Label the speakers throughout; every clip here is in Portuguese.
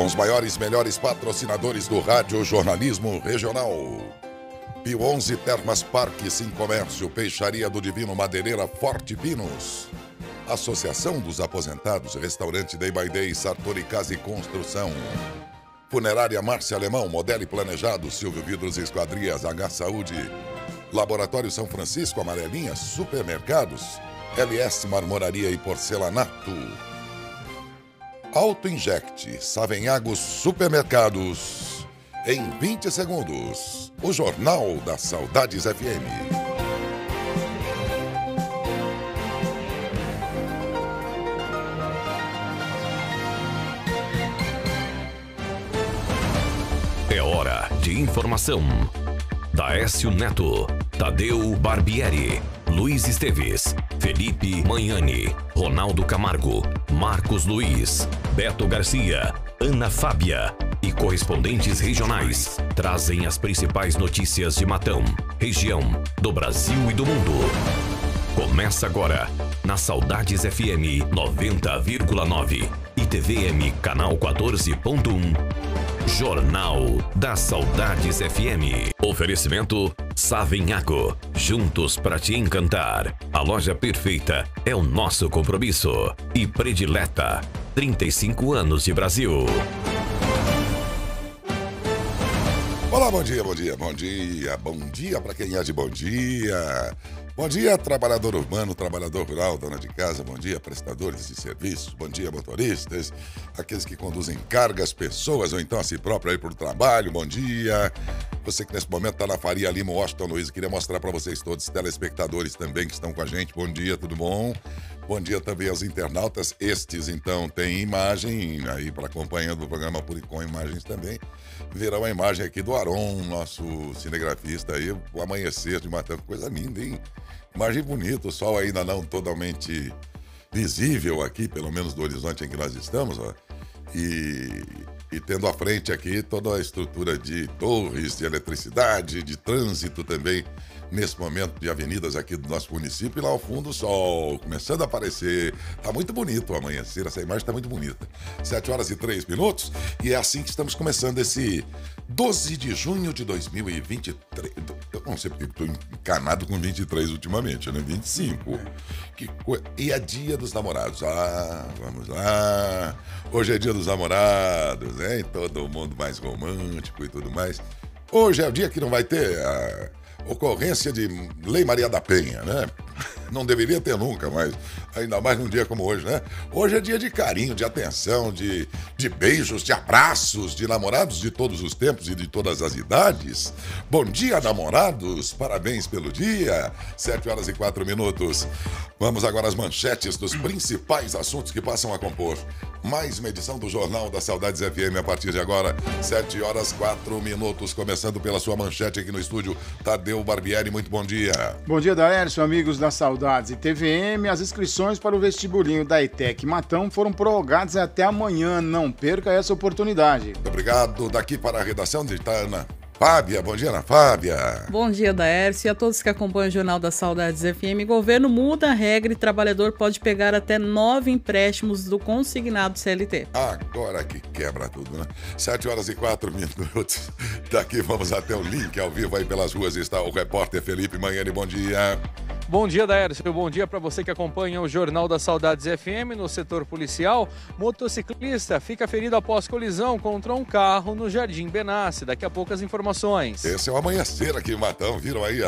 Speaker 1: com os maiores e melhores patrocinadores do rádio jornalismo regional. Pio 11 Termas Parque Sim Comércio, Peixaria do Divino Madeireira Forte Pinos. Associação dos Aposentados, Restaurante Day by Day, Sartori Casa e Construção. Funerária Márcia Alemão, Modelo e Planejado, Silvio Vidros e Esquadrias, H Saúde. Laboratório São Francisco, Amarelinha, Supermercados, LS Marmoraria e Porcelanato. Auto Inject, Savenhago Supermercados. Em 20 segundos, o Jornal da Saudades FM.
Speaker 2: É hora de informação. Daécio Neto, Tadeu Barbieri, Luiz Esteves, Felipe Manhani, Ronaldo Camargo, Marcos Luiz, Beto Garcia, Ana Fábia e correspondentes regionais trazem as principais notícias de Matão, região, do Brasil e do mundo. Começa agora, na Saudades FM 90,9 e TVM Canal 14.1. Jornal da Saudades FM. Oferecimento Savenhago. Juntos para te encantar. A loja perfeita é o nosso compromisso. E predileta. 35 anos de Brasil.
Speaker 1: Olá, bom dia, bom dia, bom dia. Bom dia para quem é de bom dia. Bom dia, trabalhador urbano, trabalhador rural, dona de casa. Bom dia, prestadores de serviços. Bom dia, motoristas. Aqueles que conduzem cargas, pessoas ou então a si próprio aí para o trabalho. Bom dia. Você que nesse momento está na Faria Lima, Washington Luiz. Queria mostrar para vocês todos, telespectadores também que estão com a gente. Bom dia, tudo bom? Bom dia também aos internautas. Estes, então, têm imagem aí para acompanhando o programa com imagens também. Verão a imagem aqui do Aron, nosso cinegrafista aí, o amanhecer de Matão, coisa linda, hein? Imagem bonita, o sol ainda não totalmente visível aqui, pelo menos do horizonte em que nós estamos, ó. E tendo à frente aqui toda a estrutura de torres, de eletricidade, de trânsito também, nesse momento de avenidas aqui do nosso município, e lá ao fundo o sol começando a aparecer. Tá muito bonito o amanhecer, essa imagem tá muito bonita. 7h03, e é assim que estamos começando esse 12 de junho de 2023. Eu não sei porque estou encanado com 23 ultimamente, né? 25. E é dia dos namorados. Ah, vamos lá. Hoje é dia dos namorados, hein? Todo mundo mais romântico e tudo mais. Hoje é o dia que não vai ter a ocorrência de Lei Maria da Penha, né? Não deveria ter nunca, mas ainda mais num dia como hoje, né? Hoje é dia de carinho, de atenção, de beijos, de abraços, de namorados de todos os tempos e de todas as idades. Bom dia, namorados! Parabéns pelo dia! 7h04. Vamos agora às manchetes dos principais assuntos que passam a compor mais uma edição do Jornal da Saudades FM a partir de agora, 7h04, começando pela sua manchete aqui no estúdio, Tadeu Barbieri, muito bom dia.
Speaker 3: Bom dia, Daércio, amigos da Saudades e TVM. As inscrições para o vestibulinho da ETEC Matão foram prorrogadas até amanhã. Não perca essa oportunidade.
Speaker 1: Muito obrigado. Daqui para a redação de Ana Fábia. Bom dia, Ana Fábia.
Speaker 4: Bom dia, Daércio, e a todos que acompanham o Jornal da Saudades FM. Governo muda a regra e trabalhador pode pegar até 9 empréstimos do consignado CLT.
Speaker 1: Agora que quebra tudo, né? 7h04. Daqui vamos até o link ao vivo aí pelas ruas. Está o repórter Felipe Manhani. Bom dia.
Speaker 5: Bom dia, Daércio. Bom dia para você que acompanha o Jornal da Saudades FM. No setor policial, motociclista fica ferido após colisão contra um carro no Jardim Benassi. Daqui a pouco as informações.
Speaker 1: Esse é o amanhecer aqui em Matão. Viram aí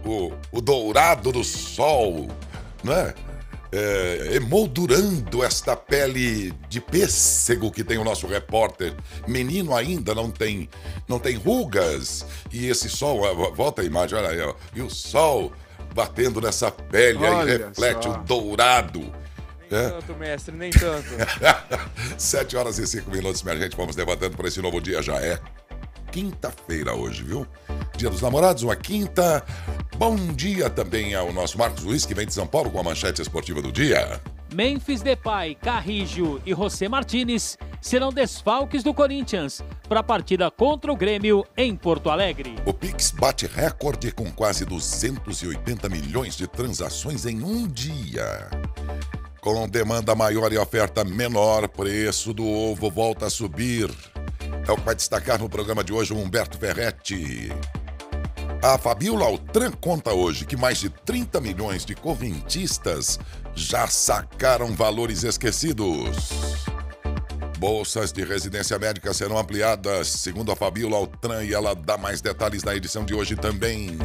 Speaker 1: o dourado do sol, né? Emoldurando esta pele de pêssego que tem o nosso repórter. Menino ainda não tem rugas. E esse sol, volta a imagem, olha aí, ó. E o sol batendo nessa pele, olha aí reflete só o dourado.
Speaker 5: Nem tanto, mestre, nem tanto.
Speaker 1: 7h05, minha gente, vamos levantando para esse novo dia. Já é quinta-feira hoje, viu? Dia dos Namorados, uma quinta. Bom dia também ao nosso Marcos Luiz, que vem de São Paulo com a manchete esportiva do dia.
Speaker 6: Memphis Depay, Carrillo e José Martínez serão desfalques do Corinthians para a partida contra o Grêmio em Porto Alegre.
Speaker 1: O Pix bate recorde com quase 280 milhões de transações em um dia. Com demanda maior e oferta menor, preço do ovo volta a subir. É o que vai destacar no programa de hoje o Humberto Ferretti. A Fabiola Altran conta hoje que mais de 30 milhões de correntistas já sacaram valores esquecidos. Bolsas de residência médica serão ampliadas, segundo a Fabiola Altran, e ela dá mais detalhes na edição de hoje também.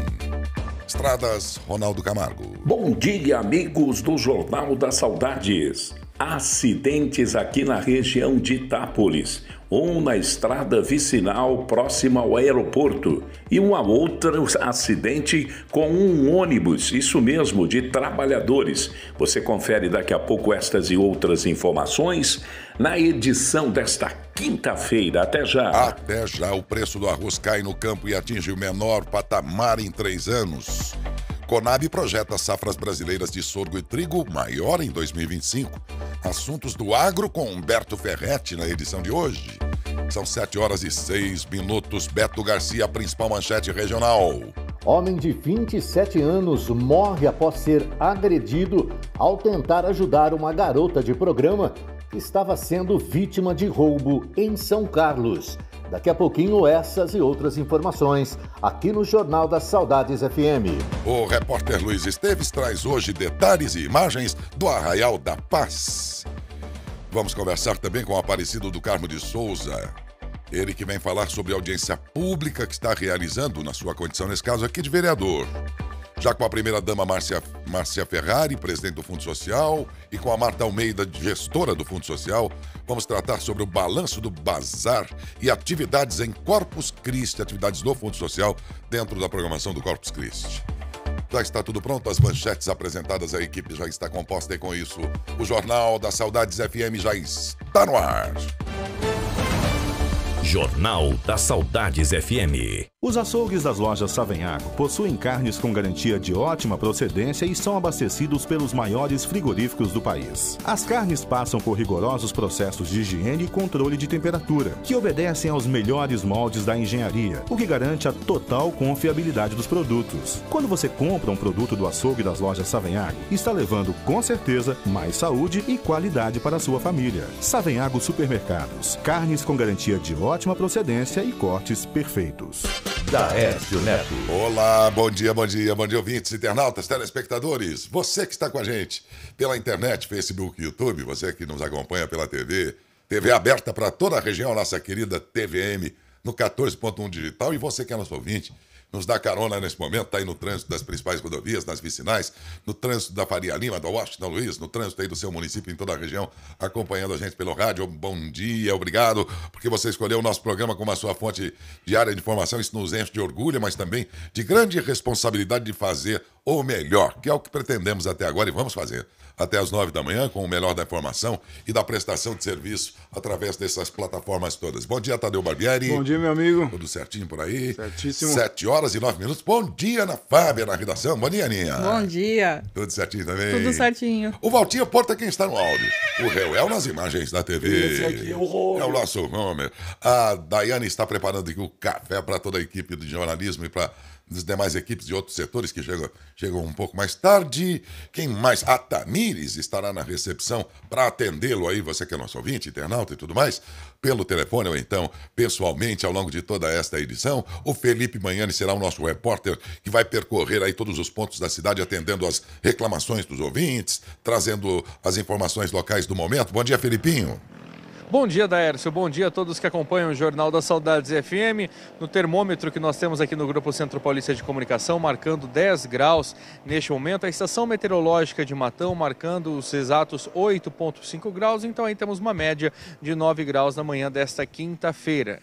Speaker 1: Estradas, Ronaldo Camargo.
Speaker 7: Bom dia, amigos do Jornal das Saudades. Acidentes aqui na região de Itápolis. Um na estrada vicinal próxima ao aeroporto e um outro acidente com um ônibus, isso mesmo, de trabalhadores. Você confere daqui a pouco estas e outras informações na edição desta quinta-feira. Até já.
Speaker 1: Até já. O preço do arroz cai no campo e atinge o menor patamar em 3 anos. Conab projeta safras brasileiras de sorgo e trigo maior em 2025. Assuntos do agro com Humberto Ferretti na edição de hoje. São 7h06. Beto Garcia, principal manchete regional.
Speaker 8: Homem de 27 anos morre após ser agredido ao tentar ajudar uma garota de programa que estava sendo vítima de roubo em São Carlos. Daqui a pouquinho, essas e outras informações aqui no Jornal das Saudades FM.
Speaker 1: O repórter Luiz Esteves traz hoje detalhes e imagens do Arraial da Paz. Vamos conversar também com o Aparecido do Carmo de Souza. Ele que vem falar sobre a audiência pública que está realizando na sua condição, nesse caso aqui, de vereador. Já com a primeira-dama Márcia Ferrari, presidente do Fundo Social, e com a Marta Almeida, gestora do Fundo Social, vamos tratar sobre o balanço do bazar e atividades em Corpus Christi, atividades do Fundo Social dentro da programação do Corpus Christi. Já está tudo pronto, as manchetes apresentadas, a equipe já está composta e com isso o Jornal das Saudades FM já está no ar.
Speaker 2: Jornal das Saudades FM.
Speaker 9: Os açougues das lojas Savenhago possuem carnes com garantia de ótima procedência e são abastecidos pelos maiores frigoríficos do país. As carnes passam por rigorosos processos de higiene e controle de temperatura, que obedecem aos melhores moldes da engenharia, o que garante a total confiabilidade dos produtos. Quando você compra um produto do açougue das lojas Savenhago, está levando com certeza mais saúde e qualidade para a sua família. Savenhago Supermercados, carnes com garantia de ótima procedência e cortes perfeitos.
Speaker 2: Daércio Neto.
Speaker 1: Olá, bom dia, ouvintes, internautas, telespectadores. Você que está com a gente pela internet, Facebook, YouTube, você que nos acompanha pela TV aberta para toda a região, nossa querida TVM, no 14.1 digital, e você que é nosso ouvinte, nos dá carona nesse momento, está aí no trânsito das principais rodovias, nas vicinais, no trânsito da Faria Lima, da Washington Luiz, no trânsito aí do seu município, em toda a região, acompanhando a gente pelo rádio. Bom dia, obrigado, porque você escolheu o nosso programa como a sua fonte diária de informação. Isso nos enche de orgulho, mas também de grande responsabilidade de fazer o melhor, que é o que pretendemos até agora e vamos fazer. Até às 9 da manhã, com o melhor da informação e da prestação de serviço através dessas plataformas todas. Bom dia, Tadeu Barbieri.
Speaker 3: Bom dia, meu amigo.
Speaker 1: Tudo certinho por aí?
Speaker 3: Certíssimo.
Speaker 1: 7h09. Bom dia, Ana Fábia, na redação. Bom dia, Aninha.
Speaker 4: Bom dia.
Speaker 1: Tudo certinho também?
Speaker 4: Tudo certinho.
Speaker 1: O Valtinho Porta, quem está no áudio. O Reuel nas imagens da TV.
Speaker 7: Esse aqui é o Homer.
Speaker 1: É o nosso Homer. A Daiane está preparando aqui o café para toda a equipe de jornalismo e para das demais equipes de outros setores que chegam um pouco mais tarde. Quem mais? A Tamires estará na recepção para atendê-lo aí, você que é nosso ouvinte, internauta e tudo mais, pelo telefone ou então pessoalmente ao longo de toda esta edição. O Felipe Manhani será o nosso repórter que vai percorrer aí todos os pontos da cidade, atendendo as reclamações dos ouvintes, trazendo as informações locais do momento. Bom dia, Felipinho.
Speaker 5: Bom dia, Daércio. Bom dia a todos que acompanham o Jornal das Saudades FM. No termômetro que nós temos aqui no Grupo Centro Paulista de Comunicação, marcando 10 graus neste momento. A estação meteorológica de Matão marcando os exatos 8,5 graus. Então aí temos uma média de 9 graus na manhã desta quinta-feira.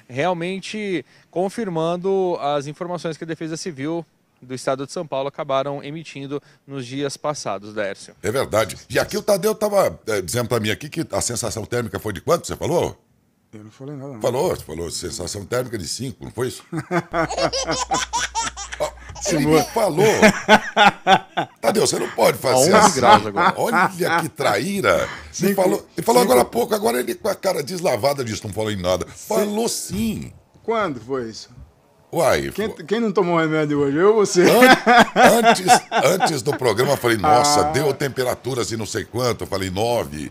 Speaker 5: Realmente confirmando as informações que a Defesa Civil do Estado de São Paulo acabaram emitindo nos dias passados, Daércio.
Speaker 1: É verdade. E aqui o Tadeu estava dizendo para mim aqui que a sensação térmica foi de quanto, você falou?
Speaker 3: Eu não falei nada. Não.
Speaker 1: Falou, sensação térmica de 5, não foi isso? Ele me falou. Tadeu, você não pode fazer assim. Olha que traíra. Ele falou agora há pouco, agora ele com a cara deslavada disso, não falou em nada. Falou sim.
Speaker 3: Quando foi isso?
Speaker 1: Uai,
Speaker 3: Quem não tomou remédio hoje? Eu ou você?
Speaker 1: Antes do programa eu falei, nossa, deu temperaturas e não sei quanto. Eu falei 9.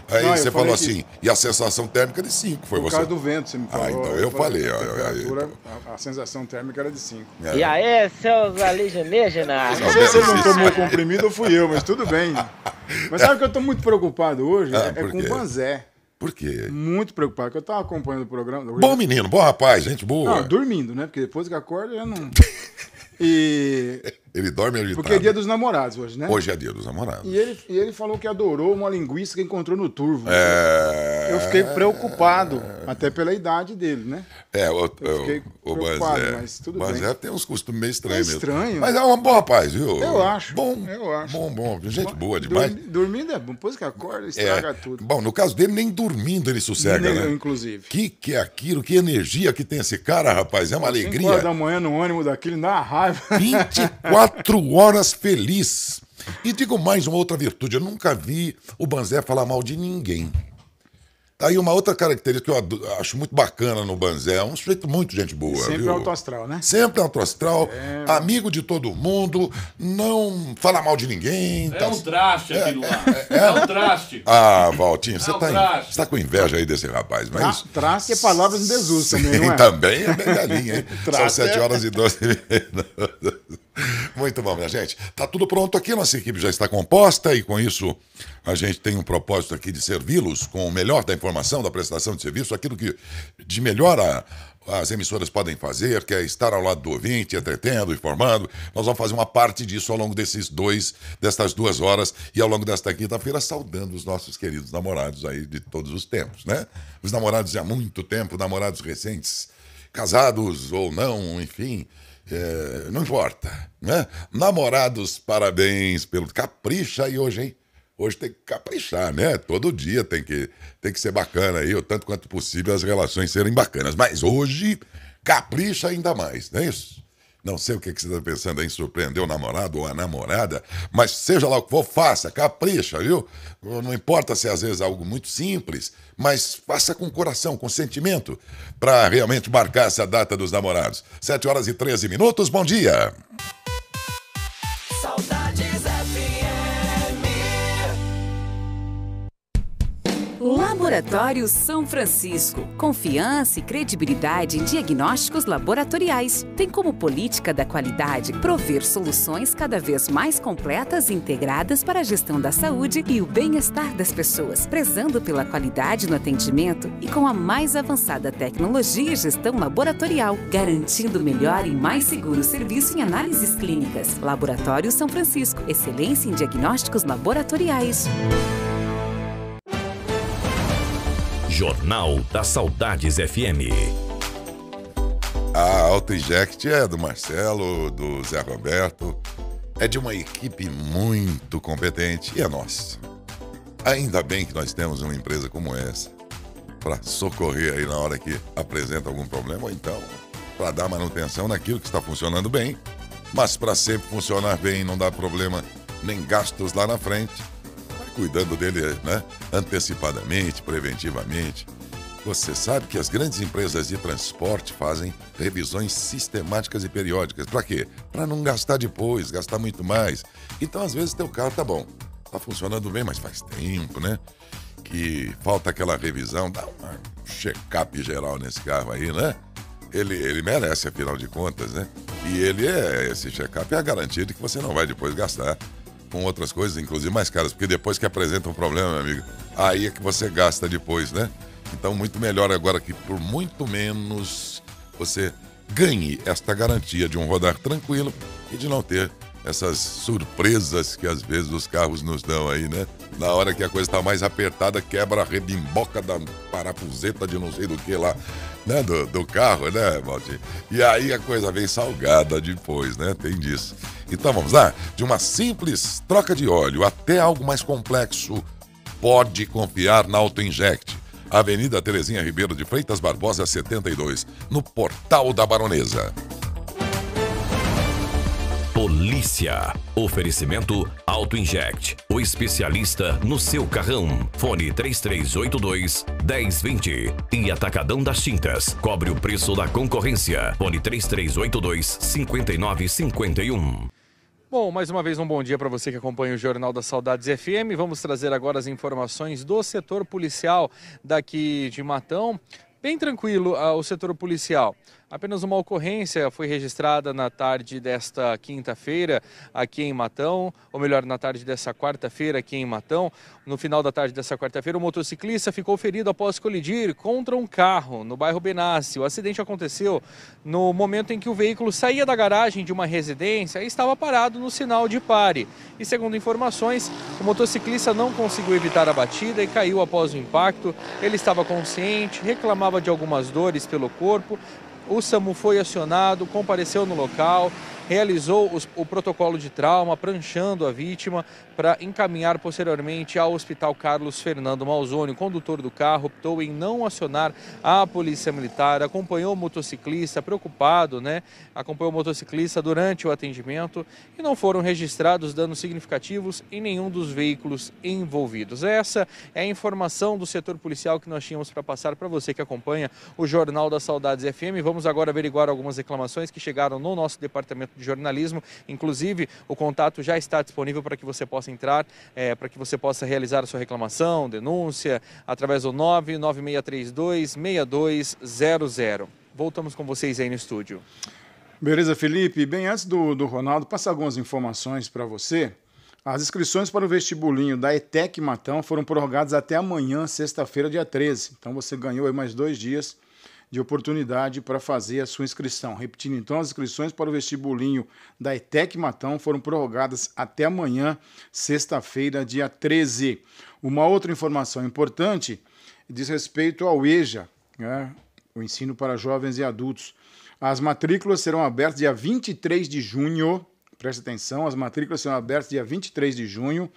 Speaker 1: Aí
Speaker 3: Não,
Speaker 1: você
Speaker 3: eu
Speaker 1: falou
Speaker 3: falei
Speaker 1: assim, e a sensação térmica de 5, foi
Speaker 3: Por
Speaker 1: você?
Speaker 3: causa do vento, você me falou.
Speaker 1: Então eu falei.
Speaker 3: A temperatura, a sensação térmica era de 5.
Speaker 10: E aí, seus alienígenas?
Speaker 3: Não sei se ele não tomou comprimido ou fui eu, mas tudo bem. Mas sabe que eu tô muito preocupado hoje?
Speaker 1: por
Speaker 3: Com
Speaker 1: quê?
Speaker 3: o Banzé.
Speaker 1: Por quê?
Speaker 3: Muito preocupado, porque eu tava acompanhando o programa.
Speaker 1: Bom menino, bom rapaz, gente boa.
Speaker 3: Não, dormindo, né? Porque depois que acorda, já não... E...
Speaker 1: Ele dorme agitado.
Speaker 3: Porque é dia dos namorados hoje, né?
Speaker 1: Hoje é dia dos namorados.
Speaker 3: E ele falou que adorou uma linguiça que encontrou no Turvo.
Speaker 1: É...
Speaker 3: Eu fiquei preocupado, até pela idade dele, né?
Speaker 1: Eu fiquei
Speaker 3: preocupado,
Speaker 1: Banzé.
Speaker 3: mas tudo
Speaker 1: Banzé
Speaker 3: bem.
Speaker 1: tem uns costumes meio estranhos mesmo.
Speaker 3: Estranho.
Speaker 1: Mas é um bom rapaz, viu?
Speaker 3: Eu acho.
Speaker 1: Bom. Gente boa demais.
Speaker 3: Dormindo é bom, depois que acorda, estraga tudo.
Speaker 1: Bom, no caso dele, nem dormindo ele sossega, né?
Speaker 3: Inclusive.
Speaker 1: Que é aquilo, que energia que tem esse cara, rapaz. É uma
Speaker 3: 5
Speaker 1: alegria.
Speaker 3: horas da manhã no ânimo daquele, dá uma raiva.
Speaker 1: 24 horas feliz. E digo mais uma outra virtude, eu nunca vi o Banzé falar mal de ninguém. Aí uma outra característica que eu acho muito bacana no Banzé, é um sujeito muito gente boa,
Speaker 3: Sempre
Speaker 1: viu?
Speaker 3: alto astral, né?
Speaker 1: Sempre alto astral, amigo de todo mundo, não fala mal de ninguém.
Speaker 11: É um traste aquilo lá. É um traste.
Speaker 1: Ah, Valtinho, você
Speaker 11: traste.
Speaker 1: tá com inveja aí desse rapaz, mas...
Speaker 3: Traste é palavras de Jesus também, não é?
Speaker 1: Também é bem galinha, hein? São
Speaker 3: Traste
Speaker 1: 7 horas e 12 minutos. Muito bom, minha gente. Tá tudo pronto aqui, nossa equipe já está composta e com isso a gente tem um propósito aqui de servi-los com o melhor da informação, da prestação de serviço, aquilo que de melhor as emissoras podem fazer, que é estar ao lado do ouvinte, entretendo, informando. Nós vamos fazer uma parte disso ao longo destas 2 horas e ao longo desta quinta-feira saudando os nossos queridos namorados aí de todos os tempos, né? Os namorados de há muito tempo, namorados recentes, casados ou não, enfim... não importa, né? Namorados, parabéns pelo... Capricha aí hoje, hein? Hoje tem que caprichar, né? Todo dia tem que ser bacana aí, o tanto quanto possível as relações serem bacanas. Mas hoje, capricha ainda mais, não é isso? Não sei o que você está pensando aí em surpreender o namorado ou a namorada, mas seja lá o que for, faça, capricha, viu? Não importa se às vezes é algo muito simples, mas faça com coração, com sentimento, para realmente marcar essa data dos namorados. 7 horas e 13 minutos, bom dia!
Speaker 12: Saudades FM.
Speaker 13: Laboratório São Francisco. Confiança e credibilidade em diagnósticos laboratoriais. Tem como política da qualidade prover soluções cada vez mais completas e integradas para a gestão da saúde e o bem-estar das pessoas, prezando pela qualidade no atendimento e com a mais avançada tecnologia e gestão laboratorial, garantindo melhor e mais seguro serviço em análises clínicas. Laboratório São Francisco. Excelência em diagnósticos laboratoriais.
Speaker 2: Jornal da Saudades FM.
Speaker 1: A Auto Inject é do Marcelo, do Zé Roberto, é de uma equipe muito competente e é nossa. Ainda bem que nós temos uma empresa como essa para socorrer aí na hora que apresenta algum problema, ou então para dar manutenção naquilo que está funcionando bem, mas para sempre funcionar bem, não dar problema nem gastos lá na frente. Cuidando dele, né, antecipadamente, preventivamente. Você sabe que as grandes empresas de transporte fazem revisões sistemáticas e periódicas. Para quê? Para não gastar depois, gastar muito mais. Então, às vezes, teu carro tá bom, tá funcionando bem, mas faz tempo, né? Que falta aquela revisão, dá um check-up geral nesse carro aí, né? Ele merece, afinal de contas, né? E esse check-up é a garantia de que você não vai depois gastar com outras coisas, inclusive mais caras, porque depois que apresenta um problema, meu amigo, aí é que você gasta depois, né? Então, muito melhor agora que por muito menos você ganhe esta garantia de um rodar tranquilo e de não ter essas surpresas que às vezes os carros nos dão aí, né? Na hora que a coisa está mais apertada, quebra a rebimboca da parafuseta de não sei do que lá, né? Do carro, né, Valdir? E aí a coisa vem salgada depois, né? Tem disso. Então vamos lá, de uma simples troca de óleo até algo mais complexo, pode confiar na Auto Inject. Avenida Terezinha Ribeiro de Freitas Barbosa 72, no Portal da Baronesa.
Speaker 2: Polícia. Oferecimento Auto Inject, o especialista no seu carrão. Fone 3382-1020. E Atacadão das Tintas. Cobre o preço da concorrência. Fone 3382-5951.
Speaker 5: Bom, mais uma vez um bom dia para você que acompanha o Jornal da Saudades FM. Vamos trazer agora as informações do setor policial daqui de Matão. Bem tranquilo o setor policial. Apenas uma ocorrência foi registrada na tarde desta quinta-feira aqui em Matão, ou melhor, na tarde dessa quarta-feira aqui em Matão. No final da tarde dessa quarta-feira, o motociclista ficou ferido após colidir contra um carro no bairro Benassi. O acidente aconteceu no momento em que o veículo saía da garagem de uma residência e estava parado no sinal de pare. E segundo informações, o motociclista não conseguiu evitar a batida e caiu após o impacto. Ele estava consciente, reclamava de algumas dores pelo corpo. O SAMU foi acionado, compareceu no local, realizou o protocolo de trauma, pranchando a vítima para encaminhar posteriormente ao Hospital Carlos Fernando Malzone. O condutor do carro optou em não acionar a Polícia Militar, acompanhou o motociclista, preocupado, acompanhou o motociclista durante o atendimento e não foram registrados danos significativos em nenhum dos veículos envolvidos. Essa é a informação do setor policial que nós tínhamos para passar para você que acompanha o Jornal da Saudades FM. Vamos agora averiguar algumas reclamações que chegaram no nosso departamento de jornalismo. Inclusive, o contato já está disponível para que você possa entrar, para que você possa realizar a sua reclamação, denúncia, através do 99632-6200. Voltamos com vocês aí no estúdio.
Speaker 3: Beleza, Felipe. Bem, antes do Ronaldo, passar algumas informações para você. As inscrições para o vestibulinho da ETEC Matão foram prorrogadas até amanhã, sexta-feira, dia 13. Então você ganhou aí mais 2 dias de oportunidade para fazer a sua inscrição. Repetindo, então, as inscrições para o vestibulinho da ETEC Matão foram prorrogadas até amanhã, sexta-feira, dia 13. Uma outra informação importante diz respeito ao EJA, o ensino para jovens e adultos. As matrículas serão abertas dia 23 de junho, preste atenção, as matrículas serão abertas dia 23 de junho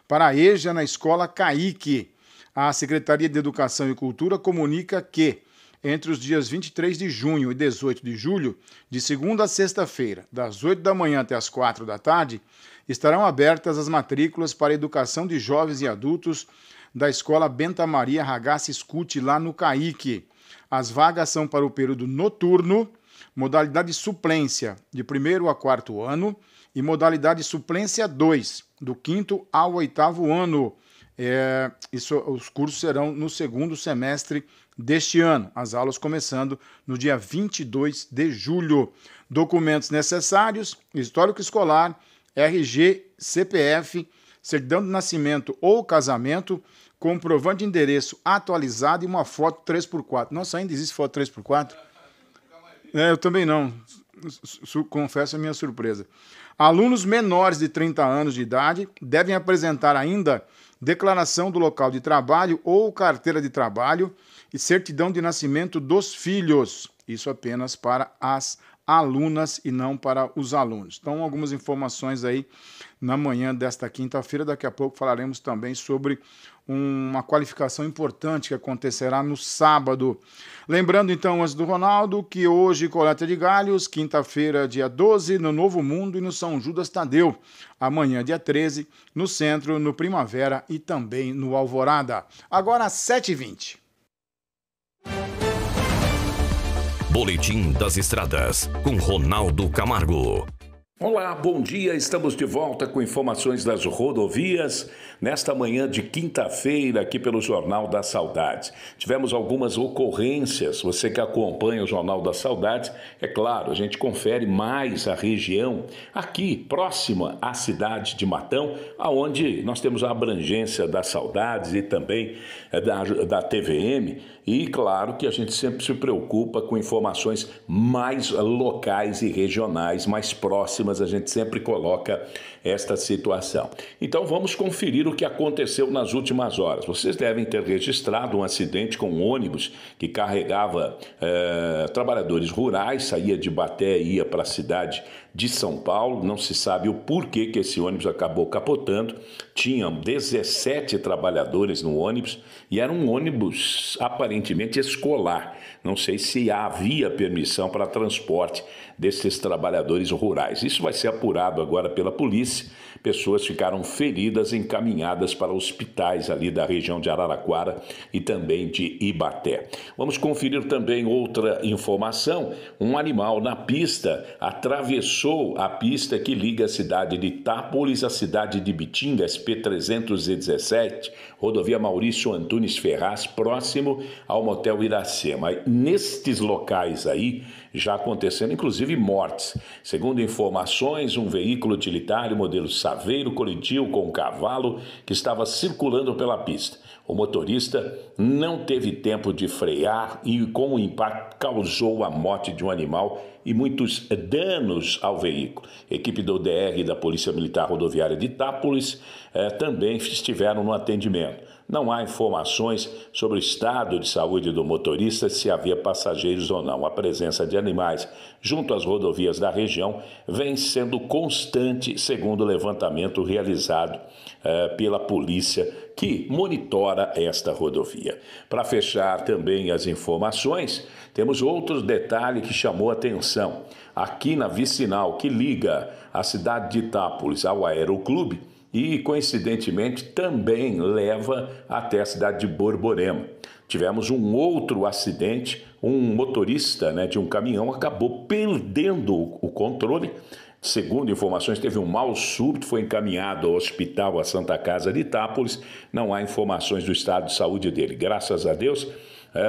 Speaker 3: para a EJA na Escola Caique. A Secretaria de Educação e Cultura comunica que entre os dias 23 de junho e 18 de julho, de segunda a sexta-feira, das 8 da manhã até as 4 da tarde, estarão abertas as matrículas para a educação de jovens e adultos da Escola Benta Maria Ragazzi Scuti, lá no Caique. As vagas são para o período noturno, modalidade suplência de 1º a 4º ano e modalidade suplência 2, do 5º ao 8º ano. Os cursos serão no segundo semestre deste ano, as aulas começando no dia 22 de julho. Documentos necessários: histórico escolar, RG, CPF, certidão de nascimento ou casamento, comprovante de endereço atualizado e uma foto 3x4. Nossa, ainda existe foto 3x4? Eu também não. Confesso a minha surpresa. Alunos menores de 30 anos de idade devem apresentar ainda declaração do local de trabalho ou carteira de trabalho e certidão de nascimento dos filhos. Isso apenas para as alunas e não para os alunos. Então, algumas informações aí na manhã desta quinta-feira. Daqui a pouco falaremos também sobre uma qualificação importante que acontecerá no sábado. Lembrando, então, antes do Ronaldo, que hoje coleta de galhos, quinta-feira, dia 12, no Novo Mundo e no São Judas Tadeu. Amanhã, dia 13, no Centro, no Primavera e também no Alvorada. Agora, às 7h20.
Speaker 2: Boletim das Estradas, com Ronaldo Camargo.
Speaker 7: Olá, bom dia. Estamos de volta com informações das rodovias nesta manhã de quinta-feira aqui pelo Jornal da Saudades. Tivemos algumas ocorrências, você que acompanha o Jornal da Saudades, é claro, a gente confere mais a região aqui, próxima à cidade de Matão, aonde nós temos a abrangência das Saudades e também da TVM, e claro que a gente sempre se preocupa com informações mais locais e regionais, mais próximas. A gente sempre coloca esta situação. Então vamos conferir o que aconteceu nas últimas horas. Vocês devem ter registrado um acidente com um ônibus que carregava trabalhadores rurais, saía de Baté e ia para a cidade de São Paulo. Não se sabe o porquê que esse ônibus acabou capotando. Tinham 17 trabalhadores no ônibus e era um ônibus aparentemente escolar. Não sei se havia permissão para transporte desses trabalhadores rurais. Isso Isso vai ser apurado agora pela polícia. Pessoas ficaram feridas, encaminhadas para hospitais ali da região de Araraquara e também de Ibaté. Vamos conferir também outra informação. Um animal na pista atravessou a pista que liga a cidade de Itápolis à cidade de Bitinga, SP-317, rodovia Maurício Antunes Ferraz, próximo ao motel Iracema. Nestes locais aí, já acontecendo inclusive mortes. Segundo informações, um veículo utilitário modelo Saveiro colidiu com um cavalo que estava circulando pela pista. O motorista não teve tempo de frear e, com o impacto, causou a morte de um animal e muitos danos ao veículo. A equipe do DR e da Polícia Militar Rodoviária de Itápolis também estiveram no atendimento. Não há informações sobre o estado de saúde do motorista, se havia passageiros ou não. A presença de animais junto às rodovias da região vem sendo constante, segundo o levantamento realizado pela polícia que monitora esta rodovia. Para fechar também as informações, temos outro detalhe que chamou a atenção. Aqui na vicinal que liga a cidade de Itápolis ao Aeroclube, e, coincidentemente, também leva até a cidade de Borborema. Tivemos um outro acidente, um motorista de um caminhão acabou perdendo o controle. Segundo informações, teve um mal súbito, foi encaminhado ao hospital, a Santa Casa de Itápolis. Não há informações do estado de saúde dele. Graças a Deus,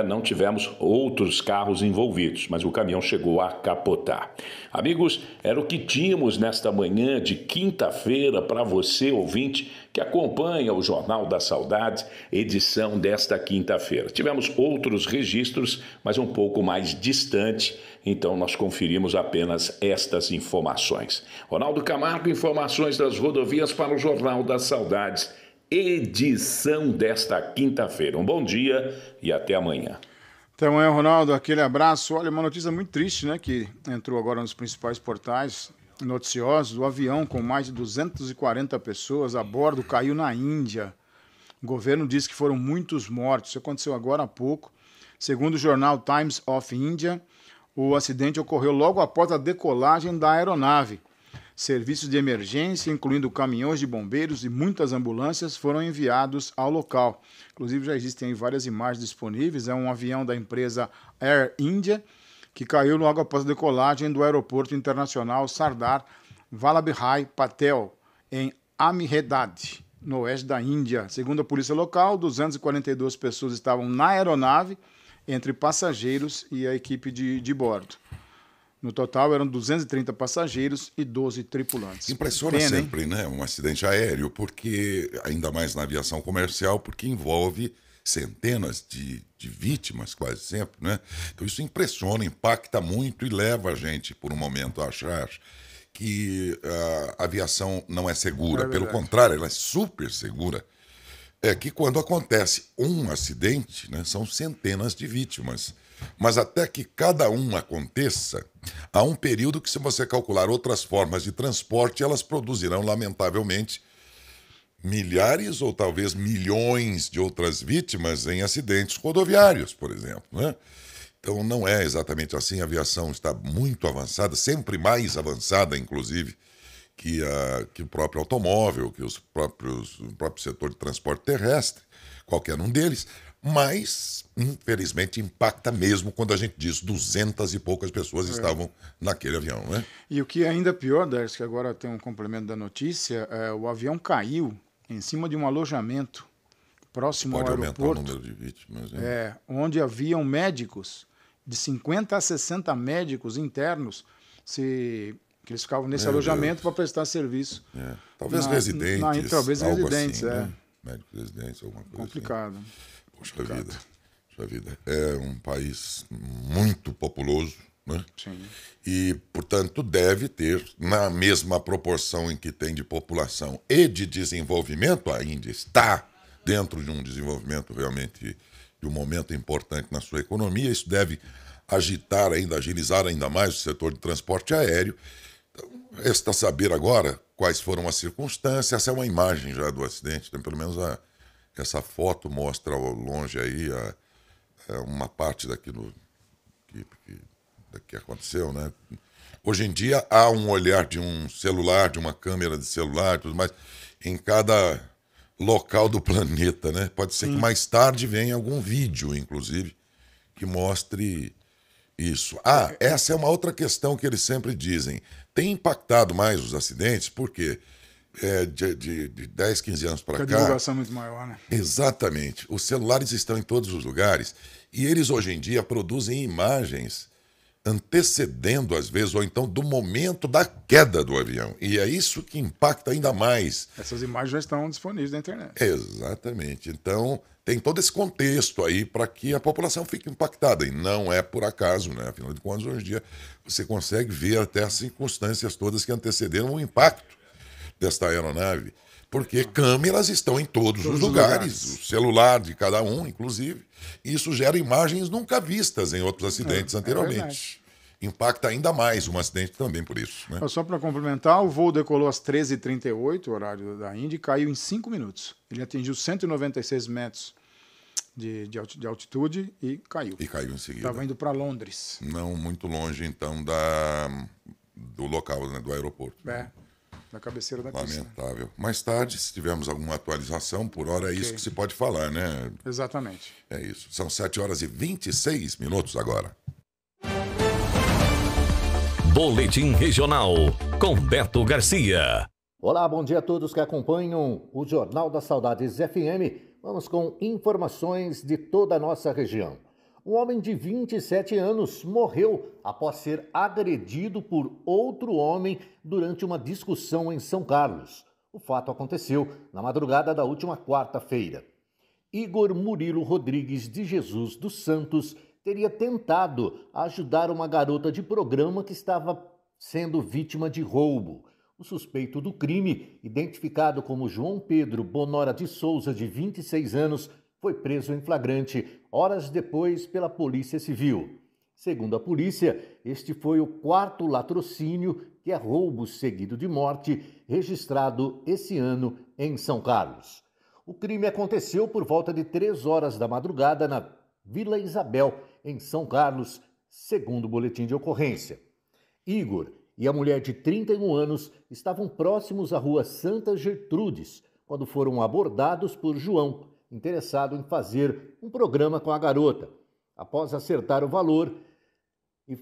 Speaker 7: não tivemos outros carros envolvidos, mas o caminhão chegou a capotar. Amigos, era o que tínhamos nesta manhã de quinta-feira para você, ouvinte, que acompanha o Jornal da Saudade, edição desta quinta-feira. Tivemos outros registros, mas um pouco mais distante, então nós conferimos apenas estas informações. Ronaldo Camargo, informações das rodovias para o Jornal das Saudades, edição desta quinta-feira. Um bom dia e até amanhã.
Speaker 3: Até amanhã, Ronaldo. Aquele abraço. Olha, uma notícia muito triste, que entrou agora nos principais portais noticiosos. O avião com mais de 240 pessoas a bordo caiu na Índia. O governo disse que foram muitos mortos. Isso aconteceu agora há pouco. Segundo o jornal Times of India, o acidente ocorreu logo após a decolagem da aeronave. Serviços de emergência, incluindo caminhões de bombeiros e muitas ambulâncias, foram enviados ao local. Inclusive, já existem várias imagens disponíveis. É um avião da empresa Air India, que caiu logo após a decolagem do aeroporto internacional Sardar Vallabhbhai Patel, em Ahmedabad, no oeste da Índia. Segundo a polícia local, 242 pessoas estavam na aeronave, entre passageiros e a equipe de bordo. No total, eram 230 passageiros e 12 tripulantes.
Speaker 1: Impressiona sempre, um acidente aéreo, porque ainda mais na aviação comercial, porque envolve centenas de vítimas, quase sempre, Então isso impressiona, impacta muito e leva a gente, por um momento, a achar que a aviação não é segura. Pelo contrário, ela é super segura. É que quando acontece um acidente, são centenas de vítimas. Mas até que cada um aconteça, há um período que, se você calcular outras formas de transporte, elas produzirão, lamentavelmente, milhares ou talvez milhões de outras vítimas em acidentes rodoviários, por exemplo. Então não é exatamente assim, a aviação está muito avançada, sempre mais avançada, inclusive, que o próprio automóvel, que o próprio setor de transporte terrestre, qualquer um deles. Mas, infelizmente, impacta mesmo quando a gente diz 200 e poucas pessoas estavam naquele avião,
Speaker 3: E o que é ainda pior, Dércio, que agora tem um complemento da notícia, o avião caiu em cima de um alojamento próximo ao aeroporto. Pode aumentar o número de vítimas. Onde haviam médicos, de 50 a 60 médicos internos, que eles ficavam nesse alojamento para prestar serviço.
Speaker 1: Talvez residentes,
Speaker 3: talvez residentes,
Speaker 1: assim, Médicos residentes, alguma coisa
Speaker 3: complicado.
Speaker 1: Assim. Poxa vida, é um país muito populoso,
Speaker 3: Sim.
Speaker 1: E, portanto, deve ter, na mesma proporção em que tem de população e de desenvolvimento, a Índia está dentro de um desenvolvimento realmente, de um momento importante na sua economia, isso deve agilizar ainda mais o setor de transporte aéreo. Então, resta saber agora quais foram as circunstâncias. Essa é uma imagem já do acidente, pelo menos essa foto mostra ao longe aí uma parte daquilo que aconteceu, Hoje em dia há um olhar de um celular, de uma câmera de celular, tudo mais, em cada local do planeta, né? Pode ser que mais tarde venha algum vídeo, inclusive, que mostre isso. Essa é uma outra questão que eles sempre dizem. Tem impactado mais os acidentes, porque de 10, 15 anos para cá...
Speaker 3: Porque a divulgação é muito maior, né?
Speaker 1: Exatamente. Os celulares estão em todos os lugares e eles, hoje em dia, produzem imagens antecedendo, às vezes, ou então do momento da queda do avião. E é isso que impacta ainda mais.
Speaker 3: Essas imagens já estão disponíveis na internet.
Speaker 1: Exatamente. Então, tem todo esse contexto aí para que a população fique impactada. E não é por acaso, né? Afinal de contas, hoje em dia, você consegue ver até as circunstâncias todas que antecederam o impacto desta aeronave. Porque câmeras estão em todos os lugares, o celular de cada um, inclusive. E isso gera imagens nunca vistas em outros acidentes anteriormente. Impacta ainda mais um acidente também por isso. Né?
Speaker 3: Só para complementar, o voo decolou às 13h38, horário da Índia, e caiu em 5 minutos. Ele atingiu 196 metros de altitude e caiu.
Speaker 1: E caiu em seguida.
Speaker 3: Estava indo para Londres.
Speaker 1: Não muito longe, então, do local, né, do aeroporto.
Speaker 3: Na cabeceira da pista.
Speaker 1: Lamentável. Mais tarde, se tivermos alguma atualização, por hora é isso que se pode falar, né?
Speaker 3: Exatamente.
Speaker 1: É isso. São 7h26 agora.
Speaker 2: Boletim Regional, com Beto Garcia.
Speaker 8: Olá, bom dia a todos que acompanham o Jornal da Saudades FM. Vamos com informações de toda a nossa região. Um homem de 27 anos morreu após ser agredido por outro homem durante uma discussão em São Carlos. O fato aconteceu na madrugada da última quarta-feira. Igor Murilo Rodrigues de Jesus dos Santos teria tentado ajudar uma garota de programa que estava sendo vítima de roubo. O suspeito do crime, identificado como João Pedro Bonora de Souza, de 26 anos, foi preso em flagrante horas depois pela Polícia Civil. Segundo a polícia, este foi o 4º latrocínio, que é roubo seguido de morte, registrado esse ano em São Carlos. O crime aconteceu por volta de 3 horas da madrugada na Vila Isabel, em São Carlos, segundo o boletim de ocorrência. Igor e a mulher de 31 anos estavam próximos à rua Santa Gertrudes, quando foram abordados por João, interessado em fazer um programa com a garota. Após acertar o valor e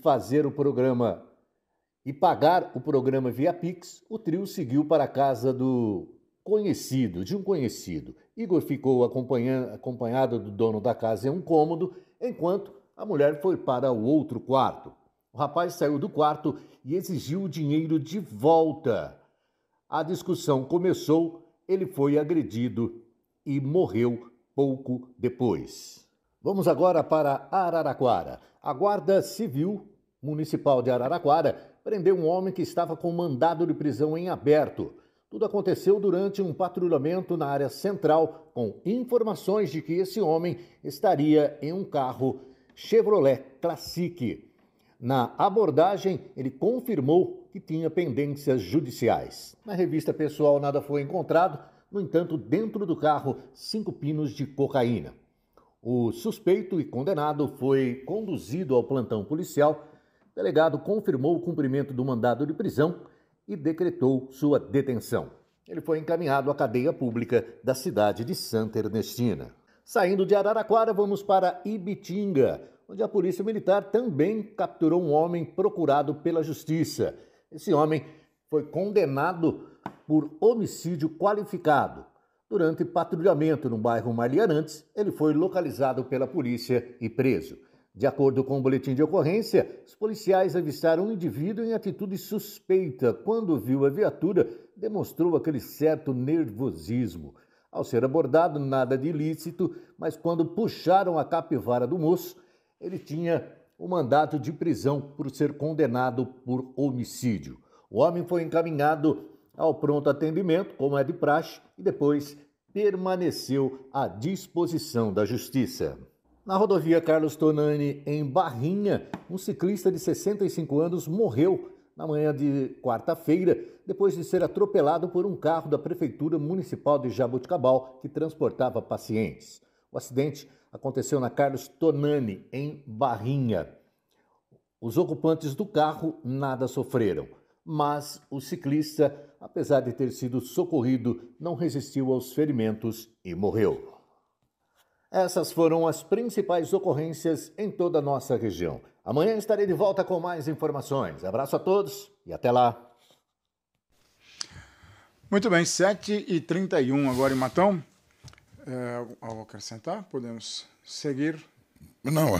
Speaker 8: pagar o programa via Pix, o trio seguiu para a casa de um conhecido. Igor ficou acompanhado do dono da casa em um cômodo, enquanto a mulher foi para o outro quarto. O rapaz saiu do quarto e exigiu o dinheiro de volta. A discussão começou, ele foi agredido e morreu pouco depois. Vamos agora para Araraquara. A Guarda Civil Municipal de Araraquara prendeu um homem que estava com mandado de prisão em aberto. Tudo aconteceu durante um patrulhamento na área central, com informações de que esse homem estaria em um carro Chevrolet Classic. Na abordagem, ele confirmou que tinha pendências judiciais. Na revista pessoal nada foi encontrado. No entanto, dentro do carro, 5 pinos de cocaína. O suspeito e condenado foi conduzido ao plantão policial. O delegado confirmou o cumprimento do mandado de prisão e decretou sua detenção. Ele foi encaminhado à cadeia pública da cidade de Santa Ernestina. Saindo de Araraquara, vamos para Ibitinga, onde a Polícia Militar também capturou um homem procurado pela Justiça. Esse homem foi condenado por homicídio qualificado. Durante patrulhamento no bairro Marliarantes, ele foi localizado pela polícia e preso. De acordo com o boletim de ocorrência, os policiais avistaram um indivíduo em atitude suspeita. Quando viu a viatura, demonstrou aquele certo nervosismo. Ao ser abordado, nada de ilícito, mas quando puxaram a capivara do moço, ele tinha o mandato de prisão por ser condenado por homicídio. O homem foi encaminhado ao pronto atendimento, como é de praxe, e depois permaneceu à disposição da Justiça. Na rodovia Carlos Tonani, em Barrinha, um ciclista de 65 anos morreu na manhã de quarta-feira, depois de ser atropelado por um carro da Prefeitura Municipal de Jaboticabal, que transportava pacientes. O acidente aconteceu na Carlos Tonani, em Barrinha. Os ocupantes do carro nada sofreram, mas o ciclista, apesar de ter sido socorrido, não resistiu aos ferimentos e morreu. Essas foram as principais ocorrências em toda a nossa região. Amanhã estarei de volta com mais informações. Abraço a todos e até lá.
Speaker 3: Muito bem, 7h31 agora em Matão. Algo a acrescentar? Podemos seguir?
Speaker 1: Não,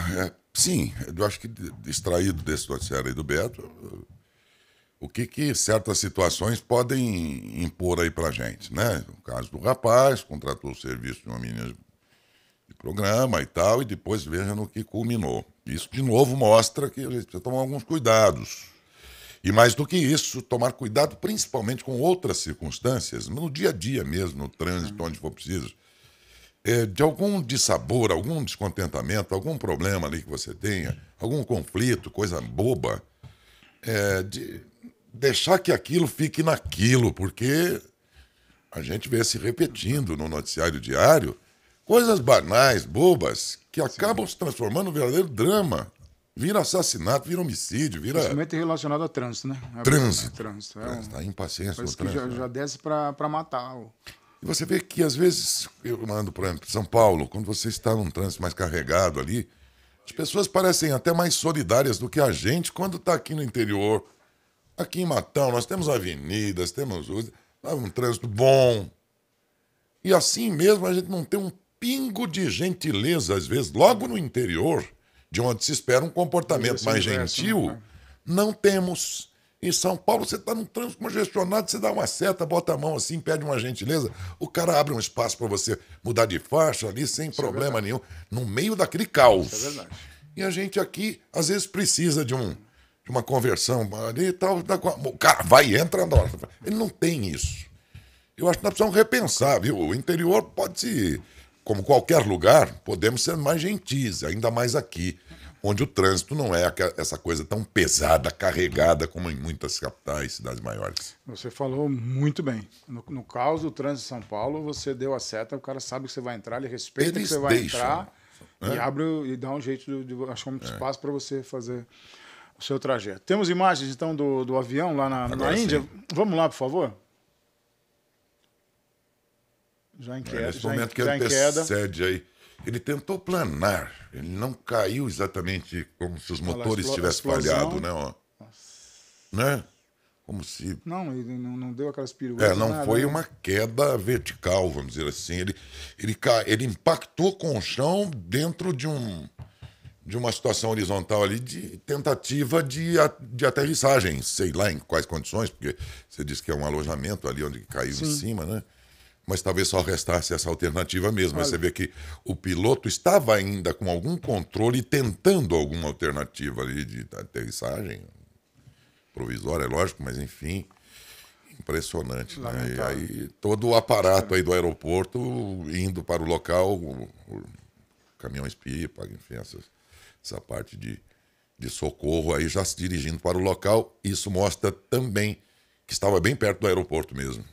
Speaker 1: sim, eu acho que distraído desse noticiário aí do Beto, o que certas situações podem impor aí pra gente, né? No caso do rapaz, contratou o serviço de uma menina de programa e tal, e depois veja no que culminou. Isso, de novo, mostra que a gente precisa tomar alguns cuidados. E mais do que isso, tomar cuidado principalmente com outras circunstâncias, no dia a dia mesmo, no trânsito, onde for preciso. De algum dissabor, algum descontentamento, algum problema ali que você tenha, algum conflito, coisa boba, de deixar que aquilo fique naquilo, porque a gente vê se repetindo no noticiário diário coisas banais, bobas, que acabam se transformando num verdadeiro drama. Vira assassinato, vira homicídio, vira...
Speaker 3: Principalmente relacionado a trânsito, né?
Speaker 1: Trânsito.
Speaker 3: Trânsito.
Speaker 1: A impaciência no
Speaker 3: que
Speaker 1: trânsito.
Speaker 3: já desce para matar.
Speaker 1: E você vê que, às vezes, eu mando, por exemplo, São Paulo, quando você está num trânsito mais carregado ali, as pessoas parecem até mais solidárias do que a gente quando está aqui no interior. Aqui em Matão, nós temos avenidas, temos um trânsito bom. E assim mesmo a gente não tem um pingo de gentileza, às vezes, logo no interior, de onde se espera um comportamento mais gentil, não temos. Em São Paulo, você está num trânsito congestionado, você dá uma seta, bota a mão assim, pede uma gentileza, o cara abre um espaço para você mudar de faixa ali, sem problema nenhum, no meio daquele caos.
Speaker 3: Isso é verdade.
Speaker 1: E a gente aqui, às vezes, precisa de uma conversão ali e tal. O cara vai e entra na hora. Ele não tem isso. Eu acho que nós precisamos repensar, viu? O interior pode se... Como qualquer lugar, podemos ser mais gentis, ainda mais aqui, onde o trânsito não é essa coisa tão pesada, carregada, como em muitas capitais, cidades maiores.
Speaker 3: Você falou muito bem. No caso do trânsito de São Paulo, você deu a seta, o cara sabe que você vai entrar, ele respeita que você vai entrar e abre e dá um jeito de achar um espaço para você fazer o seu trajeto. Temos imagens, então, do avião lá na Índia. Sim. Vamos lá, por favor. Já em queda.
Speaker 1: Nesse momento que ele antecede aí, ele tentou planar, ele não caiu exatamente como se os motores tivessem falhado, né? Ó. Né? Como se...
Speaker 3: Não, ele não deu aquelas piruetas.
Speaker 1: Não foi uma queda vertical, vamos dizer assim. Ele impactou com o chão dentro de uma situação horizontal ali de tentativa de aterrissagem, sei lá em quais condições, porque você disse que é um alojamento ali onde caiu em cima, né? Mas talvez só restasse essa alternativa mesmo. Mas você vê que o piloto estava ainda com algum controle, tentando alguma alternativa ali de aterrissagem. Provisória, é lógico, mas enfim, impressionante. Né? E aí todo o aparato aí do aeroporto indo para o local, o caminhões-pipa, enfim, essa parte de socorro aí já se dirigindo para o local. Isso mostra também que estava bem perto do aeroporto mesmo.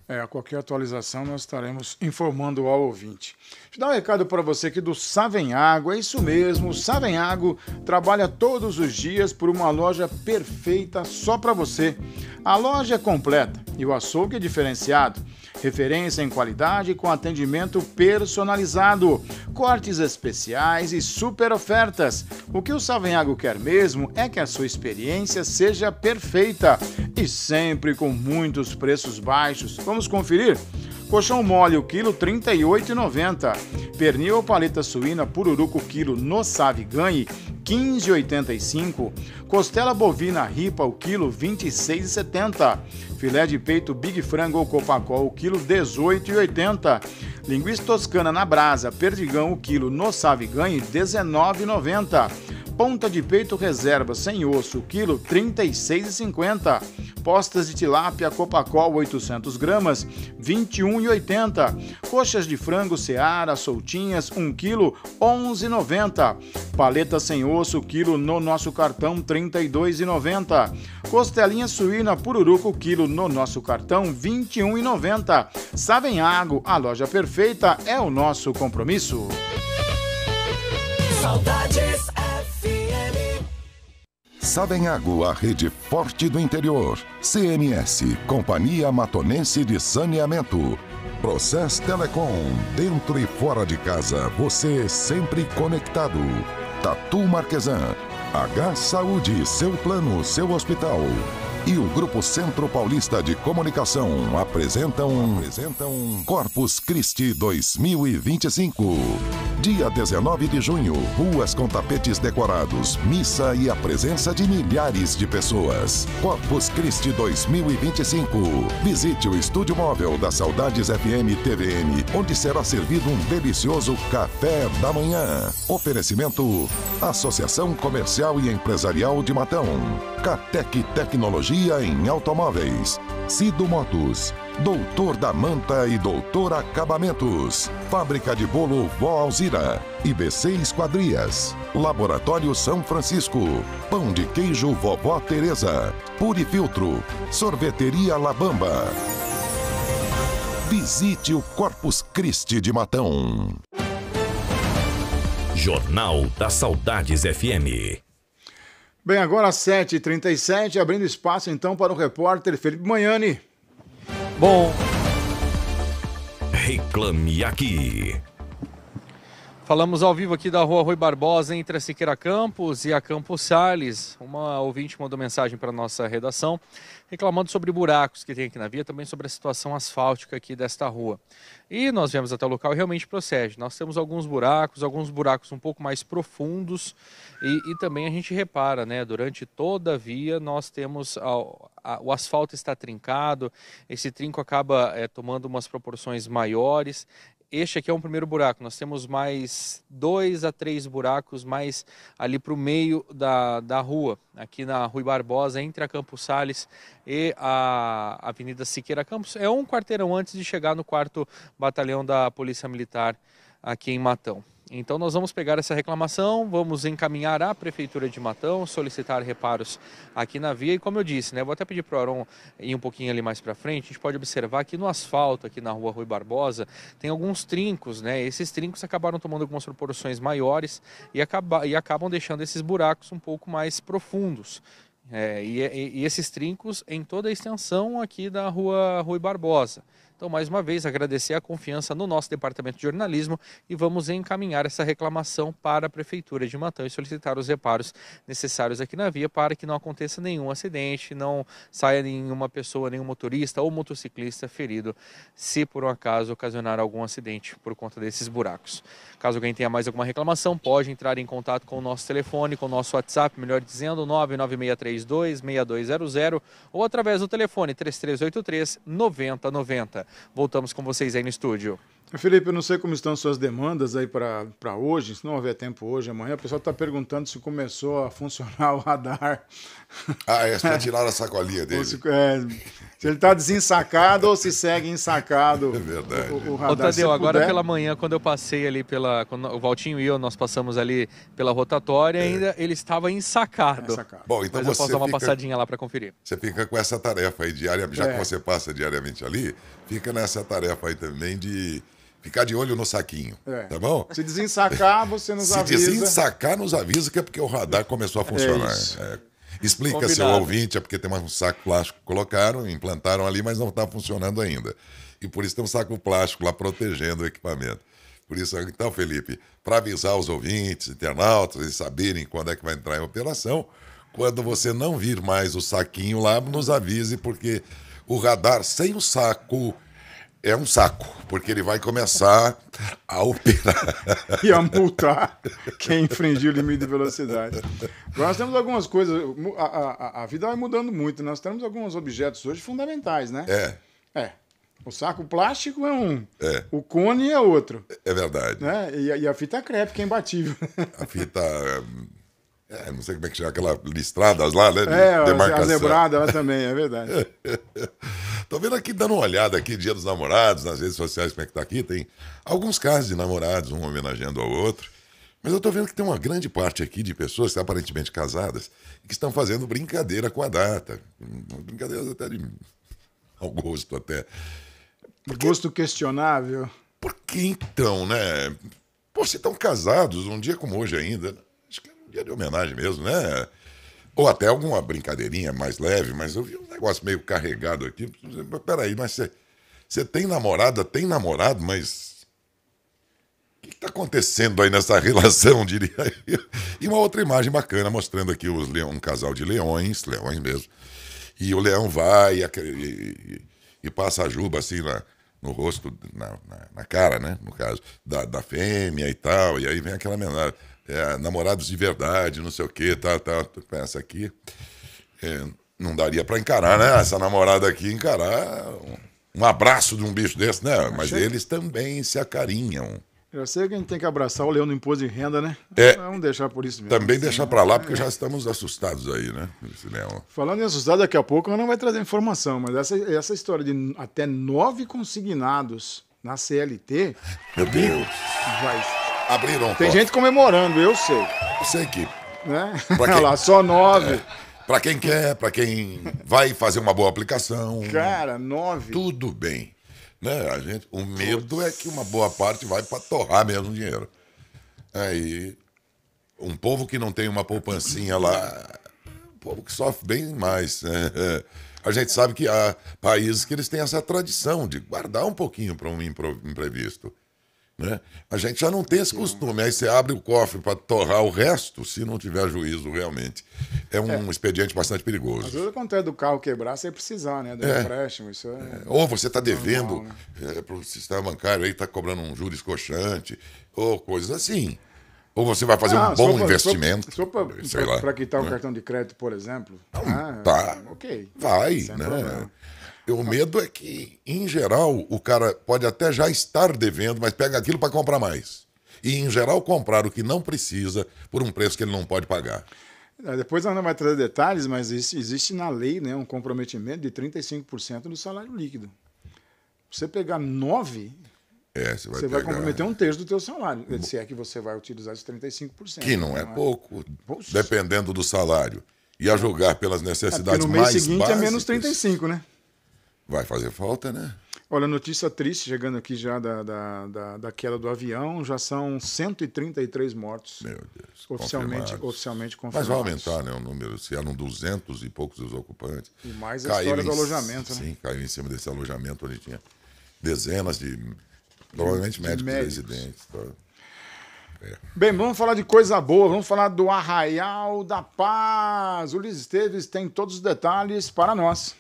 Speaker 3: A qualquer atualização nós estaremos informando ao ouvinte. Deixa eu dar um recado para você aqui do Savenhago. É isso mesmo, o Savenhago trabalha todos os dias por uma loja perfeita só para você. A loja é completa e o açougue é diferenciado. Referência em qualidade com atendimento personalizado, cortes especiais e super ofertas. O que o Savenhago quer mesmo é que a sua experiência seja perfeita e sempre com muitos preços baixos. Vamos conferir? Colchão mole, o quilo, R$ 38,90. Pernil ou paleta suína pururuca, o quilo, no Save Ganhe, R$ 15,85. Costela bovina ripa, o quilo, R$ 26,70. Filé de peito Big Frango ou Copacol, o quilo, R$ 18,80. Linguiça toscana na brasa, perdigão, o quilo, no Save Ganhe, R$ 19,90. Ponta de peito reserva sem osso, o quilo, R$ 36,50. Postas de tilápia Copacol 800 gramas, R$ 21,80. Coxas de frango Seara soltinhas, 1 quilo, R$ 11,90. Paleta sem osso, quilo, no nosso cartão, R$ 32,90. Costelinha suína pururuca, o quilo, no nosso cartão, R$ 21,90. Savenhago, a loja perfeita é o nosso compromisso.
Speaker 12: Saudades FM.
Speaker 1: Savenhago, a rede forte do interior. CMS, Companhia Matonense de Saneamento. Process Telecom, dentro e fora de casa, você sempre conectado. Tatu Marquesan, H Saúde, seu plano, seu hospital. E o Grupo Centro Paulista de Comunicação apresentam Corpus Christi 2025. Dia 19 de junho, ruas com tapetes decorados, missa e a presença de milhares de pessoas. Corpus Christi 2025. Visite o estúdio móvel da Saudades FM TVN, onde será servido um delicioso café da manhã. Oferecimento: Associação Comercial e Empresarial de Matão. Catec Tecnologia em Automóveis. Cido Motos. Doutor da Manta e Doutor Acabamentos. Fábrica de Bolo Vó Alzira. IBC Esquadrias. Laboratório São Francisco. Pão de Queijo Vovó Teresa. Purifiltro. Sorveteria La Bamba. Visite o Corpus Christi de Matão.
Speaker 2: Jornal da Saudades FM.
Speaker 3: Bem, agora às 7h37, abrindo espaço então para o repórter Felipe Manhani.
Speaker 5: Bom,
Speaker 2: reclame aqui.
Speaker 5: Falamos ao vivo aqui da rua Rui Barbosa, entre a Siqueira Campos e a Campos Sales. Uma ouvinte mandou mensagem para a nossa redação, reclamando sobre buracos que tem aqui na via, também sobre a situação asfáltica aqui desta rua. E nós viemos até o local e realmente procede. Nós temos alguns buracos um pouco mais profundos e também a gente repara, né, durante toda a via nós temos o asfalto está trincado, esse trinco acaba tomando umas proporções maiores. Este aqui é um primeiro buraco, nós temos mais 2 a 3 buracos mais ali para o meio da rua, aqui na Rui Barbosa, entre a Campos Sales e a Avenida Siqueira Campos. É um quarteirão antes de chegar no 4º Batalhão da Polícia Militar aqui em Matão. Então nós vamos pegar essa reclamação, vamos encaminhar à Prefeitura de Matão, solicitar reparos aqui na via e como eu disse, né, vou até pedir para o Aron ir um pouquinho ali mais para frente, a gente pode observar que no asfalto aqui na rua Rui Barbosa tem alguns trincos, né, esses trincos acabaram tomando algumas proporções maiores e acabam deixando esses buracos um pouco mais profundos. E esses trincos em toda a extensão aqui da rua Rui Barbosa. Então, mais uma vez, agradecer a confiança no nosso departamento de jornalismo e vamos encaminhar essa reclamação para a Prefeitura de Matão e solicitar os reparos necessários aqui na via para que não aconteça nenhum acidente, não saia nenhuma pessoa, nenhum motorista ou motociclista ferido, se por um acaso ocasionar algum acidente por conta desses buracos. Caso alguém tenha mais alguma reclamação, pode entrar em contato com o nosso telefone, com o nosso WhatsApp, melhor dizendo, 99632-6200 ou através do telefone 3383-9090. Voltamos com vocês aí no estúdio.
Speaker 3: Felipe, eu não sei como estão suas demandas aí para hoje, se não houver tempo hoje, amanhã. O pessoal está perguntando se começou a funcionar o radar.
Speaker 1: Já tiraram a sacolinha dele.
Speaker 3: Se ele está desensacado ou se segue ensacado.
Speaker 1: É verdade.
Speaker 3: O radar.
Speaker 5: Ô, Tadeu, agora pela manhã, quando eu passei ali quando o Valtinho e eu, nós passamos ali pela rotatória, ainda ele estava ensacado.
Speaker 1: Bom, então
Speaker 5: mas eu posso dar uma passadinha lá para conferir.
Speaker 1: Você fica com essa tarefa aí diariamente, já que você passa diariamente ali, fica nessa tarefa aí também de ficar de olho no saquinho, tá bom?
Speaker 3: Se desensacar, você nos avisa.
Speaker 1: Se desensacar, nos avisa que é porque o radar começou a funcionar. Explica, combinado. Seu ouvinte, é porque tem um saco plástico que colocaram, implantaram ali, mas não está funcionando ainda. E por isso tem um saco plástico lá protegendo o equipamento. Por isso, então, Felipe, para avisar os ouvintes, internautas, e saberem quando é que vai entrar em operação, quando você não vir mais o saquinho lá, nos avise, porque o radar sem o saco é um saco, porque ele vai começar a operar.
Speaker 3: E a multar quem infringiu o limite de velocidade. Agora nós temos algumas coisas, a vida vai mudando muito, nós temos alguns objetos hoje fundamentais, né? O saco plástico é um, o cone é outro.
Speaker 1: É verdade.
Speaker 3: Né? E a fita crepe, que é imbatível.
Speaker 1: A fita... não sei como é que chama, aquela listradas lá, né?
Speaker 3: A zebrada lá também, é verdade.
Speaker 1: Tô vendo aqui, dando uma olhada aqui, Dia dos Namorados, nas redes sociais, como é que tá aqui, tem alguns casos de namorados, um homenageando ao outro, mas eu tô vendo que tem uma grande parte aqui de pessoas aparentemente casadas que estão fazendo brincadeira com a data. Brincadeiras até de mau gosto até.
Speaker 3: Gosto questionável.
Speaker 1: Por que então, né? Pô, se estão casados, um dia como hoje ainda, acho que é um dia de homenagem mesmo, né? Ou até alguma brincadeirinha mais leve, mas eu vi um negócio meio carregado aqui. Peraí, mas você tem namorada, tem namorado, mas o que está acontecendo aí nessa relação, diria eu? E uma outra imagem bacana, mostrando aqui um casal de leões mesmo, e o leão vai e passa a juba assim no rosto, na cara, né, no caso, da fêmea e tal, e aí vem aquela menina, namorados de verdade, não sei o que, tá. Tu pensa aqui, não daria pra encarar, né, essa namorada aqui, encarar um abraço de um bicho desse, né, mas eles também se acarinham.
Speaker 3: Eu sei que a gente tem que abraçar o leão do imposto de renda, né? Vamos deixar por isso mesmo.
Speaker 1: Também deixar pra lá, porque já estamos assustados aí, né? Esse leão.
Speaker 3: Falando em assustado, daqui a pouco a Ana vai trazer informação, mas essa história de até 9 consignados na CLT...
Speaker 1: Meu Deus! Abriram.
Speaker 3: Tem gente comemorando, eu sei.
Speaker 1: Eu sei que...
Speaker 3: Né? Olha lá, só 9.
Speaker 1: Pra quem quer, pra quem vai fazer uma boa aplicação.
Speaker 3: Cara, 9.
Speaker 1: Tudo bem. Né? O medo é que uma boa parte vai para torrar mesmo o dinheiro. Aí, um povo que não tem uma poupancinha lá, um povo que sofre bem mais. A gente sabe que há países que eles têm essa tradição de guardar um pouquinho para um imprevisto. Né? A gente já não tem esse costume. Aí você abre o cofre para torrar o resto, se não tiver juízo realmente. É um expediente bastante perigoso.
Speaker 3: Às vezes acontece do carro quebrar sem precisar, né? Do empréstimo, isso
Speaker 1: Ou você está devendo
Speaker 3: normal, né?
Speaker 1: para o sistema bancário, aí está cobrando um juros escochante, ou coisas assim. Ou você vai fazer um bom investimento.
Speaker 3: Se for para quitar o cartão de crédito, por exemplo. Ok.
Speaker 1: Vai,
Speaker 3: sem
Speaker 1: né?
Speaker 3: problema.
Speaker 1: O medo é que, em geral, o cara pode até já estar devendo, mas pega aquilo para comprar mais. E, em geral, comprar o que não precisa por um preço que ele não pode pagar.
Speaker 3: Depois a Ana vai trazer detalhes, mas existe na lei, né, um comprometimento de 35% do salário líquido. Você pegar 9, você vai comprometer 1/3 do teu salário. Se é que você vai utilizar esses 35%.
Speaker 1: Que não é pouco, dependendo do salário. E a julgar pelas necessidades mais básicas...
Speaker 3: no mês seguinte é menos 35, né?
Speaker 1: Vai fazer falta, né?
Speaker 3: Olha, notícia triste, chegando aqui já da queda do avião, já são 133 mortos.
Speaker 1: Meu Deus,
Speaker 3: oficialmente confirmados.
Speaker 1: Mas vai aumentar, né, o número, se eram 200 e poucos os ocupantes.
Speaker 3: E mais a história do alojamento, né?
Speaker 1: Sim, caiu em cima desse alojamento onde tinha dezenas de, provavelmente, médicos residentes.
Speaker 3: Bem, vamos falar de coisa boa, vamos falar do Arraial da Paz. O Luiz Esteves tem todos os detalhes para nós.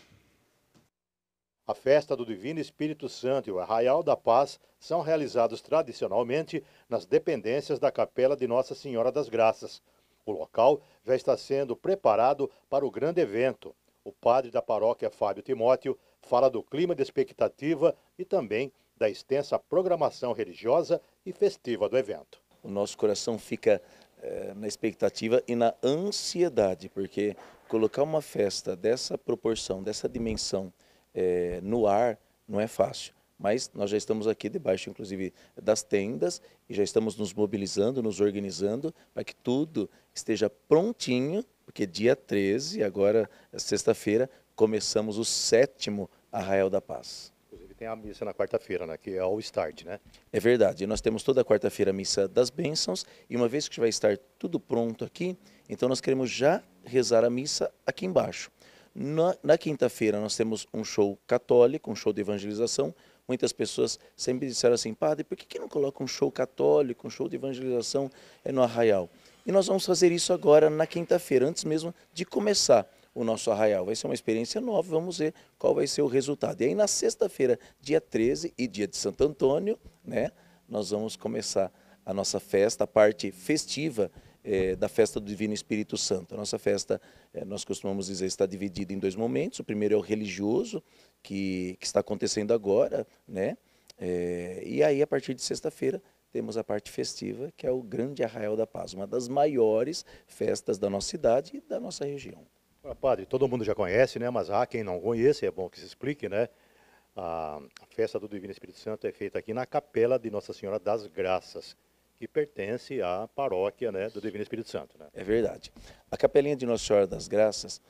Speaker 14: A festa do Divino Espírito Santo e o Arraial da Paz são realizados tradicionalmente nas dependências da Capela de Nossa Senhora das Graças. O local já está sendo preparado para o grande evento. O padre da paróquia, Fábio Timóteo, fala do clima de expectativa e também da extensa programação religiosa e festiva do evento.
Speaker 15: O nosso coração fica na expectativa e na ansiedade, porque colocar uma festa dessa proporção, dessa dimensão, no ar não é fácil, mas nós já estamos aqui debaixo, inclusive, das tendas e já estamos nos mobilizando, nos organizando para que tudo esteja prontinho, porque dia 13, agora sexta-feira, começamos o 7º Arraial da Paz.
Speaker 14: Inclusive tem a missa na quarta-feira, né, que é o start, né?
Speaker 15: É verdade, nós temos toda quarta-feira a missa das bênçãos e uma vez que vai estar tudo pronto aqui, então nós queremos já rezar a missa aqui embaixo. Na quinta-feira nós temos um show católico, um show de evangelização. Muitas pessoas sempre disseram assim, padre, por que não coloca um show católico, um show de evangelização no Arraial? E nós vamos fazer isso agora na quinta-feira, antes mesmo de começar o nosso Arraial. Vai ser uma experiência nova, vamos ver qual vai ser o resultado. E aí na sexta-feira, dia 13 e dia de Santo Antônio, né, nós vamos começar a nossa festa, a parte festiva da festa do Divino Espírito Santo. A nossa festa, nós costumamos dizer, está dividida em 2 momentos. O primeiro é o religioso, que está acontecendo agora, né? E aí, a partir de sexta-feira, temos a parte festiva, que é o Grande Arraial da Paz, uma das maiores festas da nossa cidade e da nossa região.
Speaker 14: Padre, todo mundo já conhece, né? Mas há quem não conhece, é bom que se explique, né? A festa do Divino Espírito Santo é feita aqui na Capela de Nossa Senhora das Graças, que pertence à paróquia, né, do Divino Espírito Santo. Né?
Speaker 15: É verdade. A Capelinha de Nossa Senhora das Graças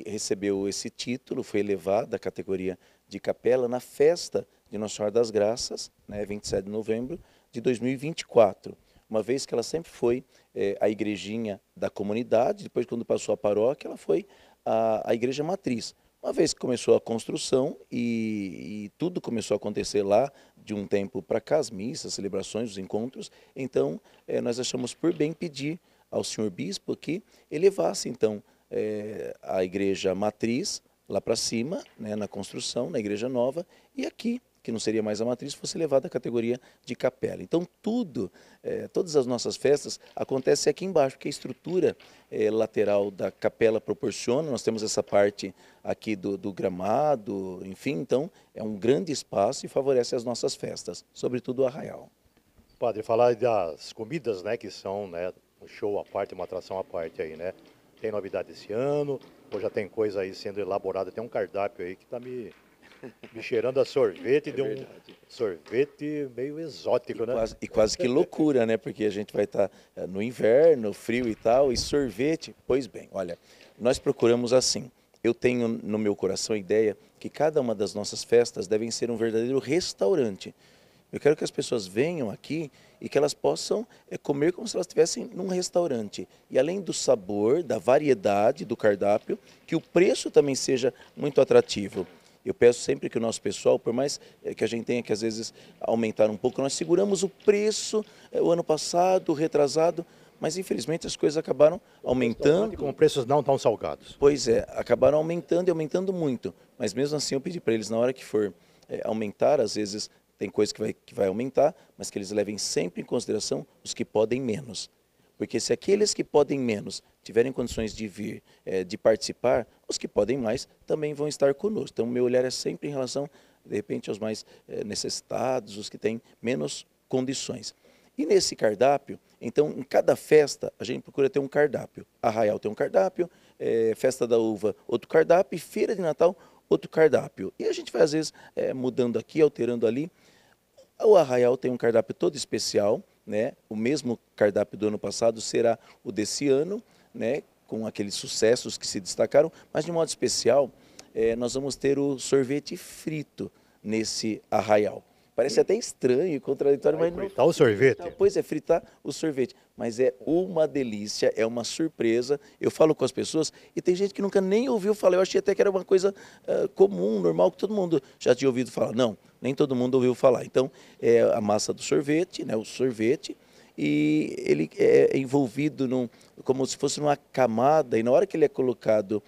Speaker 15: recebeu esse título, foi elevada à categoria de capela na festa de Nossa Senhora das Graças, né, 27 de novembro de 2024. uma vez que ela sempre foi a igrejinha da comunidade, depois quando passou a paróquia, ela foi a igreja matriz. Uma vez que começou a construção e tudo começou a acontecer lá, de um tempo para cá, as missas, celebrações, os encontros, então nós achamos por bem pedir ao senhor bispo que elevasse então a igreja matriz lá para cima, né, na construção, na igreja nova, e aqui, que não seria mais a matriz, fosse levada à categoria de capela. Então todas as nossas festas acontecem aqui embaixo, porque a estrutura lateral da capela proporciona, nós temos essa parte aqui do gramado, enfim, então é um grande espaço e favorece as nossas festas, sobretudo o arraial.
Speaker 14: Padre, falar das comidas, né, que são, né, um show à parte, uma atração à parte aí, né? Tem novidade esse ano, ou já tem coisa aí sendo elaborada, tem um cardápio aí que está me cheirando a sorvete, deu um sorvete meio exótico, né?
Speaker 15: Quase que loucura, né? Porque a gente vai estar no inverno, frio e tal, e sorvete. Pois bem, olha, nós procuramos assim. Eu tenho no meu coração a ideia que cada uma das nossas festas devem ser um verdadeiro restaurante. Eu quero que as pessoas venham aqui e que elas possam comer como se elas estivessem num restaurante. E além do sabor, da variedade do cardápio, que o preço também seja muito atrativo. Eu peço sempre que o nosso pessoal, por mais que a gente tenha que às vezes aumentar um pouco, nós seguramos o preço o ano passado, retrasado, mas infelizmente as coisas acabaram aumentando.
Speaker 14: Com preços não tão salgados.
Speaker 15: Pois é, acabaram aumentando e aumentando muito. Mas mesmo assim eu pedi para eles, na hora que for aumentar, às vezes tem coisa que vai aumentar, mas que eles levem sempre em consideração os que podem menos. Porque se aqueles que podem menos tiverem condições de vir, de participar, os que podem mais também vão estar conosco. Então, o meu olhar é sempre em relação, de repente, aos mais necessitados, os que têm menos condições. E nesse cardápio, então, em cada festa, a gente procura ter um cardápio. Arraial tem um cardápio, Festa da Uva, outro cardápio, e Feira de Natal, outro cardápio. E a gente vai, às vezes, mudando aqui, alterando ali. O Arraial tem um cardápio todo especial, né? O mesmo cardápio do ano passado será o desse ano, né? Com aqueles sucessos que se destacaram, mas de modo especial nós vamos ter o sorvete frito nesse arraial. Parece até estranho e contraditório, mas não.
Speaker 14: Fritar o sorvete?
Speaker 15: Pois é, fritar o sorvete. Mas é uma delícia, é uma surpresa. Eu falo com as pessoas e tem gente que nunca nem ouviu falar. Eu achei até que era uma coisa comum, normal, que todo mundo já tinha ouvido falar. Não, nem todo mundo ouviu falar. Então, é a massa do sorvete, né, o sorvete, e ele é envolvido como se fosse numa camada, e na hora que ele é colocado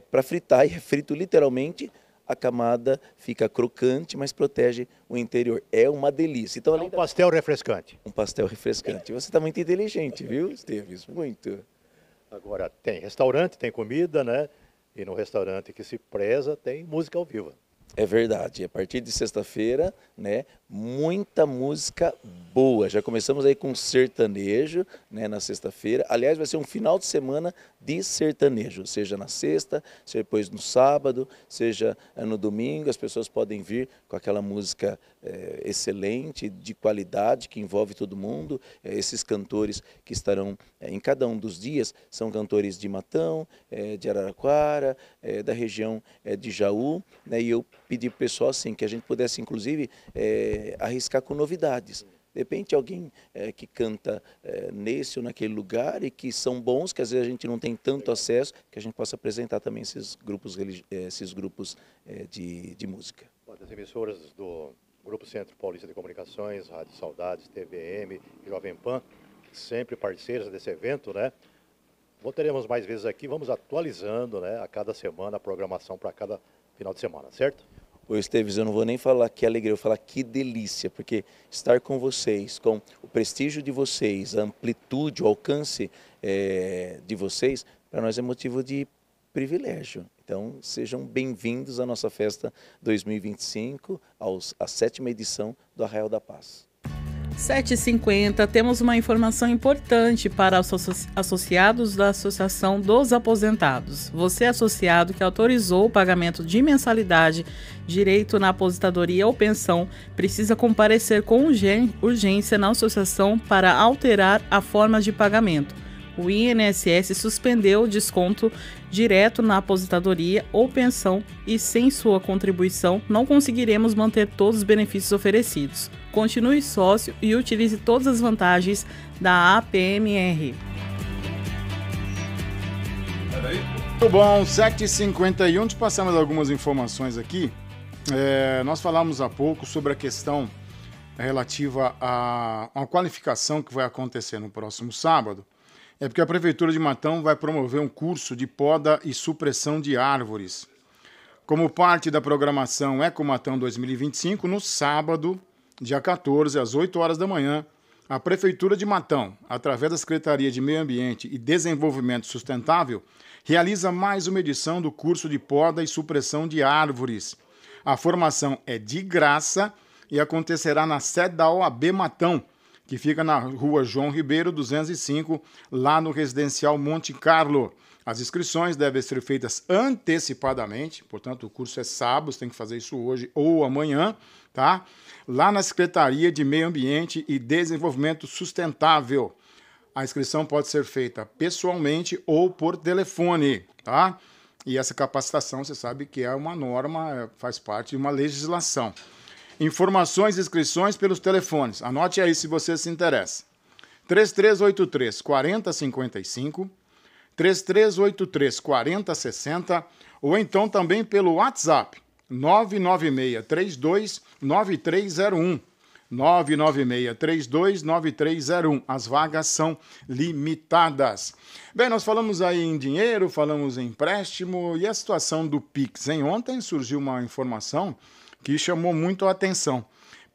Speaker 15: para fritar, e é frito literalmente, a camada fica crocante, mas protege o interior. É uma delícia. Então,
Speaker 14: um pastel refrescante.
Speaker 15: Um pastel refrescante. Você está muito inteligente, viu, Esteves? Muito.
Speaker 14: Agora, tem restaurante, tem comida, né? E no restaurante que se preza, tem música ao vivo.
Speaker 15: É verdade. A partir de sexta-feira, né, muita música boa. Já começamos aí com sertanejo, né, na sexta-feira. Aliás, vai ser um final de semana de sertanejo, seja na sexta, seja depois no sábado, seja no domingo. As pessoas podem vir com aquela música excelente, de qualidade, que envolve todo mundo. Esses cantores que estarão em cada um dos dias são cantores de Matão, de Araraquara, da região de Jaú, né, e eu pedi para o pessoal assim, que a gente pudesse, inclusive, arriscar com novidades. De repente, alguém que canta nesse ou naquele lugar e que são bons, que às vezes a gente não tem tanto acesso, que a gente possa apresentar também esses grupos de música.
Speaker 14: As emissoras do Grupo Centro Paulista de Comunicações, Rádio Saudades, TVM, Jovem Pan, sempre parceiras desse evento, né? Voltaremos mais vezes aqui, vamos atualizando, né, a cada semana a programação para cada final de semana, certo?
Speaker 15: Ô Esteves, eu não vou nem falar que alegria, eu vou falar que delícia, porque estar com vocês, com o prestígio de vocês, a amplitude, o alcance de vocês, para nós é motivo de privilégio. Então, sejam bem-vindos à nossa festa 2025, à 7ª edição do Arraial da Paz.
Speaker 4: 7h50, temos uma informação importante para os associados da Associação dos Aposentados. Você, associado que autorizou o pagamento de mensalidade, direito na aposentadoria ou pensão, precisa comparecer com urgência na associação para alterar a forma de pagamento. O INSS suspendeu o desconto direto na aposentadoria ou pensão e, sem sua contribuição, não conseguiremos manter todos os benefícios oferecidos. Continue sócio e utilize todas as vantagens da APMR.
Speaker 3: Muito bom, 7h51, te passamos algumas informações aqui. Nós falamos há pouco sobre a questão relativa a uma qualificação que vai acontecer no próximo sábado. É porque a Prefeitura de Matão vai promover um curso de poda e supressão de árvores. Como parte da programação Ecomatão 2025, no sábado, dia 14, às 8 horas da manhã, a Prefeitura de Matão, através da Secretaria de Meio Ambiente e Desenvolvimento Sustentável, realiza mais uma edição do curso de poda e supressão de árvores. A formação é de graça e acontecerá na sede da OAB Matão, que fica na rua João Ribeiro, 205, lá no residencial Monte Carlo. As inscrições devem ser feitas antecipadamente, portanto, o curso é sábado, você tem que fazer isso hoje ou amanhã, tá? Lá na Secretaria de Meio Ambiente e Desenvolvimento Sustentável. A inscrição pode ser feita pessoalmente ou por telefone, tá? E essa capacitação, você sabe que é uma norma, faz parte de uma legislação. Informações e inscrições pelos telefones. Anote aí se você se interessa. 3383-4055, 3383-4060 ou então também pelo WhatsApp 996329301. 996329301. As vagas são limitadas. Bem, nós falamos aí em dinheiro, falamos em empréstimo e a situação do Pix. Ontem surgiu uma informação que chamou muito a atenção.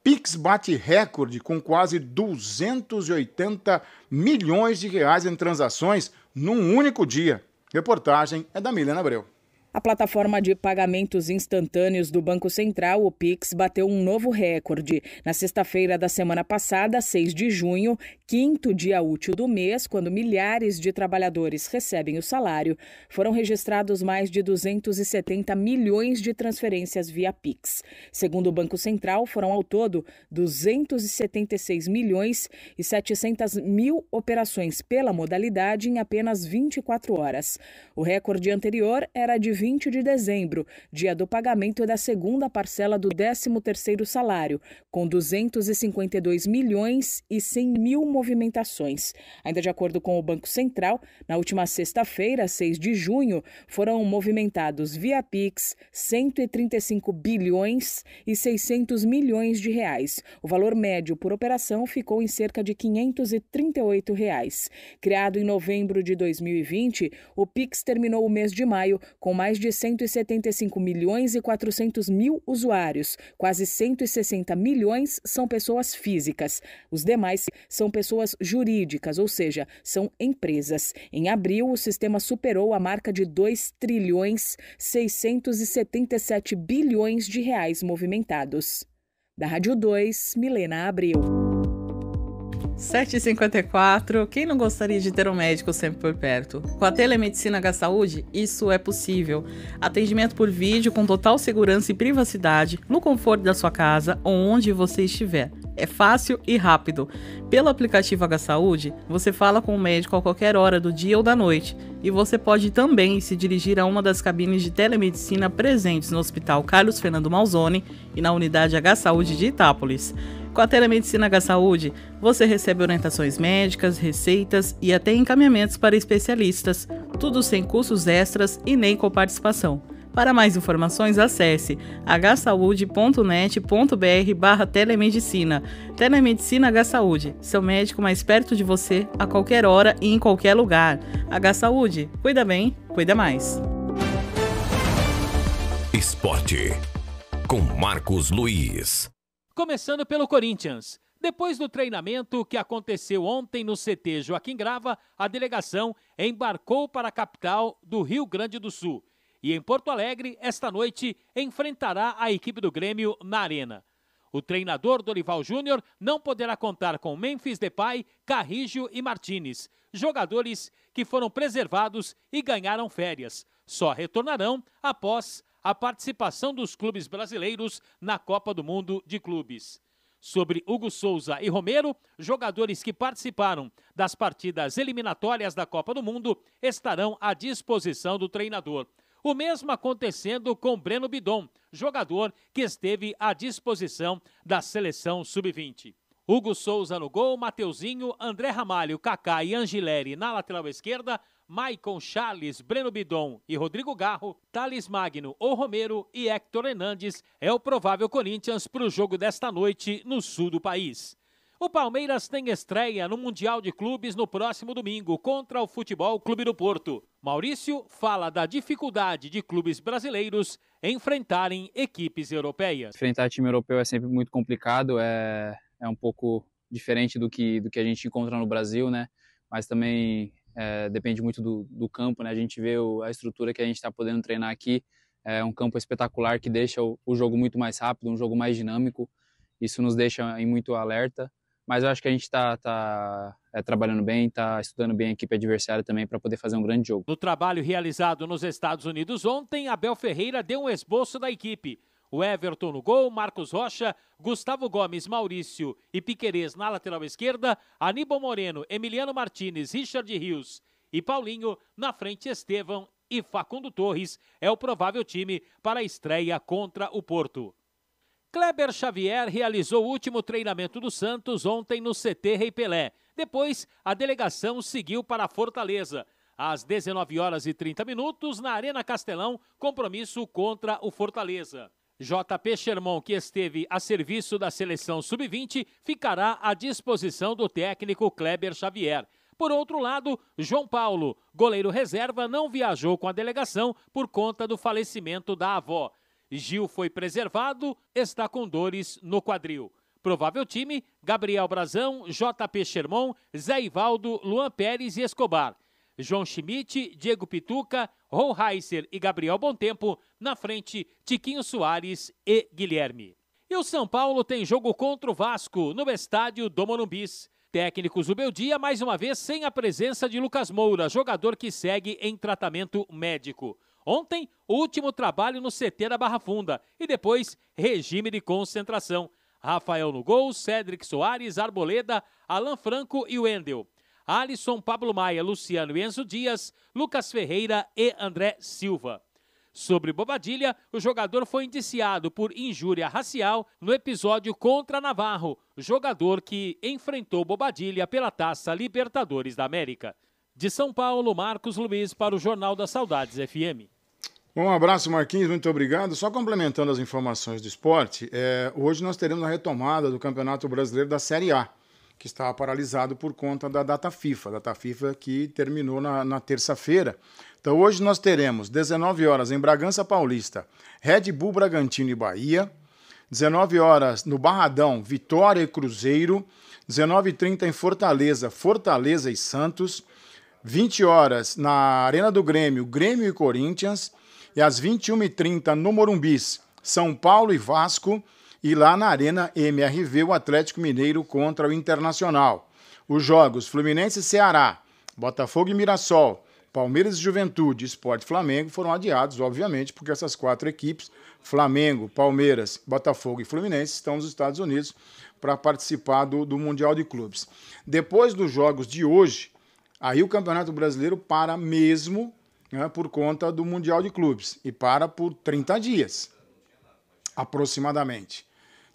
Speaker 3: Pix bate recorde com quase 280 milhões de reais em transações num único dia. Reportagem é da Milena Abreu.
Speaker 16: A plataforma de pagamentos instantâneos do Banco Central, o Pix, bateu um novo recorde. Na sexta-feira da semana passada, 6 de junho, quinto dia útil do mês, quando milhares de trabalhadores recebem o salário, foram registrados mais de 270 milhões de transferências via Pix. Segundo o Banco Central, foram ao todo 276 milhões e 700 mil operações pela modalidade em apenas 24 horas. O recorde anterior era de 20 de dezembro, dia do pagamento da segunda parcela do 13º salário, com 252 milhões e 100 mil movimentações. Ainda de acordo com o Banco Central, na última sexta-feira, 6 de junho, foram movimentados via Pix 135 bilhões e 600 milhões de reais. O valor médio por operação ficou em cerca de R$ 538. Criado em novembro de 2020, o Pix terminou o mês de maio com mais de 175 milhões e 400 mil usuários. Quase 160 milhões são pessoas físicas. Os demais são pessoas jurídicas, ou seja, são empresas. Em abril, o sistema superou a marca de 2 trilhões 677 bilhões de reais movimentados. Da Rádio 2, Milena Abreu.
Speaker 4: 7h54, quem não gostaria de ter um médico sempre por perto? Com a Telemedicina H-Saúde, isso é possível. Atendimento por vídeo com total segurança e privacidade, no conforto da sua casa ou onde você estiver. É fácil e rápido. Pelo aplicativo H-Saúde, você fala com o médico a qualquer hora do dia ou da noite. E você pode também se dirigir a uma das cabines de telemedicina presentes no Hospital Carlos Fernando Malzone e na Unidade H-Saúde de Itápolis. Com a Telemedicina H-Saúde, você recebe orientações médicas, receitas e até encaminhamentos para especialistas, tudo sem custos extras e nem coparticipação. Para mais informações, acesse hsaúde.net.br/telemedicina. Telemedicina H-Saúde, seu médico mais perto de você a qualquer hora e em qualquer lugar. H-Saúde, cuida bem, cuida mais.
Speaker 2: Esporte, com Marcos Luiz.
Speaker 6: Começando pelo Corinthians. Depois do treinamento que aconteceu ontem no CT Joaquim Grava, a delegação embarcou para a capital do Rio Grande do Sul. E em Porto Alegre, esta noite, enfrentará a equipe do Grêmio na Arena. O treinador Dorival Júnior não poderá contar com Memphis Depay, Carrillo e Martínez, jogadores que foram preservados e ganharam férias. Só retornarão após a participação dos clubes brasileiros na Copa do Mundo de Clubes. Sobre Hugo Souza e Romero, jogadores que participaram das partidas eliminatórias da Copa do Mundo, estarão à disposição do treinador. O mesmo acontecendo com Breno Bidon, jogador que esteve à disposição da seleção sub-20. Hugo Souza no gol, Mateuzinho, André Ramalho, Kaká e Angileri na lateral esquerda, Maicon, Charles, Breno Bidon e Rodrigo Garro, Thales Magno ou Romero e Héctor Hernandes é o provável Corinthians para o jogo desta noite no sul do país. O Palmeiras tem estreia no Mundial de Clubes no próximo domingo contra o Futebol Clube do Porto. Maurício fala da dificuldade de clubes brasileiros enfrentarem equipes europeias.
Speaker 17: Enfrentar time europeu é sempre muito complicado, é um pouco diferente do que a gente encontra no Brasil, né? Mas também depende muito do campo, né? A gente vê a estrutura que a gente está podendo treinar aqui, é um campo espetacular que deixa o jogo muito mais rápido, um jogo mais dinâmico. Isso nos deixa em muito alerta. Mas eu acho que a gente está trabalhando bem, está estudando bem a equipe adversária também para poder fazer um grande jogo.
Speaker 6: No trabalho realizado nos Estados Unidos ontem, Abel Ferreira deu um esboço da equipe. O Everton no gol, Marcos Rocha, Gustavo Gomes, Maurício e Piquerez na lateral esquerda, Aníbal Moreno, Emiliano Martinez, Richard Rios e Paulinho, na frente Estevão e Facundo Torres é o provável time para a estreia contra o Porto. Kleber Xavier realizou o último treinamento do Santos ontem no CT Rei Pelé. Depois, a delegação seguiu para Fortaleza. Às 19h30, na Arena Castelão, compromisso contra o Fortaleza. JP Sherman, que esteve a serviço da seleção sub-20, ficará à disposição do técnico Kleber Xavier. Por outro lado, João Paulo, goleiro reserva, não viajou com a delegação por conta do falecimento da avó. Gil foi preservado, está com dores no quadril. Provável time, Gabriel Brazão, JP Sherman, Zé Ivaldo, Luan Pérez e Escobar. João Schmidt, Diego Pituca, Rollheiser e Gabriel Bontempo. Na frente, Tiquinho Soares e Guilherme. E o São Paulo tem jogo contra o Vasco no estádio do Morumbis. Técnico Zubeldia, mais uma vez, sem a presença de Lucas Moura, jogador que segue em tratamento médico. Ontem, o último trabalho no CT da Barra Funda e depois, regime de concentração. Rafael no gol, Cédric Soares, Arboleda, Alan Franco e Wendel. Alisson, Pablo Maia, Luciano e Enzo Dias, Lucas Ferreira e André Silva. Sobre Bobadilha, o jogador foi indiciado por injúria racial no episódio contra Navarro, jogador que enfrentou Bobadilha pela Taça Libertadores da América. De São Paulo, Marcos Luiz para o Jornal das Saudades FM.
Speaker 3: Um abraço, Marquinhos, muito obrigado. Só complementando as informações do esporte, hoje nós teremos a retomada do Campeonato Brasileiro da Série A, que estava paralisado por conta da data FIFA que terminou na terça-feira. Então hoje nós teremos 19 horas em Bragança Paulista, Red Bull Bragantino e Bahia, 19 horas no Barradão, Vitória e Cruzeiro, 19h30 em Fortaleza, Fortaleza e Santos, 20 horas na Arena do Grêmio, Grêmio e Corinthians, e às 21h30 no Morumbis, São Paulo e Vasco, e lá na Arena MRV, o Atlético Mineiro contra o Internacional. Os jogos Fluminense e Ceará, Botafogo e Mirassol, Palmeiras e Juventude, Sport e Flamengo foram adiados, obviamente, porque essas quatro equipes, Flamengo, Palmeiras, Botafogo e Fluminense, estão nos Estados Unidos para participar do Mundial de Clubes. Depois dos jogos de hoje, aí o Campeonato Brasileiro para mesmo, né, por conta do Mundial de Clubes, e para por 30 dias, aproximadamente.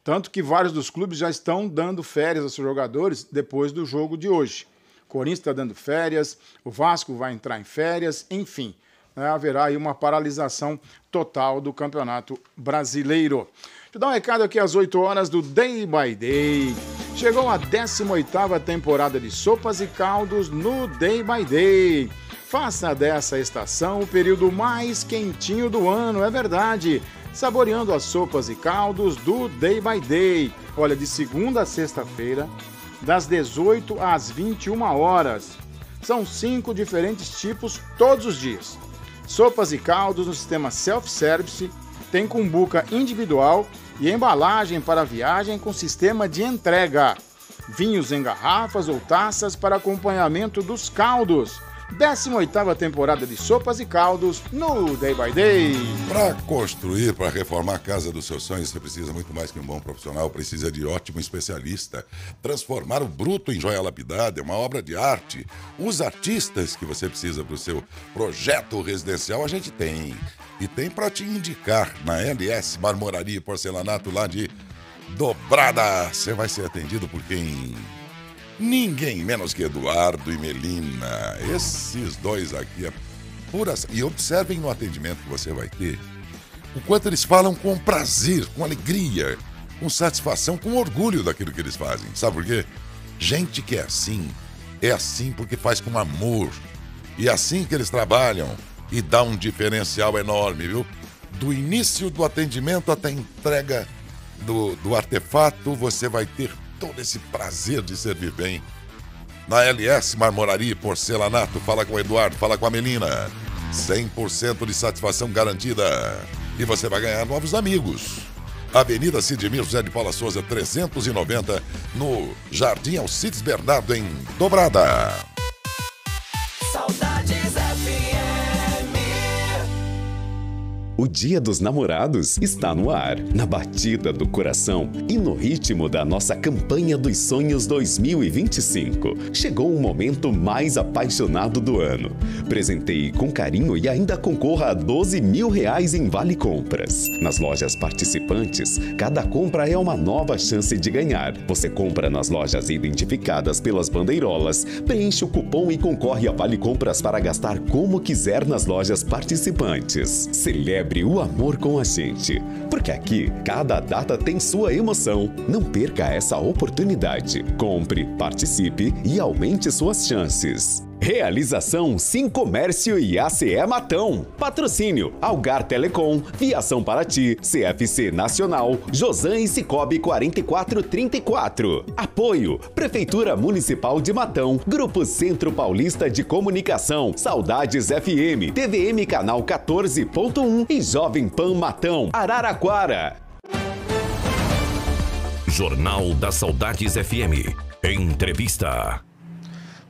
Speaker 3: Tanto que vários dos clubes já estão dando férias aos seus jogadores depois do jogo de hoje. O Corinthians está dando férias, o Vasco vai entrar em férias, enfim, né, haverá aí uma paralisação total do Campeonato Brasileiro. Deixa eu dar um recado aqui às 8 horas do Day by Day. Chegou a 18ª temporada de sopas e caldos no Day by Day. Faça dessa estação o período mais quentinho do ano, é verdade. Saboreando as sopas e caldos do Day by Day. Olha, de segunda a sexta-feira, das 18 às 21 horas. São 5 diferentes tipos todos os dias. Sopas e caldos no sistema self-service, tem cumbuca individual e embalagem para viagem com sistema de entrega. Vinhos em garrafas ou taças para acompanhamento dos caldos. 18ª temporada de Sopas e Caldos no Day by Day.
Speaker 1: Para construir, para reformar a casa dos seus sonhos, você precisa muito mais que um bom profissional, precisa de ótimo especialista. Transformar o bruto em joia lapidada é uma obra de arte. Os artistas que você precisa para o seu projeto residencial, a gente tem. E tem para te indicar na LS Marmoraria e Porcelanato lá de Dobrada. Você vai ser atendido por quem? Ninguém menos que Eduardo e Melina. Esses dois aqui é pura... E observem no atendimento que você vai ter o quanto eles falam com prazer, com alegria, com satisfação, com orgulho daquilo que eles fazem. Sabe por quê? Gente que é assim porque faz com amor. E é assim que eles trabalham. E dá um diferencial enorme, viu? Do início do atendimento até a entrega do artefato, você vai ter todo esse prazer de servir bem. Na LS Marmoraria e Porcelanato, fala com o Eduardo, fala com a Melina. 100% de satisfação garantida. E você vai ganhar novos amigos. Avenida Sidmir José de Paula Souza, 390, no Jardim Alcides Bernardo, em Dobrada.
Speaker 12: Saudades FM.
Speaker 18: O Dia dos Namorados está no ar, na batida do coração e no ritmo da nossa campanha dos sonhos 2025. Chegou o momento mais apaixonado do ano. Presenteie com carinho e ainda concorra a R$12 mil em Vale Compras. Nas lojas participantes, cada compra é uma nova chance de ganhar. Você compra nas lojas identificadas pelas bandeirolas, preenche o cupom e concorre a Vale Compras para gastar como quiser nas lojas participantes. Celebre o amor com a gente, porque aqui cada data tem sua emoção. Não perca essa oportunidade. Compre, participe e aumente suas chances. Realização Sim Comércio e ACE Matão. Patrocínio Algar Telecom, Viação Paraty, CFC Nacional, Josan e Cicobi 4434. Apoio Prefeitura Municipal de Matão, Grupo Centro Paulista de Comunicação, Saudades FM, TVM Canal 14.1 e Jovem Pan Matão, Araraquara.
Speaker 2: Jornal da Saudades FM. Entrevista.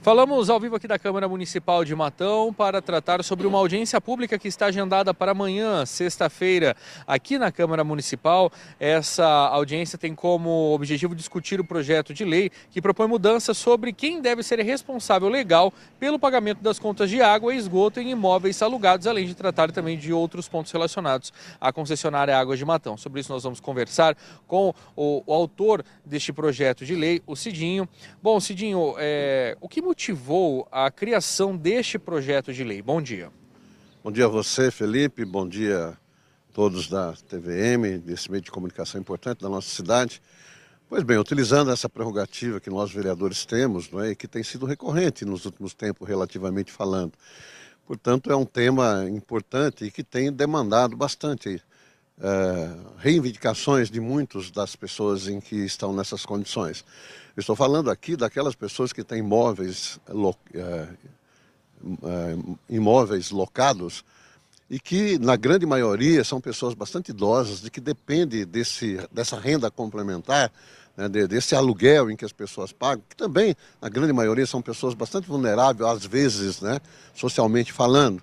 Speaker 5: Falamos ao vivo aqui da Câmara Municipal de Matão para tratar sobre uma audiência pública que está agendada para amanhã, sexta-feira, aqui na Câmara Municipal. Essa audiência tem como objetivo discutir o projeto de lei que propõe mudanças sobre quem deve ser responsável legal pelo pagamento das contas de água e esgoto em imóveis alugados, além de tratar também de outros pontos relacionados à concessionária Águas de Matão. Sobre isso nós vamos conversar com o autor deste projeto de lei, o Cidinho. Bom, Cidinho, o que motivou a criação deste projeto de lei? Bom dia.
Speaker 19: Bom dia a você, Felipe. Bom dia a todos da TVM, desse meio de comunicação importante da nossa cidade. Pois bem, utilizando essa prerrogativa que nós vereadores temos, não é, e que tem sido recorrente nos últimos tempos, relativamente falando. Portanto, é um tema importante e que tem demandado bastante reivindicações de muitas das pessoas em que estão nessas condições. Eu estou falando aqui daquelas pessoas que têm imóveis locados e que, na grande maioria, são pessoas bastante idosas, de que depende dessa renda complementar, né, desse aluguel em que as pessoas pagam, que também, na grande maioria, são pessoas bastante vulneráveis, às vezes, né, socialmente falando.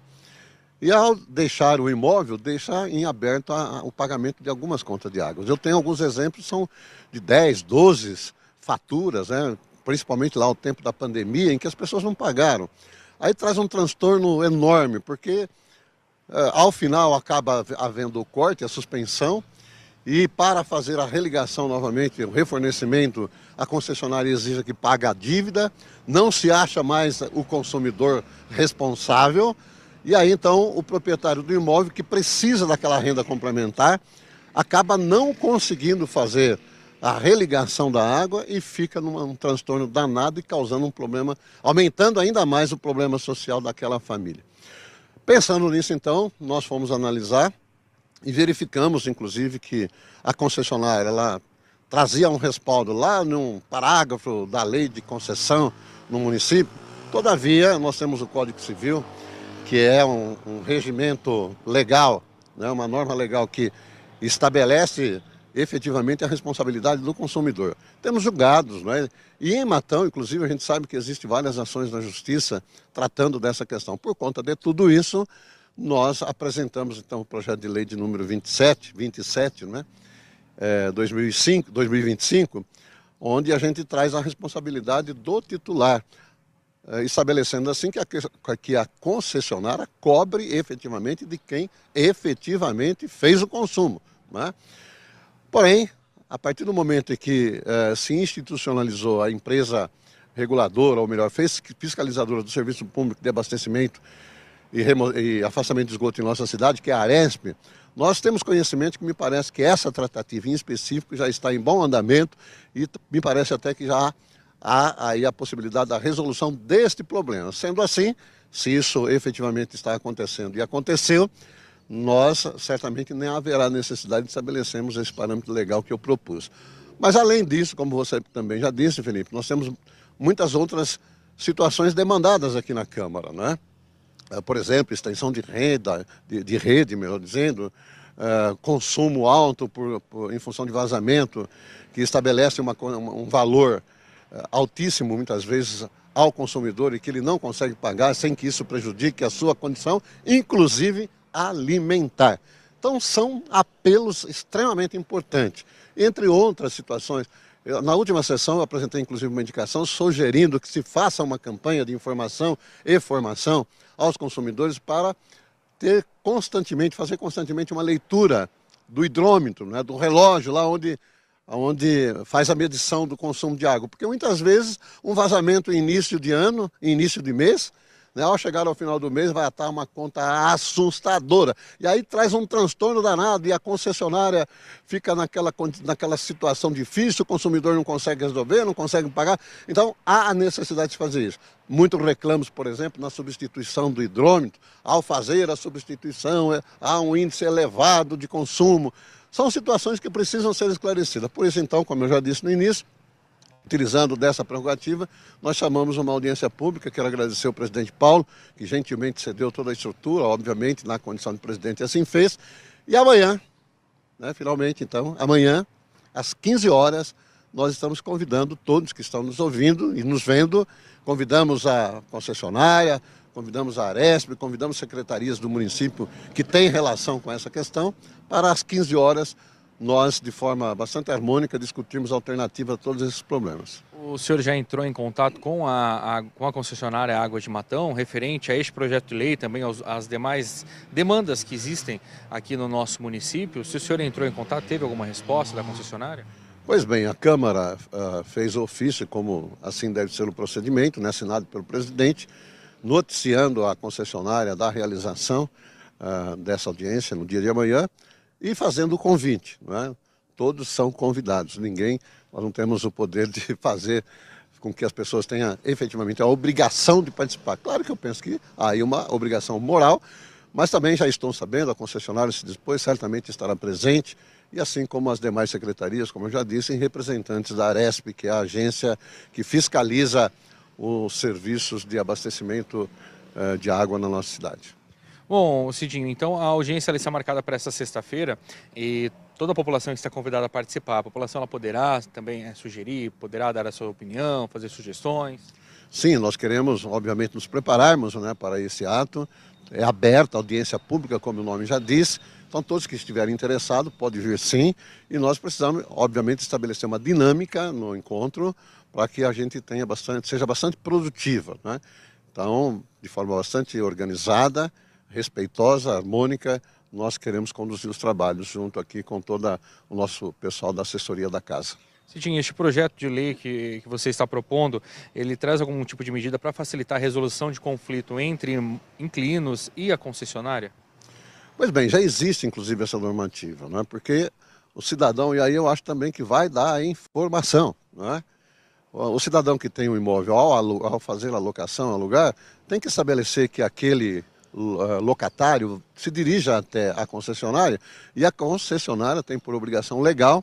Speaker 19: E ao deixar o imóvel, deixa em aberto o pagamento de algumas contas de água. Eu tenho alguns exemplos, são de 10, 12 faturas, né? Principalmente lá o tempo da pandemia, em que as pessoas não pagaram. Aí traz um transtorno enorme, porque ao final acaba havendo o corte, a suspensão, e para fazer a religação novamente, o refornecimento, a concessionária exige que pague a dívida, não se acha mais o consumidor responsável. E aí, então, o proprietário do imóvel, que precisa daquela renda complementar, acaba não conseguindo fazer a religação da água e fica num transtorno danado e causando um problema, aumentando ainda mais o problema social daquela família. Pensando nisso, então, nós fomos analisar e verificamos, inclusive, que a concessionária ela trazia um respaldo lá num parágrafo da lei de concessão no município. Todavia, nós temos o Código Civil, que é um regimento legal, né, uma norma legal que estabelece efetivamente a responsabilidade do consumidor. Temos julgados, não é? E em Matão, inclusive, a gente sabe que existem várias ações na justiça tratando dessa questão. Por conta de tudo isso, nós apresentamos então o projeto de lei de número 27, né? 2025, onde a gente traz a responsabilidade do titular, estabelecendo assim que a concessionária cobre efetivamente de quem efetivamente fez o consumo, né? Porém, a partir do momento em que se institucionalizou a empresa reguladora, ou melhor, fiscalizadora do serviço público de abastecimento e afastamento de esgoto em nossa cidade, que é a Aresp, nós temos conhecimento que me parece que essa tratativa em específico já está em bom andamento e me parece até que já há aí a possibilidade da resolução deste problema. Sendo assim, se isso efetivamente está acontecendo e aconteceu, nós certamente nem haverá necessidade de estabelecermos esse parâmetro legal que eu propus. Mas além disso, como você também já disse, Felipe, nós temos muitas outras situações demandadas aqui na Câmara, né? Por exemplo, extensão de rede, melhor dizendo, consumo alto em função de vazamento, que estabelece um valor altíssimo, muitas vezes, ao consumidor e que ele não consegue pagar sem que isso prejudique a sua condição, inclusive alimentar. Então, são apelos extremamente importantes. Entre outras situações, na última sessão eu apresentei inclusive uma indicação sugerindo que se faça uma campanha de informação e formação aos consumidores para fazer constantemente uma leitura do hidrômetro, né, do relógio, lá onde faz a medição do consumo de água. Porque muitas vezes um vazamento em início de ano, em início de mês, né, ao chegar ao final do mês vai estar uma conta assustadora. E aí traz um transtorno danado e a concessionária fica naquela situação difícil, o consumidor não consegue resolver, não consegue pagar. Então há a necessidade de fazer isso. Muitos reclamos, por exemplo, na substituição do hidrômetro. Ao fazer a substituição, há um índice elevado de consumo. São situações que precisam ser esclarecidas. Por isso, então, como eu já disse no início, utilizando dessa prerrogativa, nós chamamos uma audiência pública. Quero agradecer ao presidente Paulo, que gentilmente cedeu toda a estrutura, obviamente, na condição de presidente, assim fez. E amanhã, né, finalmente, então, amanhã, às 15 horas, nós estamos convidando todos que estão nos ouvindo e nos vendo, convidamos a concessionária, convidamos a Aresp, convidamos secretarias do município que têm relação com essa questão, para às 15 horas nós, de forma bastante harmônica, discutirmos alternativas a todos esses problemas.
Speaker 5: O senhor já entrou em contato com a concessionária Água de Matão, referente a este projeto de lei, também às demais demandas que existem aqui no nosso município? Se o senhor entrou em contato, teve alguma resposta da concessionária?
Speaker 19: Pois bem, a Câmara fez ofício, como assim deve ser o procedimento, né, assinado pelo presidente, noticiando a concessionária da realização dessa audiência no dia de amanhã e fazendo o convite, não é? Todos são convidados, nós não temos o poder de fazer com que as pessoas tenham efetivamente a obrigação de participar. Claro que eu penso que há aí uma obrigação moral, mas também já estou sabendo, a concessionária se dispôs, certamente estará presente, e assim como as demais secretarias, como eu já disse, em representantes da Aresp, que é a agência que fiscaliza os serviços de abastecimento de água na nossa cidade.
Speaker 5: Bom, Cidinho, então a audiência está marcada para essa sexta-feira e toda a população está convidada a participar. A população ela poderá também sugerir, poderá dar a sua opinião, fazer sugestões?
Speaker 19: Sim, nós queremos, obviamente, nos prepararmos, né, para esse ato. É aberta a audiência pública, como o nome já diz. Então, todos que estiverem interessados podem vir sim. E nós precisamos, obviamente, estabelecer uma dinâmica no encontro para que a gente seja bastante produtiva, né? Então, de forma bastante organizada, respeitosa, harmônica, nós queremos conduzir os trabalhos junto aqui com todo o nosso pessoal da assessoria da casa.
Speaker 5: Cidinho, este projeto de lei que você está propondo, ele traz algum tipo de medida para facilitar a resolução de conflito entre inquilinos e a concessionária?
Speaker 19: Pois bem, já existe inclusive essa normativa, não é? Porque o cidadão, e aí eu acho também que vai dar a informação, não é? O cidadão que tem um imóvel, ao fazer a locação, alugar, tem que estabelecer que aquele locatário se dirija até a concessionária e a concessionária tem por obrigação legal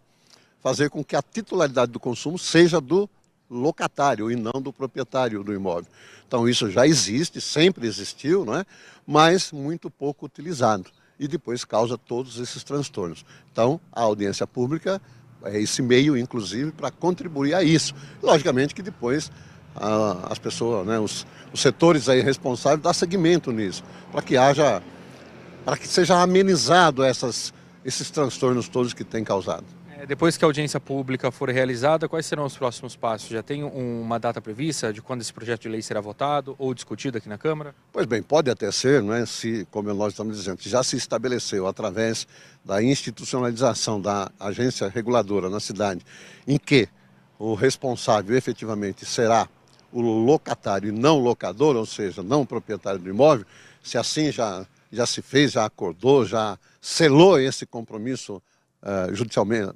Speaker 19: fazer com que a titularidade do consumo seja do locatário e não do proprietário do imóvel. Então isso já existe, sempre existiu, não é? Mas muito pouco utilizado. e depois causa todos esses transtornos. Então, a audiência pública é esse meio, inclusive, para contribuir a isso. Logicamente que depois as pessoas, né, os setores aí responsáveis dão seguimento nisso, para que seja amenizado esses transtornos todos que tem causado.
Speaker 5: Depois que a audiência pública for realizada, quais serão os próximos passos? Já tem uma data prevista de quando esse projeto de lei será votado ou discutido aqui na Câmara?
Speaker 19: Pois bem, pode até ser, né, se, como nós estamos dizendo, já se estabeleceu através da institucionalização da agência reguladora na cidade, em que o responsável efetivamente será o locatário e não locador, ou seja, não o proprietário do imóvel, se assim já se fez, já acordou, já selou esse compromisso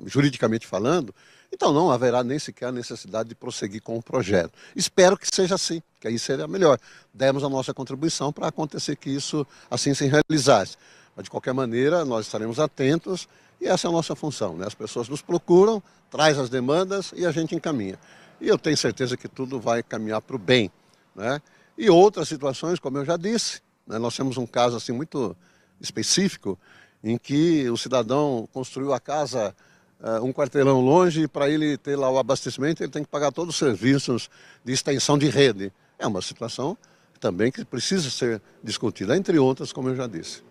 Speaker 19: juridicamente falando, então não haverá nem sequer a necessidade de prosseguir com o projeto. Espero que seja assim, que aí seria melhor. Demos a nossa contribuição para acontecer que isso assim se realizasse. Mas, de qualquer maneira, nós estaremos atentos e essa é a nossa função, né? As pessoas nos procuram, traz as demandas e a gente encaminha. E eu tenho certeza que tudo vai caminhar para o bem, né? E outras situações, como eu já disse, né? Nós temos um caso assim muito específico, em que o cidadão construiu a casa um quarteirão longe e para ele ter lá o abastecimento ele tem que pagar todos os serviços de extensão de rede. É uma situação também que precisa ser discutida, entre outras, como eu já disse.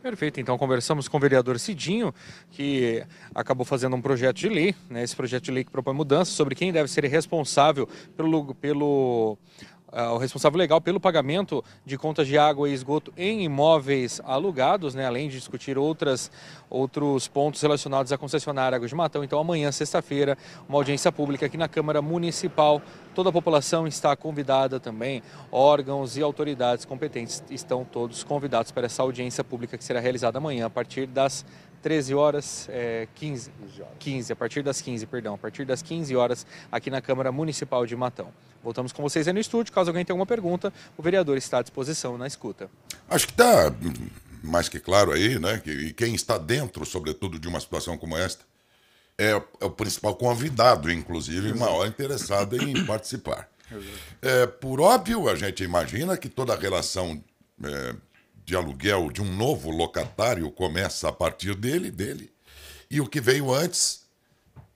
Speaker 5: Perfeito, então conversamos com o vereador Cidinho, que acabou fazendo um projeto de lei, né? Esse projeto de lei que propõe mudanças sobre quem deve ser responsável o responsável legal pelo pagamento de contas de água e esgoto em imóveis alugados, né? Além de discutir outros pontos relacionados à concessionária Águas de Matão. Então amanhã, sexta-feira, uma audiência pública aqui na Câmara Municipal. Toda a população está convidada também, órgãos e autoridades competentes estão todos convidados para essa audiência pública que será realizada amanhã a partir das 13 horas, 15, a partir das 15 horas aqui na Câmara Municipal de Matão. Voltamos com vocês aí no estúdio, caso alguém tenha alguma pergunta, o vereador está à disposição na escuta.
Speaker 1: Acho que está mais que claro aí, né, que quem está dentro, sobretudo, de uma situação como esta, é o principal convidado, inclusive, o maior interessado em participar. Por óbvio, a gente imagina que toda a relação de aluguel de um novo locatário começa a partir dele, e o que veio antes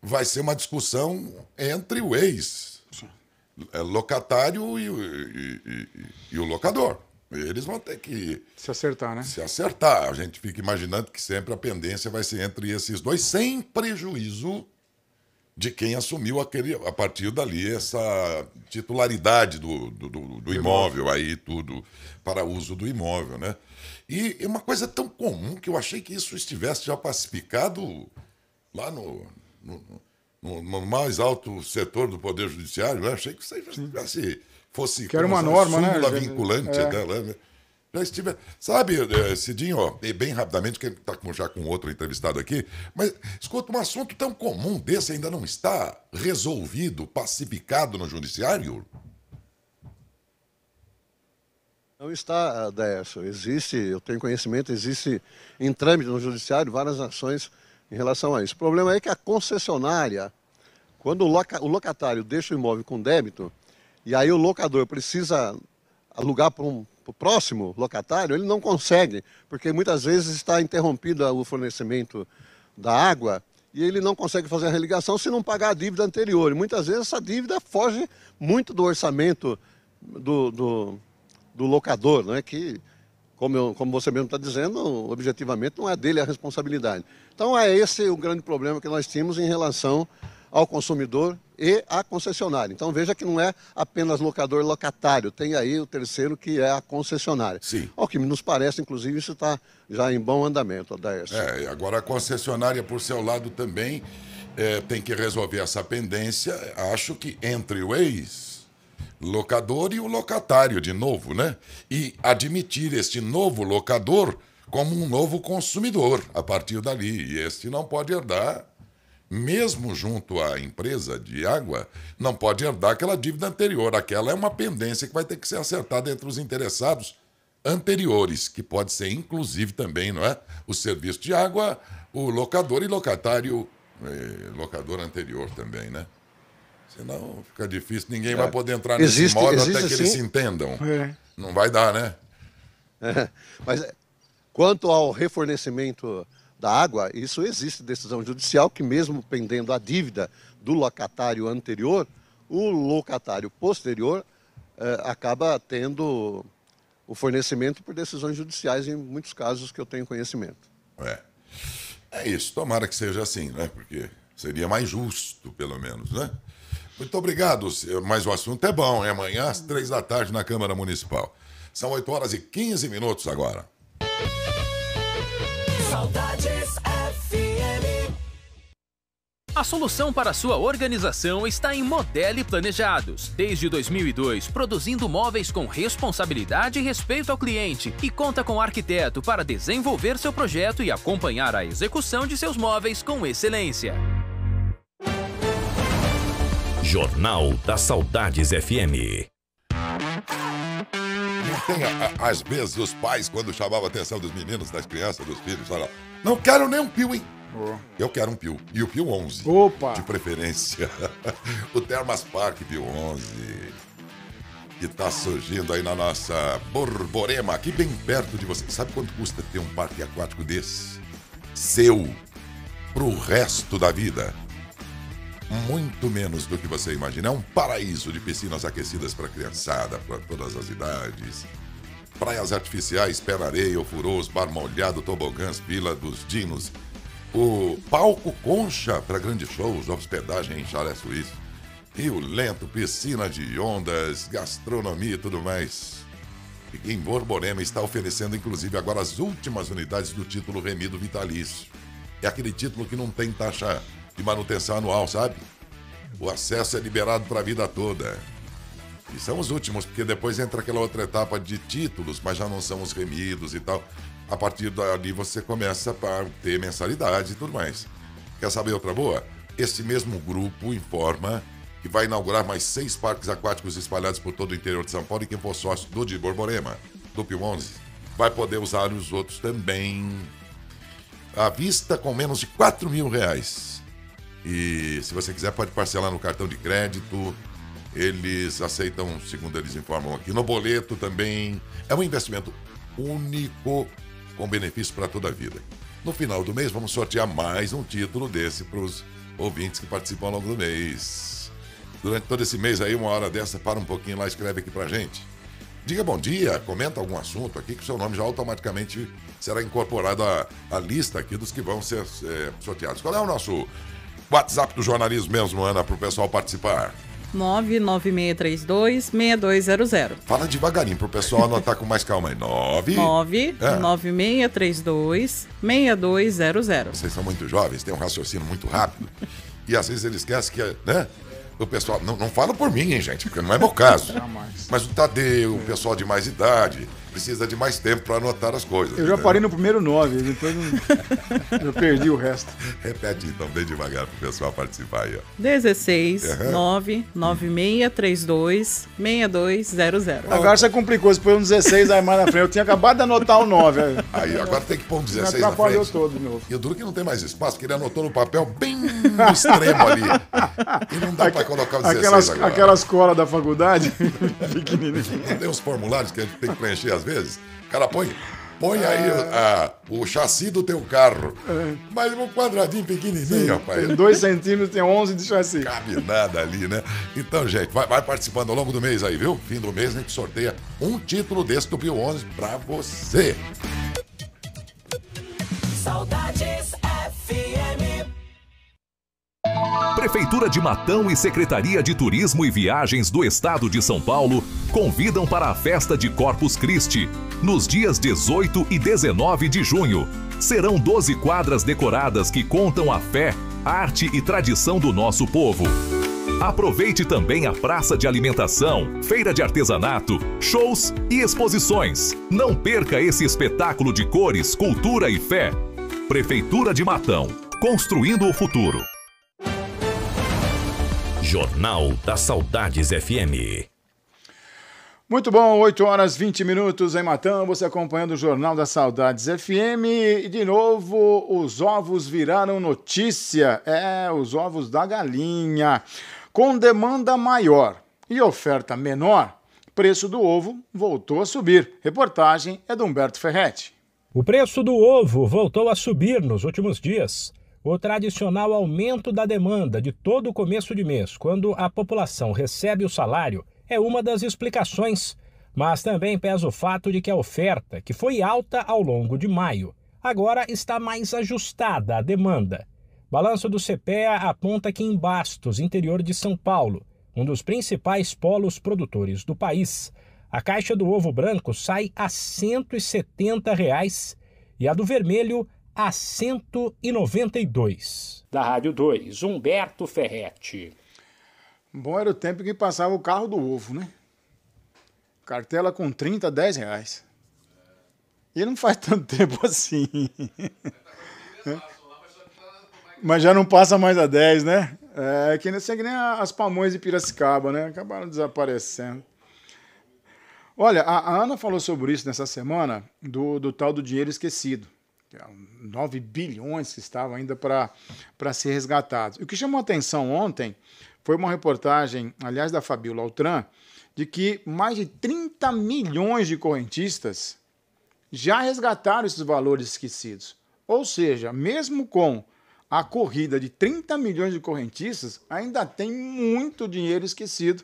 Speaker 1: vai ser uma discussão entre o ex-locatário e o locador. Eles vão ter que
Speaker 3: se acertar, né?
Speaker 1: Se acertar. A gente fica imaginando que sempre a pendência vai ser entre esses dois, sem prejuízo de quem assumiu a partir dali essa titularidade do imóvel, aí tudo para uso do imóvel, né? E uma coisa tão comum que eu achei que isso estivesse já pacificado lá no mais alto setor do Poder Judiciário, né? Achei que isso já fosse
Speaker 3: que era uma norma, né?
Speaker 1: Vinculante dela, né? Já estive... Sabe, Cidinho, ó, bem rapidamente, que está já com outro entrevistado aqui, mas escuta, um assunto tão comum desse ainda não está resolvido, pacificado no Judiciário?
Speaker 19: Não está, Décio. Eu tenho conhecimento, existe em trâmite no Judiciário várias ações em relação a isso. O problema é que a concessionária, quando o locatário deixa o imóvel com débito, e aí o locador precisa alugar para o próximo locatário, ele não consegue, porque muitas vezes está interrompido o fornecimento da água e ele não consegue fazer a religação se não pagar a dívida anterior. E muitas vezes essa dívida foge muito do orçamento do locador, né? Que, como você mesmo está dizendo, objetivamente não é dele a responsabilidade. Então é esse o grande problema que nós tínhamos em relação ao consumidor e à concessionária. Então veja que não é apenas locador e locatário, tem aí o terceiro que é a concessionária.
Speaker 1: Sim.
Speaker 19: Ao que nos parece, inclusive, isso está já em bom andamento, Adair.
Speaker 1: Agora a concessionária, por seu lado, também tem que resolver essa pendência, acho que entre o ex-locador e o locatário, de novo, né? E admitir este novo locador como um novo consumidor a partir dali. E este não pode herdar, mesmo junto à empresa de água, não pode herdar aquela dívida anterior. Aquela é uma pendência que vai ter que ser acertada entre os interessados anteriores, que pode ser, inclusive, também, não é? O serviço de água, o locador e locatário, locador anterior também, né? Senão fica difícil, ninguém vai poder entrar nesse imóvel até que eles se entendam. Não vai dar, né?
Speaker 19: Mas Quanto ao refornecimento da água, isso existe decisão judicial que mesmo pendendo a dívida do locatário anterior, o locatário posterior acaba tendo o fornecimento por decisões judiciais em muitos casos que eu tenho conhecimento.
Speaker 1: É isso, tomara que seja assim, né? Porque seria mais justo, pelo menos, né? Muito obrigado, mas o assunto é bom, é amanhã às 15h na Câmara Municipal. São 8h15 agora.
Speaker 12: Saudades FM.
Speaker 20: A solução para sua organização está em Modele Planejados. Desde 2002, produzindo móveis com responsabilidade e respeito ao cliente. E conta com arquiteto para desenvolver seu projeto e acompanhar a execução de seus móveis com excelência.
Speaker 2: Jornal da Saudades FM.
Speaker 1: Tem, às vezes, os pais, quando chamavam a atenção dos meninos, das crianças, dos filhos, falavam, não quero nem um pio, hein? Eu quero um pio. E o Pio 11.
Speaker 3: Opa!
Speaker 1: De preferência. O Termas Park Pio 11. Que tá surgindo aí na nossa Borborema, aqui bem perto de você. Sabe quanto custa ter um parque aquático desse? Seu. Pro resto da vida. Muito menos do que você imagina. É um paraíso de piscinas aquecidas para criançada, para todas as idades. Praias artificiais, pé-na-areia, ofurôs, bar molhado, tobogãs, Vila dos Dinos. O palco concha para grandes shows, hospedagem em chalé suíço. Rio Lento, piscina de ondas, gastronomia e tudo mais. E em Borborema está oferecendo, inclusive, agora as últimas unidades do título remido vitalício. É aquele título que não tem taxa de manutenção anual, sabe? O acesso é liberado para a vida toda. E são os últimos, porque depois entra aquela outra etapa de títulos, mas já não são os remidos e tal. A partir dali você começa a ter mensalidade e tudo mais. Quer saber outra boa? Esse mesmo grupo informa que vai inaugurar mais 6 parques aquáticos espalhados por todo o interior de São Paulo e quem for sócio do de Borborema, do Pio 11, vai poder usar os outros também à vista com menos de R$4 mil. E se você quiser pode parcelar no cartão de crédito. Eles aceitam, segundo eles informam aqui, no boleto também. É um investimento único com benefício para toda a vida. No final do mês vamos sortear mais um título desse para os ouvintes que participam ao longo do mês. Durante todo esse mês aí, uma hora dessa, para um pouquinho lá, escreve aqui pra gente. Diga bom dia, comenta algum assunto aqui que o seu nome já automaticamente será incorporado à lista aqui dos que vão ser sorteados. Qual é o nosso WhatsApp do jornalismo mesmo, Ana, para o pessoal participar?
Speaker 4: 99632-6200.
Speaker 1: Fala devagarinho pro pessoal anotar com mais calma aí.
Speaker 4: 99632-6200.
Speaker 1: Vocês são muito jovens, têm um raciocínio muito rápido. E às vezes eles esquecem que, né? O pessoal, não fala por mim, hein, gente, porque não é meu caso. Mas o Tadeu, o pessoal de mais idade, precisa de mais tempo para anotar as coisas.
Speaker 3: Eu já parei no primeiro 9, depois eu perdi o resto.
Speaker 1: Repete então, bem devagar pro pessoal participar aí, ó.
Speaker 4: 16-99632-6200.
Speaker 3: Agora você complicou, você põe um 16 aí mais na frente. Eu tinha acabado de anotar o 9.
Speaker 1: Aí agora tem que pôr um 16
Speaker 3: me
Speaker 1: na
Speaker 3: atrapalhou
Speaker 1: frente.
Speaker 3: todo de novo.
Speaker 1: E o duro que não tem mais espaço, porque ele anotou no papel bem no extremo ali. E não dá para colocar o 16 agora.
Speaker 3: Aquelas colas da faculdade, pequenininha.
Speaker 1: Não tem uns formulários que a gente tem que preencher às vezes? O cara põe aí o chassi do teu carro. Mas um quadradinho pequenininho, rapaz.
Speaker 3: 2 centímetros, tem 11 de chassi.
Speaker 1: Cabe nada ali, né? Então, gente, vai participando ao longo do mês aí, viu? Fim do mês a gente sorteia um título desse do Pio 11 pra você.
Speaker 12: Saudades FM.
Speaker 2: Prefeitura de Matão e Secretaria de Turismo e Viagens do Estado de São Paulo convidam para a festa de Corpus Christi, nos dias 18 e 19 de junho. Serão 12 quadras decoradas que contam a fé, arte e tradição do nosso povo. Aproveite também a praça de alimentação, feira de artesanato, shows e exposições. Não perca esse espetáculo de cores, cultura e fé. Prefeitura de Matão, construindo o futuro. Jornal da Saudades FM.
Speaker 3: Muito bom, 8h20 em Matão, você acompanhando o Jornal da Saudades FM. E de novo, os ovos viraram notícia. Os ovos da galinha. Com demanda maior e oferta menor, preço do ovo voltou a subir. Reportagem é do Humberto Ferretti.
Speaker 21: O preço do ovo voltou a subir nos últimos dias. O tradicional aumento da demanda de todo o começo de mês, quando a população recebe o salário, é uma das explicações. Mas também pesa o fato de que a oferta, que foi alta ao longo de maio, agora está mais ajustada à demanda. Balanço do CPEA aponta que em Bastos, interior de São Paulo, um dos principais polos produtores do país, a caixa do ovo branco sai a R$ 170,00 e a do vermelho a R$ 192.
Speaker 22: Da Rádio 2, Humberto Ferretti.
Speaker 3: Bom era o tempo que passava o carro do ovo, né? Cartela com 30, R$10. E não faz tanto tempo assim. Mas já não passa mais a 10, né? É que nem as pamonhas de Piracicaba, né? Acabaram desaparecendo. Olha, a Ana falou sobre isso nessa semana, do tal do dinheiro esquecido. 9 bilhões que estavam ainda para ser resgatados. O que chamou a atenção ontem foi uma reportagem, aliás, da Fabiola Altran, de que mais de 30 milhões de correntistas já resgataram esses valores esquecidos. Ou seja, mesmo com a corrida de 30 milhões de correntistas, ainda tem muito dinheiro esquecido,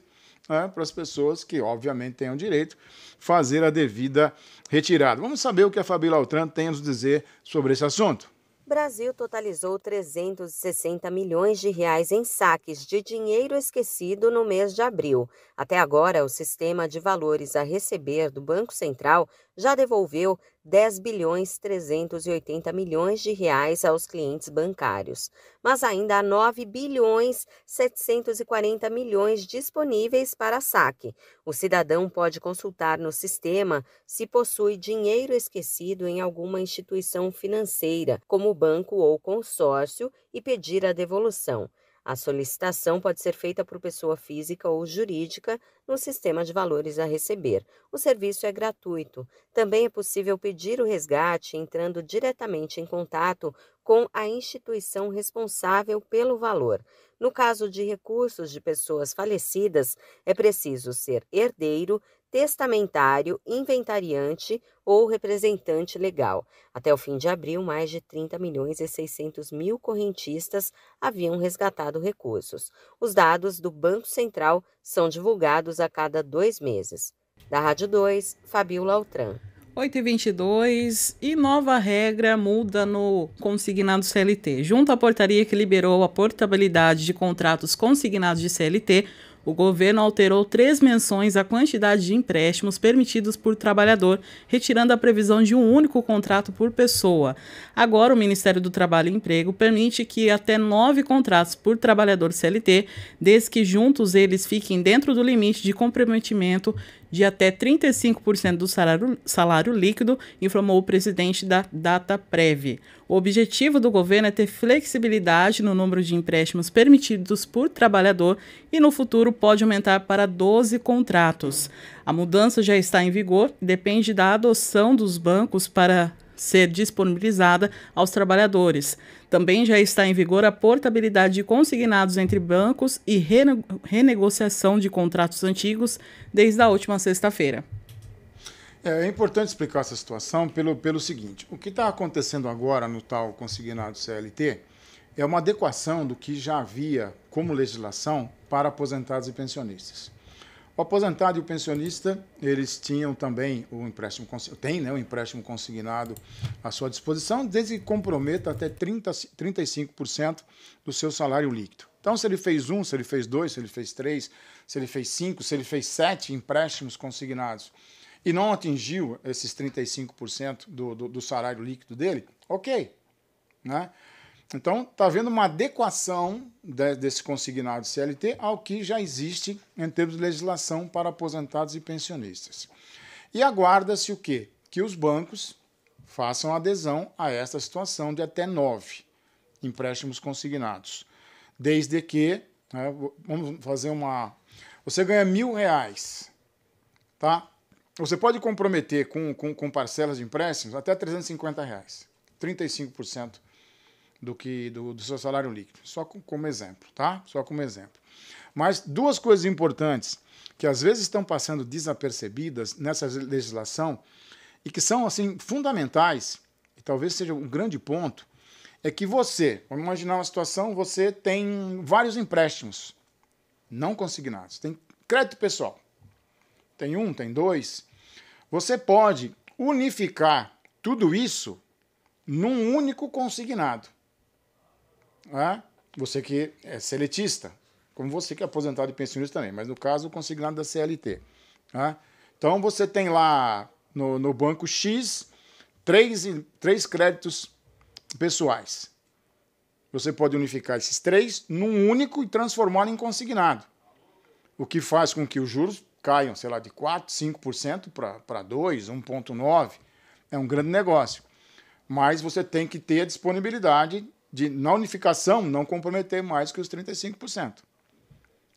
Speaker 3: né, para as pessoas que, obviamente, tenham direito fazer a devida retirada. Vamos saber o que a Fabiola Altran tem a nos dizer sobre esse assunto.
Speaker 23: Brasil totalizou 360 milhões de reais em saques de dinheiro esquecido no mês de abril. Até agora, o sistema de valores a receber do Banco Central já devolveu 10 bilhões 380 milhões de reais aos clientes bancários. Mas ainda há 9 bilhões 740 milhões disponíveis para saque. O cidadão pode consultar no sistema se possui dinheiro esquecido em alguma instituição financeira, como banco ou consórcio, e pedir a devolução. A solicitação pode ser feita por pessoa física ou jurídica no sistema de valores a receber. O serviço é gratuito. Também é possível pedir o resgate entrando diretamente em contato com a instituição responsável pelo valor. No caso de recursos de pessoas falecidas, é preciso ser herdeiro, testamentário, inventariante ou representante legal. Até o fim de abril, mais de 30 milhões e 600 mil correntistas haviam resgatado recursos. Os dados do Banco Central são divulgados a cada 2 meses. Da Rádio 2, Fabiola Altran.
Speaker 4: 8h22 e nova regra muda no consignado CLT. Junto à portaria que liberou a portabilidade de contratos consignados de CLT, o governo alterou 3 menções à quantidade de empréstimos permitidos por trabalhador, retirando a previsão de um único contrato por pessoa. Agora, o Ministério do Trabalho e Emprego permite que até 9 contratos por trabalhador CLT, desde que juntos eles fiquem dentro do limite de comprometimento de até 35% do salário líquido, informou o presidente da Dataprev. O objetivo do governo é ter flexibilidade no número de empréstimos permitidos por trabalhador e, no futuro, pode aumentar para 12 contratos. A mudança já está em vigor e depende da adoção dos bancos para ser disponibilizada aos trabalhadores. Também já está em vigor a portabilidade de consignados entre bancos e renegociação de contratos antigos desde a última sexta-feira.
Speaker 3: É importante explicar essa situação pelo seguinte: o que está acontecendo agora no tal consignado CLT é uma adequação do que já havia como legislação para aposentados e pensionistas. O aposentado e o pensionista, eles tinham também o empréstimo, o empréstimo consignado à sua disposição, desde que comprometa até 35% do seu salário líquido. Então, se ele fez 1, se ele fez 2, se ele fez 3, se ele fez 5, se ele fez 7 empréstimos consignados e não atingiu esses 35% do salário líquido dele, ok, né? Então, está havendo uma adequação desse consignado CLT ao que já existe em termos de legislação para aposentados e pensionistas. E aguarda-se o quê? Que os bancos façam adesão a essa situação de até 9 empréstimos consignados. Desde que, né, vamos fazer uma... Você ganha R$1.000, tá? Você pode comprometer com parcelas de empréstimos até R$350, 35%. Do seu salário líquido, só como exemplo, tá? Só como exemplo. Mas 2 coisas importantes que às vezes estão passando desapercebidas nessa legislação e que são assim fundamentais, e talvez seja um grande ponto, é que você, vamos imaginar uma situação, você tem vários empréstimos não consignados, tem crédito pessoal, tem um, tem dois, você pode unificar tudo isso num único consignado. Você que é seletista, como você que é aposentado e pensionista também, mas no caso o consignado da CLT. Então você tem lá no banco X três créditos pessoais. Você pode unificar esses três num único e transformar em consignado. O que faz com que os juros caiam, sei lá, de 4%, 5% para 2%, 1,9%. É um grande negócio. Mas você tem que ter a disponibilidade de, na unificação, não comprometer mais que os 35%.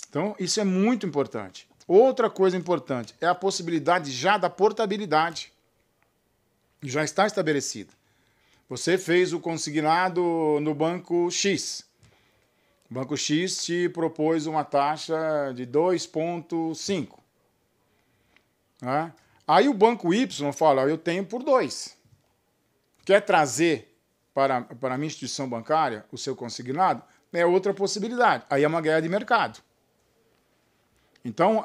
Speaker 3: Então, isso é muito importante. Outra coisa importante é a possibilidade já da portabilidade. Já está estabelecida. Você fez o consignado no banco X. O banco X te propôs uma taxa de 2,5%. Aí o banco Y fala, eu tenho por 2%. Quer trazer para a minha instituição bancária o seu consignado? É outra possibilidade. Aí é uma guerra de mercado. Então,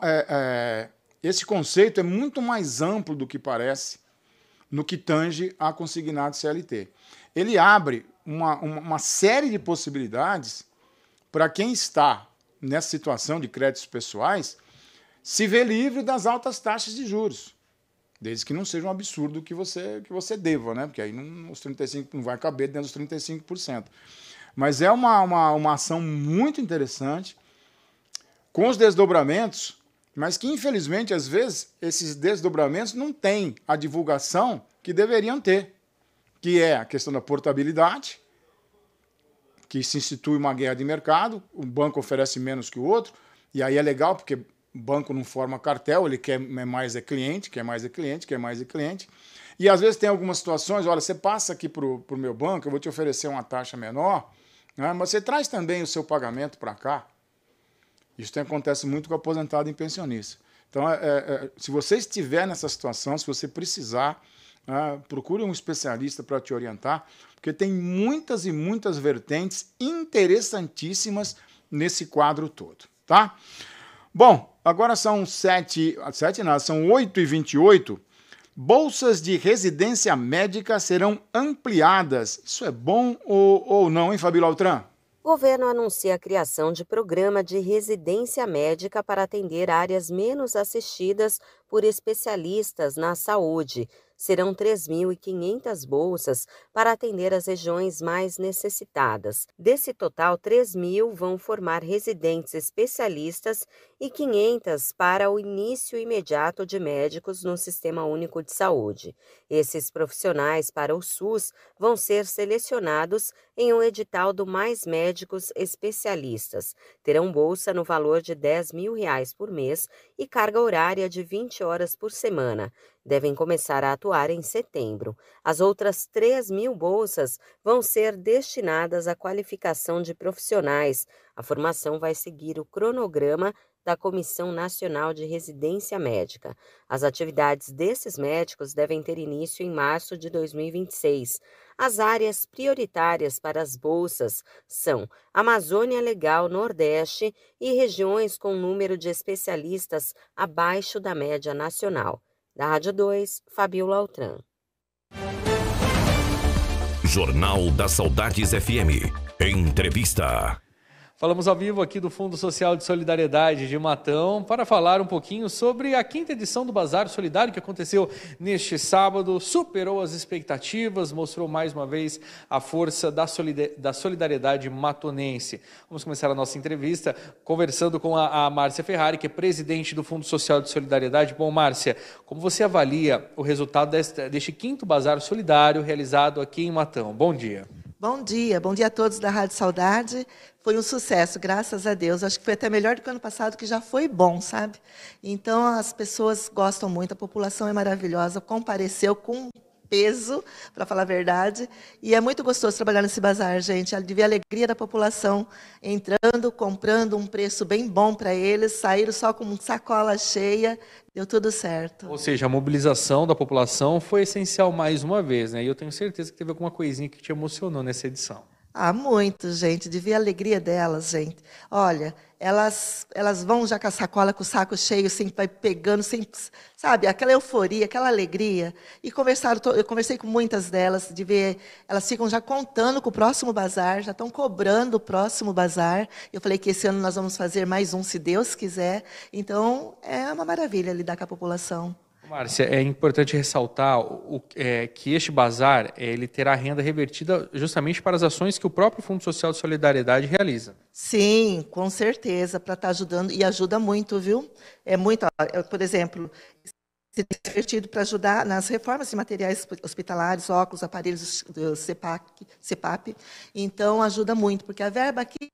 Speaker 3: esse conceito é muito mais amplo do que parece no que tange a consignado CLT. Ele abre uma série de possibilidades para quem está nessa situação de créditos pessoais se ver livre das altas taxas de juros. Desde que não seja um absurdo que você deva, né? Porque aí os 35% não vai caber dentro dos 35%. Mas é uma ação muito interessante, com os desdobramentos, mas que, infelizmente, às vezes, esses desdobramentos não têm a divulgação que deveriam ter, que é a questão da portabilidade, que se institui uma guerra de mercado, o banco oferece menos que o outro, e aí é legal, porque o banco não forma cartel, ele quer mais cliente, quer mais cliente, quer mais cliente. E às vezes tem algumas situações, olha, você passa aqui para o meu banco, eu vou te oferecer uma taxa menor, né, mas você traz também o seu pagamento para cá. Isso acontece muito com aposentado e pensionista. Então, se você estiver nessa situação, se você precisar, procure um especialista para te orientar, porque tem muitas e muitas vertentes interessantíssimas nesse quadro todo, tá? Bom, agora são 8h28. Bolsas de residência médica serão ampliadas. Isso é bom ou não, hein, Fabíola Altran?
Speaker 23: O governo anuncia a criação de programa de residência médica para atender áreas menos assistidas por especialistas na saúde. Serão 3.500 bolsas para atender as regiões mais necessitadas. Desse total, 3.000 vão formar residentes especialistas e 500 para o início imediato de médicos no Sistema Único de Saúde. Esses profissionais para o SUS vão ser selecionados em um edital do Mais Médicos Especialistas. Terão bolsa no valor de R$10.000 por mês e carga horária de 20 horas por semana. Devem começar a atuar em setembro. As outras 3.000 bolsas vão ser destinadas à qualificação de profissionais. A formação vai seguir o cronograma da Comissão Nacional de Residência Médica. As atividades desses médicos devem ter início em março de 2026. As áreas prioritárias para as bolsas são Amazônia Legal, Nordeste e regiões com número de especialistas abaixo da média nacional. Da Rádio 2, Fabíola Altran.
Speaker 2: Jornal das Saudades FM. Entrevista.
Speaker 5: Falamos ao vivo aqui do Fundo Social de Solidariedade de Matão para falar um pouquinho sobre a 5ª edição do Bazar Solidário que aconteceu neste sábado, superou as expectativas, mostrou mais uma vez a força da solidariedade matonense. Vamos começar a nossa entrevista conversando com a Márcia Ferrari, que é presidente do Fundo Social de Solidariedade. Bom, Márcia, como você avalia o resultado deste 5º Bazar Solidário realizado aqui em Matão? Bom dia.
Speaker 9: Bom dia a todos da Rádio Saudade. Foi um sucesso, graças a Deus. Acho que foi até melhor do que o ano passado, que já foi bom, sabe? Então, as pessoas gostam muito, a população é maravilhosa, compareceu com peso, para falar a verdade. E é muito gostoso trabalhar nesse bazar, gente. De ver a alegria da população entrando, comprando um preço bem bom para eles, saíram só com sacola cheia, deu tudo certo.
Speaker 5: Ou seja, a mobilização da população foi essencial mais uma vez, né? E eu tenho certeza que teve alguma coisinha que te emocionou nessa edição.
Speaker 9: Ah, muito, gente, de ver a alegria delas, gente. Olha, elas vão já com a sacola, com o saco cheio, sempre vai pegando, sempre, sabe, aquela euforia, aquela alegria. E eu conversei com muitas delas, de ver, elas ficam já contando com o próximo bazar, já estão cobrando o próximo bazar. Eu falei que esse ano nós vamos fazer mais um, se Deus quiser. Então, é uma maravilha lidar com a população.
Speaker 5: Márcia, é importante ressaltar que este bazar ele terá renda revertida justamente para as ações que o próprio Fundo Social de Solidariedade realiza.
Speaker 9: Sim, com certeza, para estar ajudando, e ajuda muito, viu? É muito, por exemplo, se tem revertido para ajudar nas reformas de materiais hospitalares, óculos, aparelhos do CEPAP, então ajuda muito, porque a verba aqui,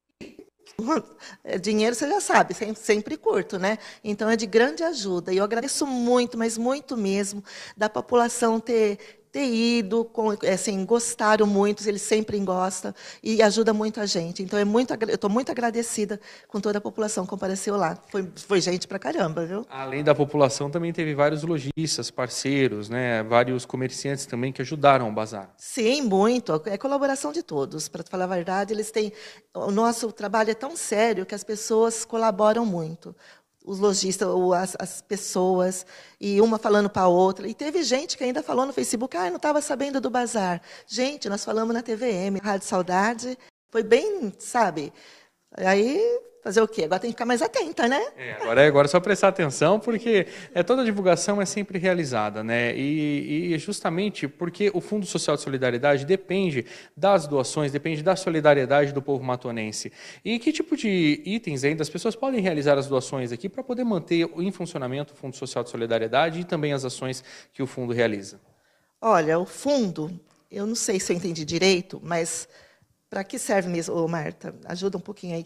Speaker 9: dinheiro você já sabe, sempre curto, né? Então é de grande ajuda. E eu agradeço muito, mas muito mesmo, da população ter ido, assim, gostaram muito, eles sempre gostam e ajuda muito a gente. Então eu estou muito agradecida com toda a população que compareceu lá. Foi gente pra caramba, viu?
Speaker 5: Além da população, também teve vários lojistas, parceiros, né? Vários comerciantes também que ajudaram o bazar.
Speaker 9: Sim, muito. É colaboração de todos. Para falar a verdade, o nosso trabalho é tão sério que as pessoas colaboram muito. Os lojistas, as pessoas, e uma falando para a outra. E teve gente que ainda falou no Facebook, não estava sabendo do bazar. Gente, nós falamos na TVM, Rádio Saudade, foi bem, sabe? Aí, fazer o quê? Agora tem que ficar mais atenta, né?
Speaker 5: Agora é só prestar atenção, porque toda a divulgação é sempre realizada, né? E justamente porque o Fundo Social de Solidariedade depende das doações, depende da solidariedade do povo matonense. E que tipo de itens ainda as pessoas podem realizar as doações aqui para poder manter em funcionamento o Fundo Social de Solidariedade e também as ações que o fundo realiza?
Speaker 9: Olha, o fundo, eu não sei se eu entendi direito, mas para que serve mesmo, Marta? Ajuda um pouquinho aí.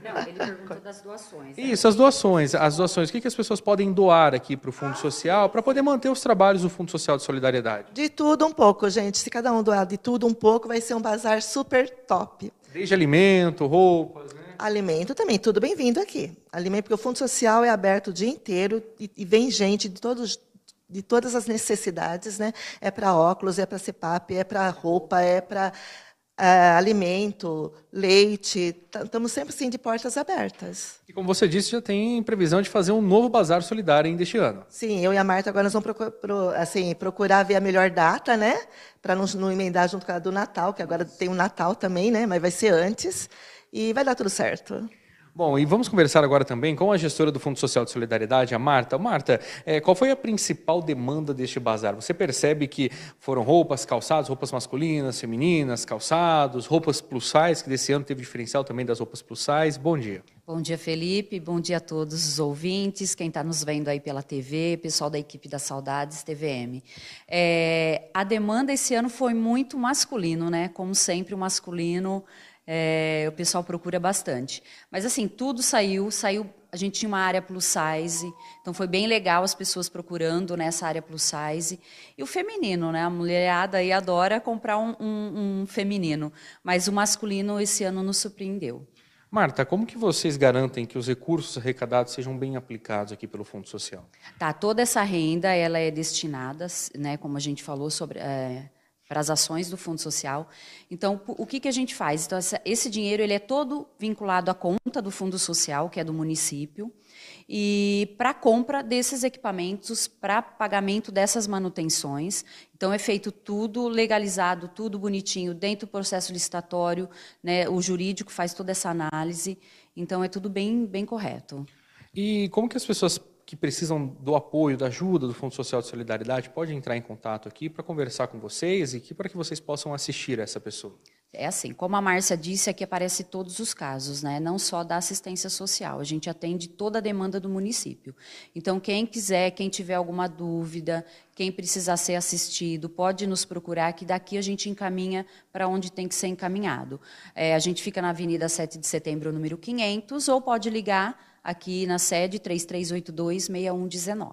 Speaker 10: Não, ele pergunta das doações.
Speaker 5: Isso, as doações. O que as pessoas podem doar aqui para o Fundo Social para poder manter os trabalhos do Fundo Social de Solidariedade?
Speaker 9: De tudo um pouco, gente. Se cada um doar de tudo um pouco, vai ser um bazar super top.
Speaker 5: Desde alimento, roupas, né?
Speaker 9: Alimento também, tudo bem-vindo aqui. Alimento, porque o Fundo Social é aberto o dia inteiro e vem gente de todas as necessidades, né? É para óculos, é para CEPAP, é para roupa, é para alimento, leite, estamos sempre assim de portas abertas.
Speaker 5: E como você disse, já tem previsão de fazer um novo bazar solidário ainda este ano.
Speaker 9: Sim, eu e a Marta agora nós vamos procurar ver a melhor data, né? Para não emendar junto com a do Natal, que agora tem o Natal também, né? Mas vai ser antes e vai dar tudo certo.
Speaker 5: Bom, e vamos conversar agora também com a gestora do Fundo Social de Solidariedade, a Marta. Marta, qual foi a principal demanda deste bazar? Você percebe que foram roupas, calçados, roupas masculinas, femininas, calçados, roupas plus size, que desse ano teve diferencial também das roupas plus size. Bom dia.
Speaker 10: Bom dia, Felipe. Bom dia a todos os ouvintes, quem está nos vendo aí pela TV, pessoal da equipe da Saudades TVM. A demanda esse ano foi muito masculino, né? Como sempre, o masculino... o pessoal procura bastante. Mas, assim, tudo saiu, a gente tinha uma área plus size, então foi bem legal as pessoas procurando nessa área plus size. E o feminino, né? A mulherada aí adora comprar um feminino, mas o masculino esse ano nos surpreendeu.
Speaker 5: Marta, como que vocês garantem que os recursos arrecadados sejam bem aplicados aqui pelo Fundo Social?
Speaker 10: Toda essa renda ela é destinada, né, como a gente falou, para as ações do Fundo Social. Então, o que a gente faz? Então, esse dinheiro ele é todo vinculado à conta do Fundo Social, que é do município, e para a compra desses equipamentos, para pagamento dessas manutenções. Então, é feito tudo legalizado, tudo bonitinho, dentro do processo licitatório, né? O jurídico faz toda essa análise, então é tudo bem, bem correto.
Speaker 5: E como que as pessoas que precisam do apoio, da ajuda do Fundo Social de Solidariedade, pode entrar em contato aqui para conversar com vocês e para que vocês possam assistir a essa pessoa?
Speaker 10: É assim, como a Márcia disse, aqui aparece todos os casos, né? Não só da assistência social, a gente atende toda a demanda do município. Então, quem quiser, quem tiver alguma dúvida, quem precisar ser assistido, pode nos procurar, que daqui a gente encaminha para onde tem que ser encaminhado. A gente fica na Avenida 7 de Setembro, número 500, ou pode ligar aqui na sede 3382-6119.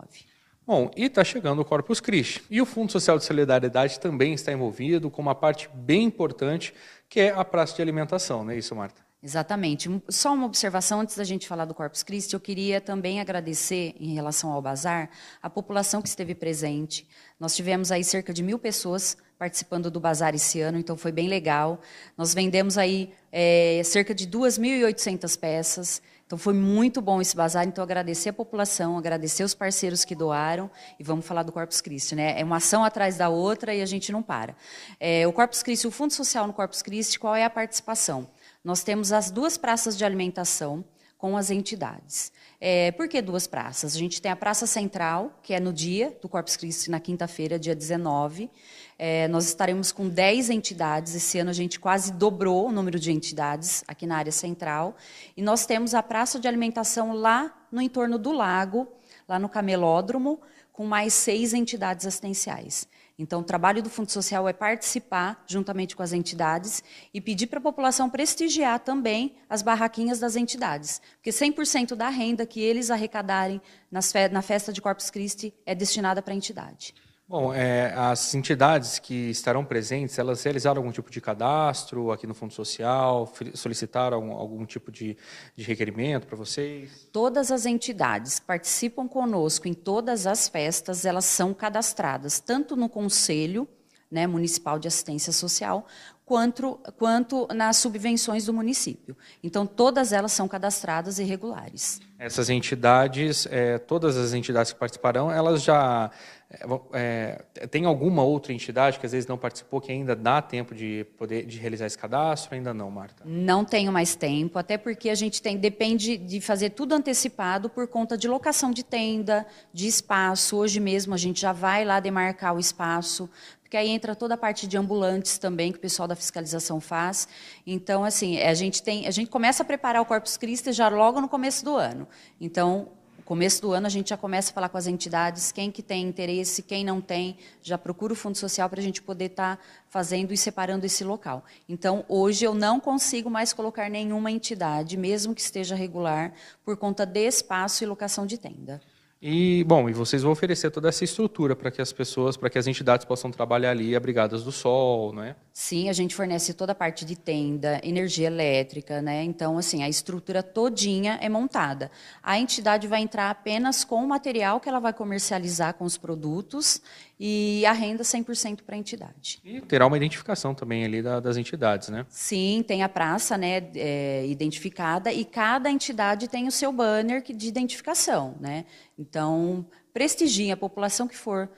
Speaker 5: Bom, e está chegando o Corpus Christi. E o Fundo Social de Solidariedade também está envolvido com uma parte bem importante, que é a praça de alimentação, não é isso, Marta?
Speaker 10: Exatamente. Só uma observação antes da gente falar do Corpus Christi, eu queria também agradecer, em relação ao bazar, a população que esteve presente. Nós tivemos aí cerca de 1.000 pessoas participando do bazar esse ano, então foi bem legal. Nós vendemos aí cerca de 2.800 peças, então foi muito bom esse bazar. Então agradecer a população, agradecer os parceiros que doaram e vamos falar do Corpus Christi, né? É uma ação atrás da outra e a gente não para. O Corpus Christi, o Fundo Social no Corpus Christi, qual é a participação? Nós temos as 2 praças de alimentação com as entidades. Por que 2 praças? A gente tem a Praça Central, que é no dia do Corpus Christi, na quinta-feira, dia 19. Nós estaremos com 10 entidades. Esse ano a gente quase dobrou o número de entidades aqui na área central. E nós temos a Praça de Alimentação lá no entorno do lago, lá no Camelódromo, com mais 6 entidades assistenciais. Então, o trabalho do Fundo Social é participar, juntamente com as entidades, e pedir para a população prestigiar também as barraquinhas das entidades. Porque 100% da renda que eles arrecadarem na festa de Corpus Christi é destinada para a entidade.
Speaker 5: Bom, as entidades que estarão presentes, elas realizaram algum tipo de cadastro aqui no Fundo Social, solicitaram algum tipo de requerimento para vocês?
Speaker 10: Todas as entidades que participam conosco em todas as festas, elas são cadastradas, tanto no Conselho, né, Municipal de Assistência Social, quanto nas subvenções do município. Então, todas elas são cadastradas e regulares.
Speaker 5: Essas entidades, todas as entidades que participarão, elas já... tem alguma outra entidade que às vezes não participou, que ainda dá tempo de realizar esse cadastro? Ainda não, Marta?
Speaker 10: Não tenho mais tempo, até porque a gente depende de fazer tudo antecipado por conta de locação de tenda, de espaço. Hoje mesmo a gente já vai lá demarcar o espaço, porque aí entra toda a parte de ambulantes também, que o pessoal da fiscalização faz. Então, assim, a gente começa a preparar o Corpus Christi já logo no começo do ano. Então, no começo do ano, a gente já começa a falar com as entidades, quem que tem interesse, quem não tem, já procura o Fundo Social para a gente poder estar fazendo e separando esse local. Então, hoje eu não consigo mais colocar nenhuma entidade, mesmo que esteja regular, por conta de espaço e locação de tenda.
Speaker 5: E, bom, e vocês vão oferecer toda essa estrutura para que as pessoas, para que as entidades possam trabalhar ali abrigadas do sol, não é?
Speaker 10: Sim, a gente fornece toda a parte de tenda, energia elétrica, né? Então, assim, a estrutura todinha é montada. A entidade vai entrar apenas com o material que ela vai comercializar com os produtos e a renda 100% para a entidade.
Speaker 5: E terá uma identificação também ali das entidades, né?
Speaker 10: Sim, tem a praça, né, identificada, e cada entidade tem o seu banner de identificação, né? Então, prestigiem a população que for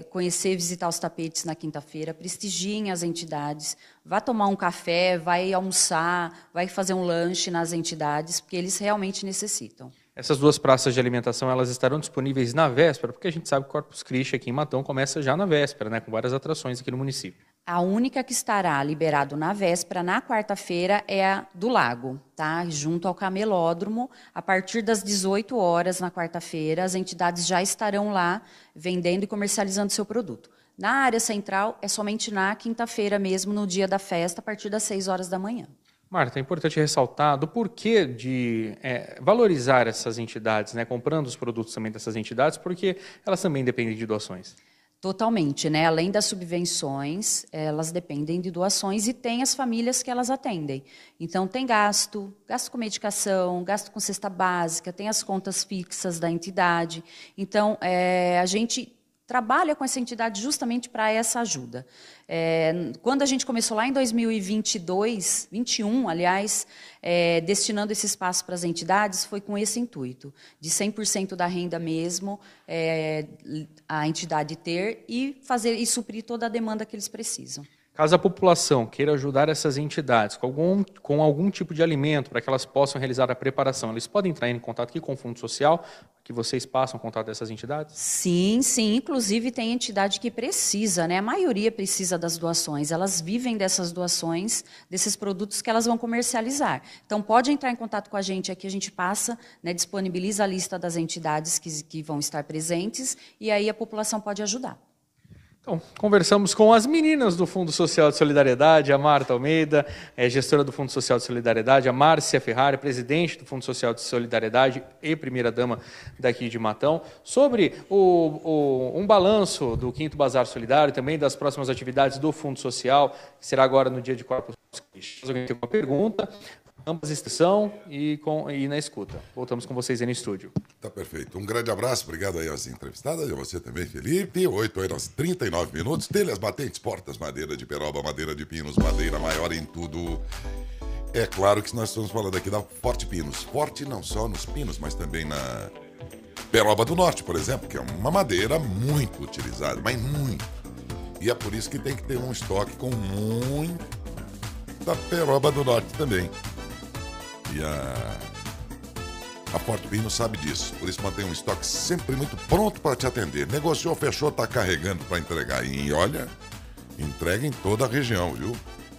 Speaker 10: conhecer, visitar os tapetes na quinta-feira, prestigiem as entidades, vá tomar um café, vai almoçar, vai fazer um lanche nas entidades, porque eles realmente necessitam.
Speaker 5: Essas 2 praças de alimentação, elas estarão disponíveis na véspera, porque a gente sabe que o Corpus Christi aqui em Matão começa já na véspera, né, com várias atrações aqui no município.
Speaker 10: A única que estará liberado na véspera, na quarta-feira, é a do Lago, tá? Junto ao Camelódromo. A partir das 18 horas na quarta-feira, as entidades já estarão lá vendendo e comercializando seu produto. Na área central, é somente na quinta-feira mesmo, no dia da festa, a partir das 6 horas da manhã.
Speaker 5: Marta, é importante ressaltar do porquê de valorizar essas entidades, né, comprando os produtos também dessas entidades, porque elas também dependem de doações.
Speaker 10: Totalmente, né? Além das subvenções, elas dependem de doações e tem as famílias que elas atendem. Então, tem gasto com medicação, gasto com cesta básica, tem as contas fixas da entidade. Então, a gente trabalha com essa entidade justamente para essa ajuda. Quando a gente começou lá em 2021, aliás, destinando esse espaço para as entidades, foi com esse intuito, de 100% da renda mesmo, a entidade ter e fazer e suprir toda a demanda que eles precisam.
Speaker 5: Caso a população queira ajudar essas entidades com algum tipo de alimento para que elas possam realizar a preparação, eles podem entrar em contato aqui com o Fundo Social, que vocês passam o contato dessas entidades?
Speaker 10: Sim. Inclusive tem entidade que precisa, né? A maioria precisa das doações. Elas vivem dessas doações, desses produtos que elas vão comercializar. Então pode entrar em contato com a gente aqui, a gente passa, né, disponibiliza a lista das entidades que vão estar presentes e aí a população pode ajudar.
Speaker 5: Então, conversamos com as meninas do Fundo Social de Solidariedade, a Marta Almeida, gestora do Fundo Social de Solidariedade, a Márcia Ferrari, presidente do Fundo Social de Solidariedade e primeira-dama daqui de Matão, sobre um balanço do 5º Bazar Solidário, também das próximas atividades do Fundo Social, que será agora no dia de Corpus Christi. Alguém tem uma pergunta? Ambas estão e na escuta. Voltamos com vocês aí no estúdio.
Speaker 1: Tá perfeito. Um grande abraço, obrigado aí às entrevistadas, e a você também, Felipe. 8h39, telhas batentes, portas, madeira de peroba, madeira de pinos, madeira maior em tudo. É claro que nós estamos falando aqui da Forte Pinos. Forte não só nos pinos, mas também na peroba do norte, por exemplo, que é uma madeira muito utilizada, mas muito. E é por isso que tem que ter um estoque com muita peroba do norte também. E a Forte Pino sabe disso, por isso mantém um estoque sempre muito pronto para te atender. Negociou, fechou, tá carregando para entregar. E olha, entrega em toda a região, viu?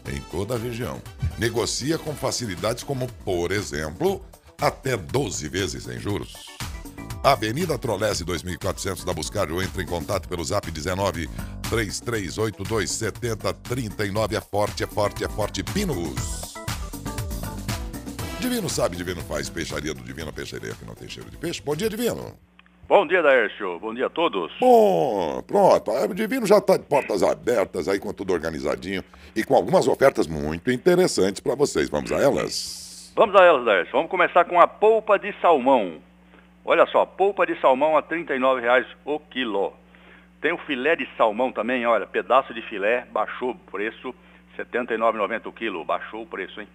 Speaker 1: Em toda a região. Negocia com facilidades como, por exemplo, até 12 vezes sem juros. Avenida Trolese 2400 da Buscário, entre em contato pelo zap 19 3382 7039. É forte, é forte, é forte. Pinos. Divino sabe, Divino faz. Peixaria do Divino, peixaria que não tem cheiro de peixe. Bom dia, Divino.
Speaker 7: Bom dia, Daércio. Bom dia a todos.
Speaker 1: Bom, pronto. O Divino já está de portas abertas aí, com tudo organizadinho e com algumas ofertas muito interessantes para vocês. Vamos a elas?
Speaker 7: Vamos a elas, Daércio. Vamos começar com a polpa de salmão. Olha só, polpa de salmão a R$ 39,00 o quilo. Tem o filé de salmão também, olha, pedaço de filé, baixou o preço, R$ 79,90 o quilo, baixou o preço, hein?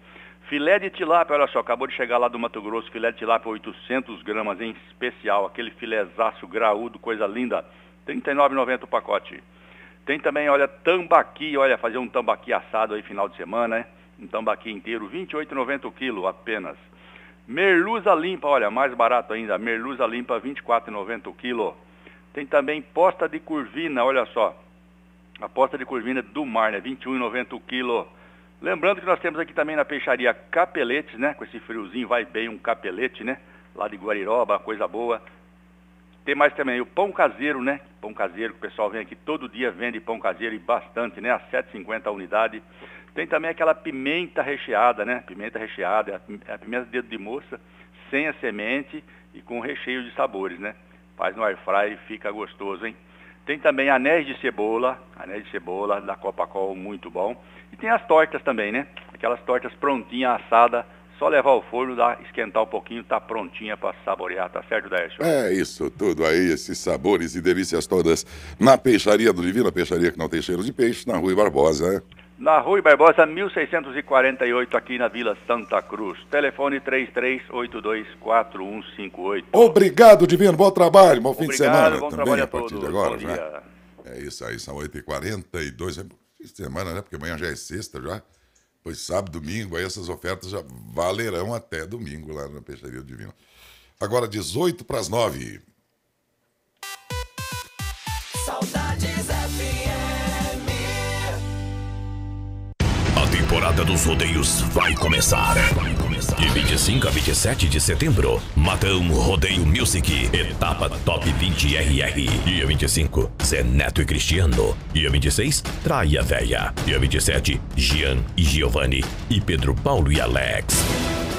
Speaker 7: Filé de tilápia, olha só, acabou de chegar lá do Mato Grosso, filé de tilápia 800 gramas em especial, aquele filézaço graúdo, coisa linda, R$ 39,90 o pacote. Tem também, olha, tambaqui, olha, fazer um tambaqui assado aí final de semana, né? Um tambaqui inteiro, R$ 28,90 o quilo apenas. Merluza limpa, olha, mais barato ainda, merluza limpa, R$ 24,90 o quilo. Tem também posta de curvina, olha só, a posta de curvina do mar, né, R$ 21,90 o quilo. Lembrando que nós temos aqui também na peixaria capeletes, né? Com esse friozinho vai bem um capelete, né? Lá de Guariroba, coisa boa. Tem mais também o pão caseiro, né? Pão caseiro, que o pessoal vem aqui todo dia, vende pão caseiro e bastante, né? A R$ 7,50 a unidade. Tem também aquela pimenta recheada, né? Pimenta recheada, é a pimenta dedo de moça, sem a semente e com recheio de sabores, né? Faz no air fry e fica gostoso, hein? Tem também anéis de cebola da Copacol, muito bom. E tem as tortas também, né? Aquelas tortas prontinhas, assadas, só levar ao forno, esquentar um pouquinho, tá prontinha para saborear, tá certo, Daércio?
Speaker 1: É isso tudo aí, esses sabores e delícias todas na peixaria do Divino, a peixaria que não tem cheiro de peixe, na Rui Barbosa, né?
Speaker 7: Na Rui Barbosa, 1648, aqui na Vila Santa Cruz. Telefone 33824158.
Speaker 1: Obrigado, Divino. Bom trabalho. Bom fim de semana.
Speaker 7: Bom
Speaker 1: também,
Speaker 7: trabalho
Speaker 1: a partir
Speaker 7: todos.
Speaker 1: de agora,
Speaker 7: Bom
Speaker 1: já.
Speaker 7: dia.
Speaker 1: É isso aí, são 8h42. É fim de semana, né? Porque amanhã já é sexta, já. Pois sábado, domingo, aí essas ofertas já valerão até domingo lá na Peixaria do Divino. Agora, 8h38.
Speaker 12: Saudades FM.
Speaker 2: A temporada dos rodeios vai começar. De 25 a 27 de setembro, Matão Rodeio Music, etapa Top 20 RR. Dia 25, Zé Neto e Cristiano. Dia 26, Traia Véia. Dia 27, Gian e Giovanni. E Pedro Paulo e Alex.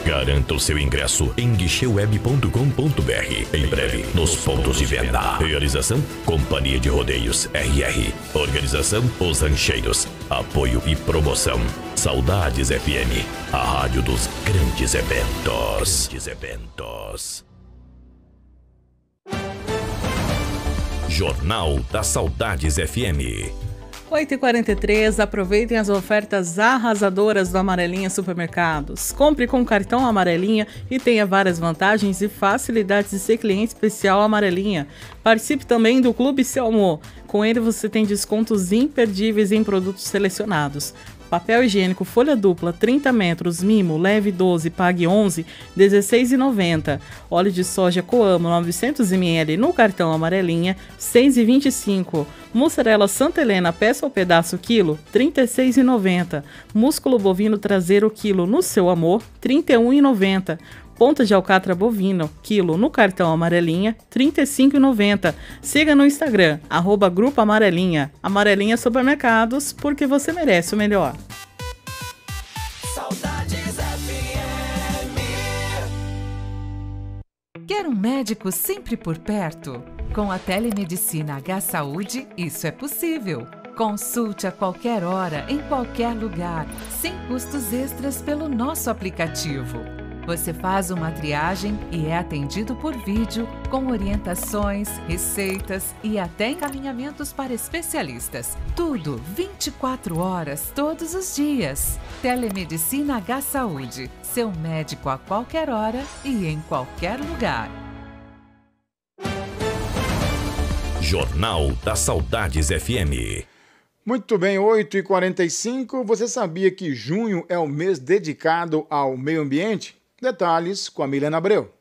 Speaker 2: Garanta o seu ingresso em guicheweb.com.br. Em breve, nos pontos de venda. Realização: Companhia de Rodeios RR. Organização: Os Rancheiros. Apoio e promoção: Saudades FM, a rádio dos grandes eventos. Jornal da Saudades FM.
Speaker 4: 8h43, aproveitem as ofertas arrasadoras do Amarelinha Supermercados. Compre com o cartão Amarelinha e tenha várias vantagens e facilidades de ser cliente especial Amarelinha. Participe também do Clube Seu Amor. Com ele você tem descontos imperdíveis em produtos selecionados. Papel higiênico folha dupla 30 metros, mimo, leve 12, pague 11, R$16,90. Óleo de soja Coamo 900 ml no cartão Amarelinha, R$6,25. Mussarela Santa Helena peça ou pedaço quilo, R$36,90. Músculo bovino traseiro quilo no Seu Amor, R$31,90. Ponta de alcatra bovino, quilo no cartão Amarelinha, R$ 35,90. Siga no Instagram, @Grupo Amarelinha. Amarelinha Supermercados, porque você merece o melhor.
Speaker 12: Saudades FM.
Speaker 8: Quer um médico sempre por perto? Com a telemedicina H-Saúde, isso é possível. Consulte a qualquer hora, em qualquer lugar, sem custos extras pelo nosso aplicativo. Você faz uma triagem e é atendido por vídeo, com orientações, receitas e até encaminhamentos para especialistas. Tudo 24 horas, todos os dias. Telemedicina H-Saúde. Seu médico a qualquer hora e em qualquer lugar.
Speaker 2: Jornal da Saudades FM.
Speaker 3: Muito bem, 8h45. Você sabia que junho é o mês dedicado ao meio ambiente? Detalhes com a Milena Abreu.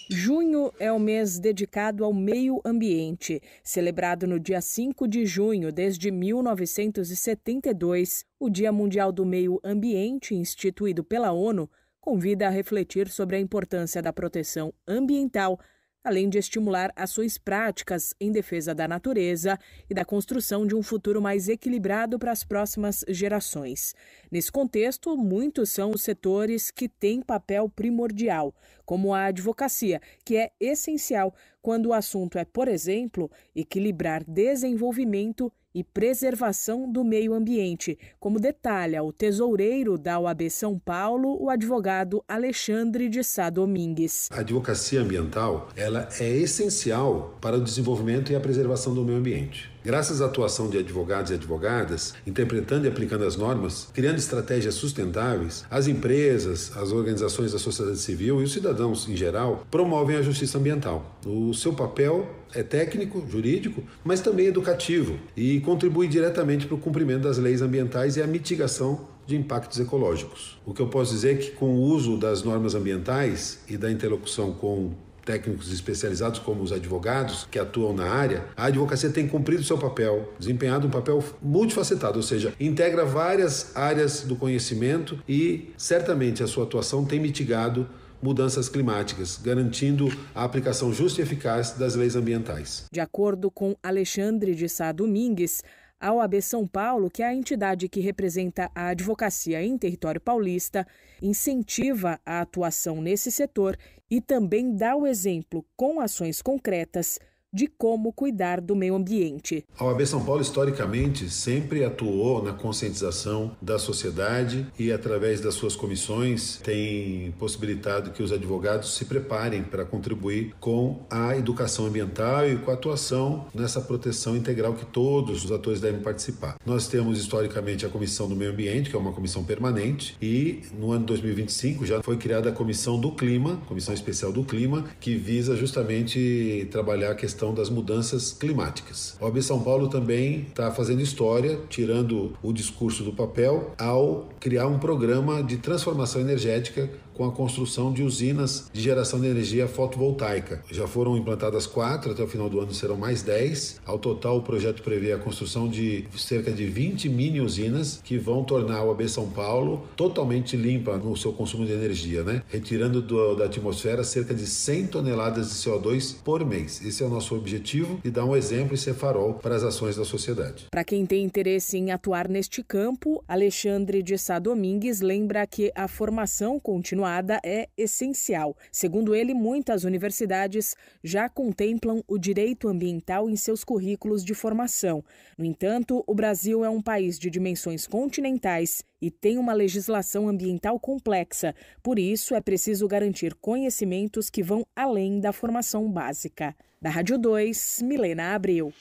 Speaker 16: Junho é o mês dedicado ao meio ambiente. Celebrado no dia 5 de junho desde 1972, o Dia Mundial do Meio Ambiente, instituído pela ONU, convida a refletir sobre a importância da proteção ambiental, além de estimular ações práticas em defesa da natureza e da construção de um futuro mais equilibrado para as próximas gerações. Nesse contexto, muitos são os setores que têm papel primordial, como a advocacia, que é essencial quando o assunto é, por exemplo, equilibrar desenvolvimento e preservação do meio ambiente, como detalha o tesoureiro da OAB São Paulo, o advogado Alexandre de Sá Domingues.
Speaker 11: A advocacia ambiental, ela é essencial para o desenvolvimento e a preservação do meio ambiente. Graças à atuação de advogados e advogadas, interpretando e aplicando as normas, criando estratégias sustentáveis, as empresas, as organizações da sociedade civil e os cidadãos em geral promovem a justiça ambiental. O seu papel é técnico, jurídico, mas também educativo e contribui diretamente para o cumprimento das leis ambientais e a mitigação de impactos ecológicos. O que eu posso dizer é que com o uso das normas ambientais e da interlocução com técnicos especializados como os advogados que atuam na área, a advocacia tem cumprido seu papel, desempenhado um papel multifacetado, ou seja, integra várias áreas do conhecimento e certamente a sua atuação tem mitigado mudanças climáticas, garantindo a aplicação justa e eficaz das leis ambientais.
Speaker 16: De acordo com Alexandre de Sá Domingues, a OAB São Paulo, que é a entidade que representa a advocacia em território paulista, incentiva a atuação nesse setor e também dá o exemplo com ações concretas de como cuidar do meio ambiente.
Speaker 11: A OAB São Paulo, historicamente, sempre atuou na conscientização da sociedade e, através das suas comissões, tem possibilitado que os advogados se preparem para contribuir com a educação ambiental e com a atuação nessa proteção integral que todos os atores devem participar. Nós temos, historicamente, a Comissão do Meio Ambiente, que é uma comissão permanente, e no ano de 2025 já foi criada a Comissão do Clima, Comissão Especial do Clima, que visa justamente trabalhar a questão das mudanças climáticas. A OAB São Paulo também está fazendo história, tirando o discurso do papel, ao criar um programa de transformação energética com a construção de usinas de geração de energia fotovoltaica. Já foram implantadas 4, até o final do ano serão mais 10. Ao total, o projeto prevê a construção de cerca de 20 mini-usinas que vão tornar a OAB São Paulo totalmente limpa no seu consumo de energia, retirando da atmosfera cerca de 100 toneladas de CO2 por mês. Esse é o nosso objetivo e dar um exemplo e ser farol para as ações da sociedade.
Speaker 16: Para quem tem interesse em atuar neste campo, Alexandre de Sá Domingues lembra que a formação continuada é essencial. Segundo ele, muitas universidades já contemplam o direito ambiental em seus currículos de formação. No entanto, o Brasil é um país de dimensões continentais e tem uma legislação ambiental complexa. Por isso, é preciso garantir conhecimentos que vão além da formação básica. Da Rádio 2, Milena Abreu.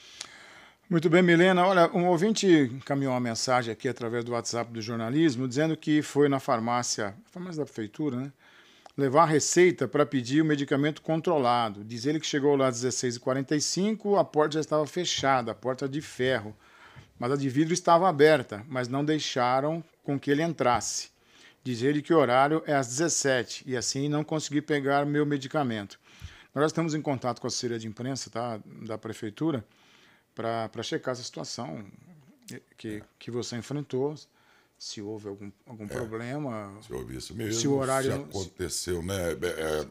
Speaker 3: Muito bem, Milena. Olha, um ouvinte encaminhou uma mensagem aqui através do WhatsApp do jornalismo, dizendo que foi na farmácia da prefeitura, levar a receita para pedir o medicamento controlado. Diz ele que chegou lá às 16h45, a porta já estava fechada, a porta de ferro, mas a de vidro estava aberta, mas não deixaram com que ele entrasse. Diz ele que o horário é às 17h e assim não consegui pegar meu medicamento. Nós estamos em contato com a assessoria de imprensa da prefeitura para checar essa situação que você enfrentou, se houve algum problema.
Speaker 1: Se houve isso mesmo,
Speaker 3: se o horário
Speaker 1: se aconteceu, né?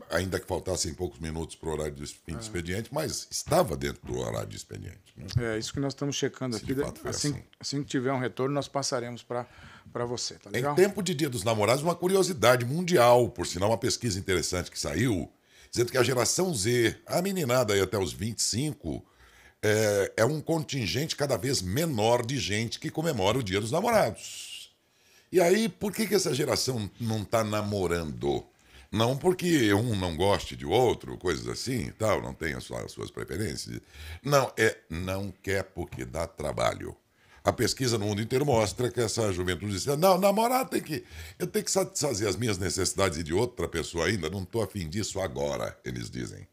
Speaker 1: Ainda que faltassem poucos minutos para o horário do fim de expediente, mas estava dentro do horário de expediente. Né?
Speaker 3: É isso que nós estamos checando aqui. Assim que tiver um retorno, nós passaremos para você, tá legal?
Speaker 1: Em tempo de Dia dos Namorados, uma curiosidade mundial, por sinal, uma pesquisa interessante que saiu, dizendo que a geração Z, a meninada aí até os 25, é um contingente cada vez menor de gente que comemora o Dia dos Namorados. E aí, por que essa geração não está namorando? Não porque um não goste de outro, coisas assim e tal, não tem as suas preferências. Não, não quer porque dá trabalho. A pesquisa no mundo inteiro mostra que essa juventude diz, não, namorar eu tenho que satisfazer as minhas necessidades e de outra pessoa ainda, não estou afim disso agora, eles dizem.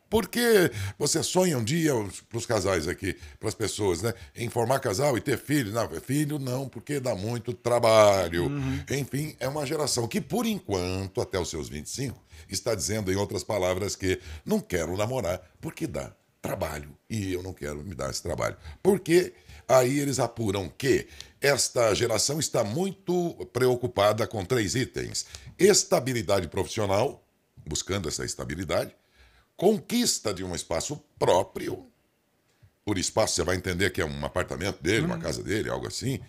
Speaker 1: Porque você sonha um dia, para os casais aqui, para as pessoas, né, em formar casal e ter filho. Não, filho não, porque dá muito trabalho. Enfim, é uma geração que, por enquanto, até os seus 25, está dizendo, em outras palavras, que não quero namorar porque dá trabalho. E eu não quero me dar esse trabalho. Porque aí eles apuram que esta geração está muito preocupada com 3 itens. Estabilidade profissional, buscando essa estabilidade. Conquista de um espaço próprio. Por espaço você vai entender que é um apartamento dele, uma casa dele, algo assim.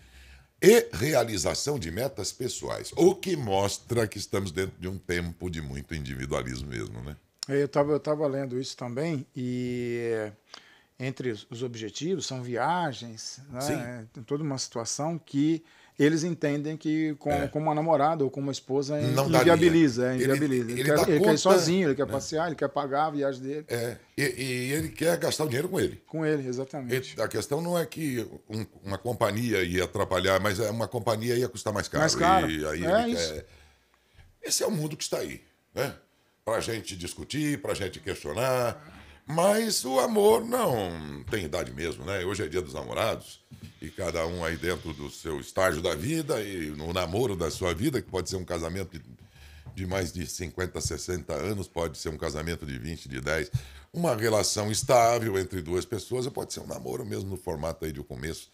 Speaker 1: E realização de metas pessoais. O que mostra que estamos dentro de um tempo de muito individualismo mesmo, né?
Speaker 3: Eu tava lendo isso também, e entre os objetivos são viagens, né? Tem toda uma situação que eles entendem que com uma namorada ou com uma esposa inviabiliza. Ele quer ir sozinho, ele quer passear, ele quer pagar a viagem dele.
Speaker 1: E ele quer gastar o dinheiro com ele.
Speaker 3: Com ele, exatamente.
Speaker 1: A questão não é que uma companhia ia atrapalhar, mas uma companhia ia custar mais caro.
Speaker 3: Mais caro.
Speaker 1: E aí Esse é o mundo que está aí, né? Pra gente discutir, pra gente questionar. Mas o amor não tem idade mesmo, né? Hoje é Dia dos Namorados e cada um aí dentro do seu estágio da vida e no namoro da sua vida, que pode ser um casamento de mais de 50, 60 anos, pode ser um casamento de 20, de 10. Uma relação estável entre 2 pessoas, pode ser um namoro mesmo no formato aí de começo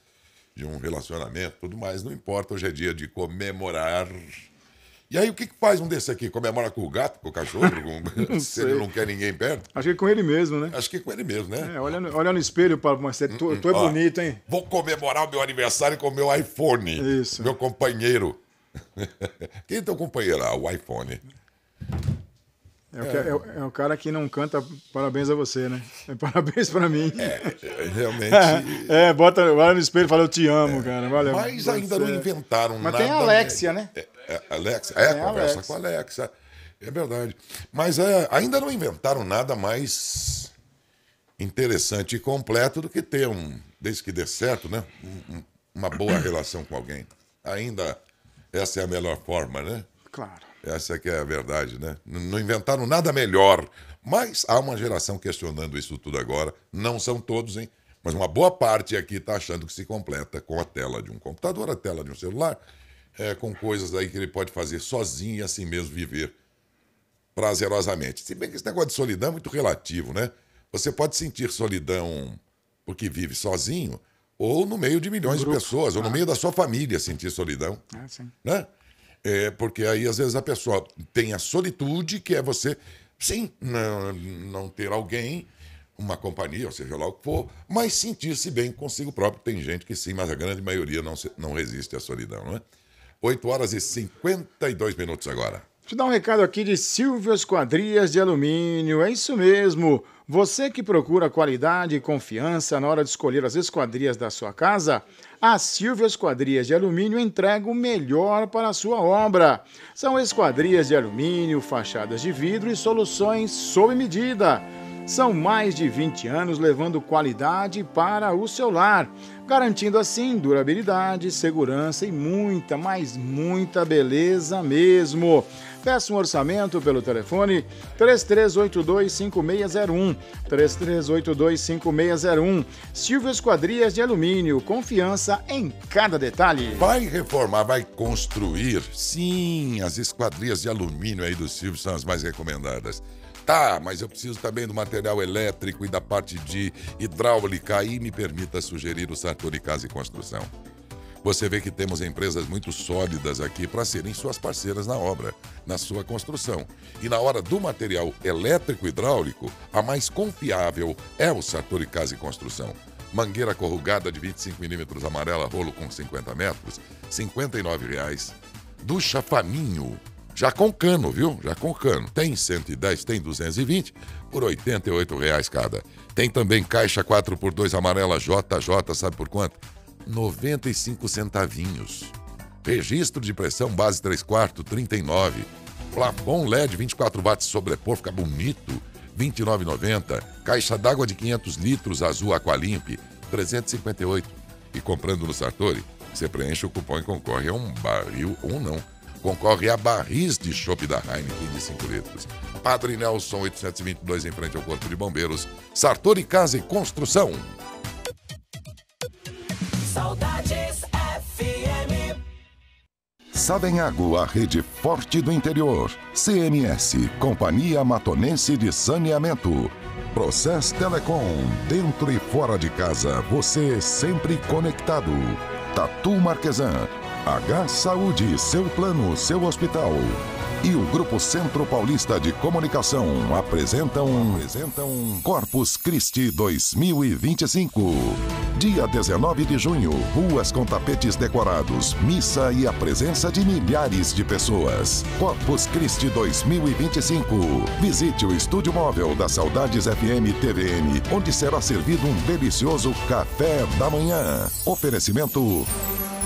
Speaker 1: de um relacionamento, tudo mais. Não importa, hoje é dia de comemorar. E aí, o que faz um desse aqui? Comemora com o gato, com o cachorro? Se ele não quer ninguém perto?
Speaker 3: Acho que é com ele mesmo, né?
Speaker 1: Acho que é com ele mesmo, né?
Speaker 3: Olha no espelho, Paulo Marcelo. Tu é bonito, hein?
Speaker 1: Vou comemorar o meu aniversário com o meu iPhone.
Speaker 3: Isso.
Speaker 1: Meu companheiro. Quem é teu companheiro? O iPhone.
Speaker 3: É o cara que não canta parabéns a você, né? Parabéns pra mim.
Speaker 1: Realmente.
Speaker 3: Bota no espelho e fala eu te amo, cara. Valeu.
Speaker 1: Mas ainda não inventaram nada.
Speaker 3: Mas tem a Alexia, né?
Speaker 1: Conversa com a Alexa. É verdade. Mas ainda não inventaram nada mais interessante e completo do que ter desde que dê certo, né? Uma boa relação com alguém. Ainda essa é a melhor forma, né?
Speaker 3: Claro.
Speaker 1: Essa que é a verdade, né? Não inventaram nada melhor. Mas há uma geração questionando isso tudo agora. Não são todos, hein? Mas uma boa parte aqui está achando que se completa com a tela de um computador, a tela de um celular, com coisas aí que ele pode fazer sozinho e assim mesmo viver prazerosamente. Se bem que esse negócio de solidão é muito relativo, né? Você pode sentir solidão porque vive sozinho, ou no meio de milhões de pessoas, ou no meio da sua família sentir solidão.
Speaker 3: Sim.
Speaker 1: Né? Porque aí, às vezes, a pessoa tem a solitude, que é você, sim, não ter alguém, uma companhia, ou seja lá o que for, mas sentir-se bem consigo próprio. Tem gente que sim, mas a grande maioria não resiste à solidão, não é? 8h52 agora.
Speaker 3: Deixa eu dar um recado aqui de Silvio Esquadrias de Alumínio. É isso mesmo. Você que procura qualidade e confiança na hora de escolher as esquadrias da sua casa, a Silvio Esquadrias de Alumínio entrega o melhor para a sua obra. São esquadrias de alumínio, fachadas de vidro e soluções sob medida. São mais de 20 anos levando qualidade para o seu lar, garantindo assim durabilidade, segurança e muita, mas muita beleza mesmo. Peça um orçamento pelo telefone 3382-5601, 3382-5601. Silvio Esquadrias de Alumínio, confiança em cada detalhe.
Speaker 1: Vai reformar, vai construir? Sim, as esquadrias de alumínio aí do Silvio são as mais recomendadas. Tá, mas eu preciso também do material elétrico e da parte de hidráulica. Aí me permita sugerir o Sartori Casa e Construção. Você vê que temos empresas muito sólidas aqui para serem suas parceiras na obra, na sua construção. E na hora do material elétrico e hidráulico, a mais confiável é o Sartori Casa e Construção. Mangueira corrugada de 25 milímetros amarela, rolo com 50 metros, R$ 59,00. Ducha Faminho, já com cano, viu? Já com cano. Tem 110, tem 220, por R$ 88,00 cada. Tem também caixa 4x2 amarela JJ, sabe por quanto? 95 centavinhos. Registro de pressão base 3/4, 39. Plafon LED 24 watts sobrepor, fica bonito, R$ 29,90. Caixa d'água de 500 litros azul Aqualimp, R$ 358. E comprando no Sartori, você preenche o cupom e concorre a um barril, concorre a barris de chopp da Heineken de 5 litros. Padre Nelson 822 em frente ao Corpo de Bombeiros. Sartori Casa e Construção.
Speaker 12: Saudades FM.
Speaker 1: Savenhago, a rede forte do interior. CMS, Companhia Matonense de Saneamento. Process Telecom, dentro e fora de casa, você sempre conectado. Tatu Marquesan, H Saúde, seu plano, seu hospital. E o Grupo Centro Paulista de Comunicação apresentam Corpus Christi 2025. Dia 19 de junho, ruas com tapetes decorados, missa e a presença de milhares de pessoas. Corpus Christi 2025. Visite o estúdio móvel da Saudades FM TVN, onde será servido um delicioso café da manhã. Oferecimento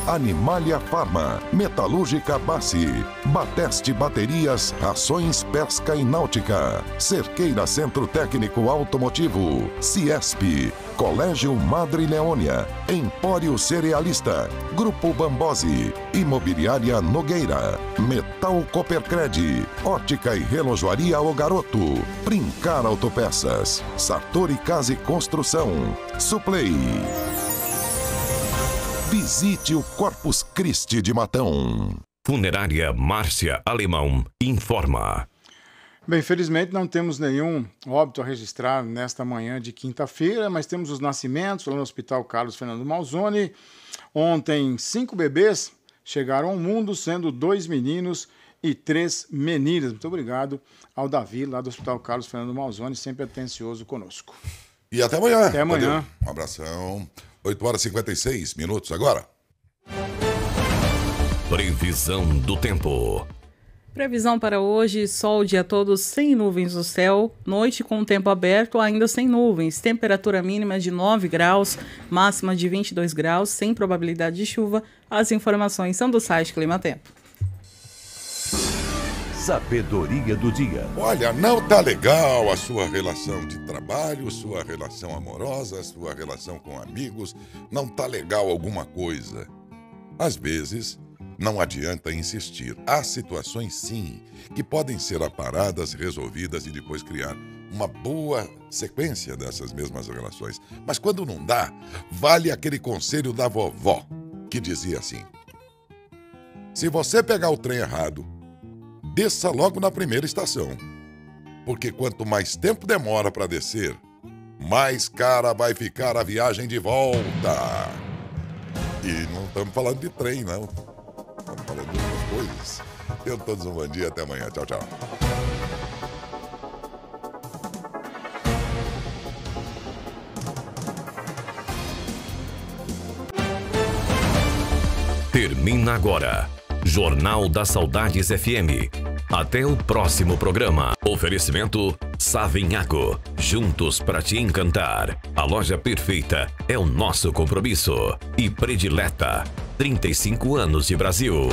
Speaker 1: Animalia Farma, Metalúrgica Bassi, Bateste Baterias, Rações Pesca e Náutica, Cerqueira Centro Técnico Automotivo, Ciesp, Colégio Madre Leônia, Empório Cerealista, Grupo Bambosi, Imobiliária Nogueira, Metal Coopercred, Ótica e Relojoaria O Garoto, Brincar Autopeças, Sartori Casa e Construção, Suplay. Visite o Corpus Christi de Matão.
Speaker 2: Funerária Márcia Alemão informa.
Speaker 3: Bem, infelizmente não temos nenhum óbito a registrar nesta manhã de quinta-feira, mas temos os nascimentos lá no Hospital Carlos Fernando Malzone. Ontem, 5 bebês chegaram ao mundo, sendo 2 meninos e 3 meninas. Muito obrigado ao Davi, lá do Hospital Carlos Fernando Malzone, sempre atencioso conosco.
Speaker 1: E até amanhã.
Speaker 3: Até amanhã.
Speaker 1: Um abração. 8 horas e 56 minutos agora.
Speaker 2: Previsão do tempo.
Speaker 4: Previsão para hoje, sol o dia todo sem nuvens no céu, noite com o tempo aberto, ainda sem nuvens, temperatura mínima de 9 graus, máxima de 22 graus, sem probabilidade de chuva. As informações são do site Clima Tempo.
Speaker 1: Sabedoria do dia. Olha, não tá legal a sua relação de trabalho, sua relação amorosa, sua relação com amigos, não tá legal alguma coisa. Às vezes, não adianta insistir. Há situações, sim, que podem ser aparadas, resolvidas e depois criar uma boa sequência dessas mesmas relações. Mas quando não dá, vale aquele conselho da vovó, que dizia assim: se você pegar o trem errado, desça logo na primeira estação, porque quanto mais tempo demora para descer, mais cara vai ficar a viagem de volta. E não estamos falando de trem, não. Estamos falando de outras coisas. Tenham todos um bom dia, até amanhã. Tchau, tchau.
Speaker 2: Termina agora. Jornal da Saudades FM. Até o próximo programa. Oferecimento Savenhago. Juntos para te encantar. A loja perfeita é o nosso compromisso. E predileta. 35 anos de Brasil.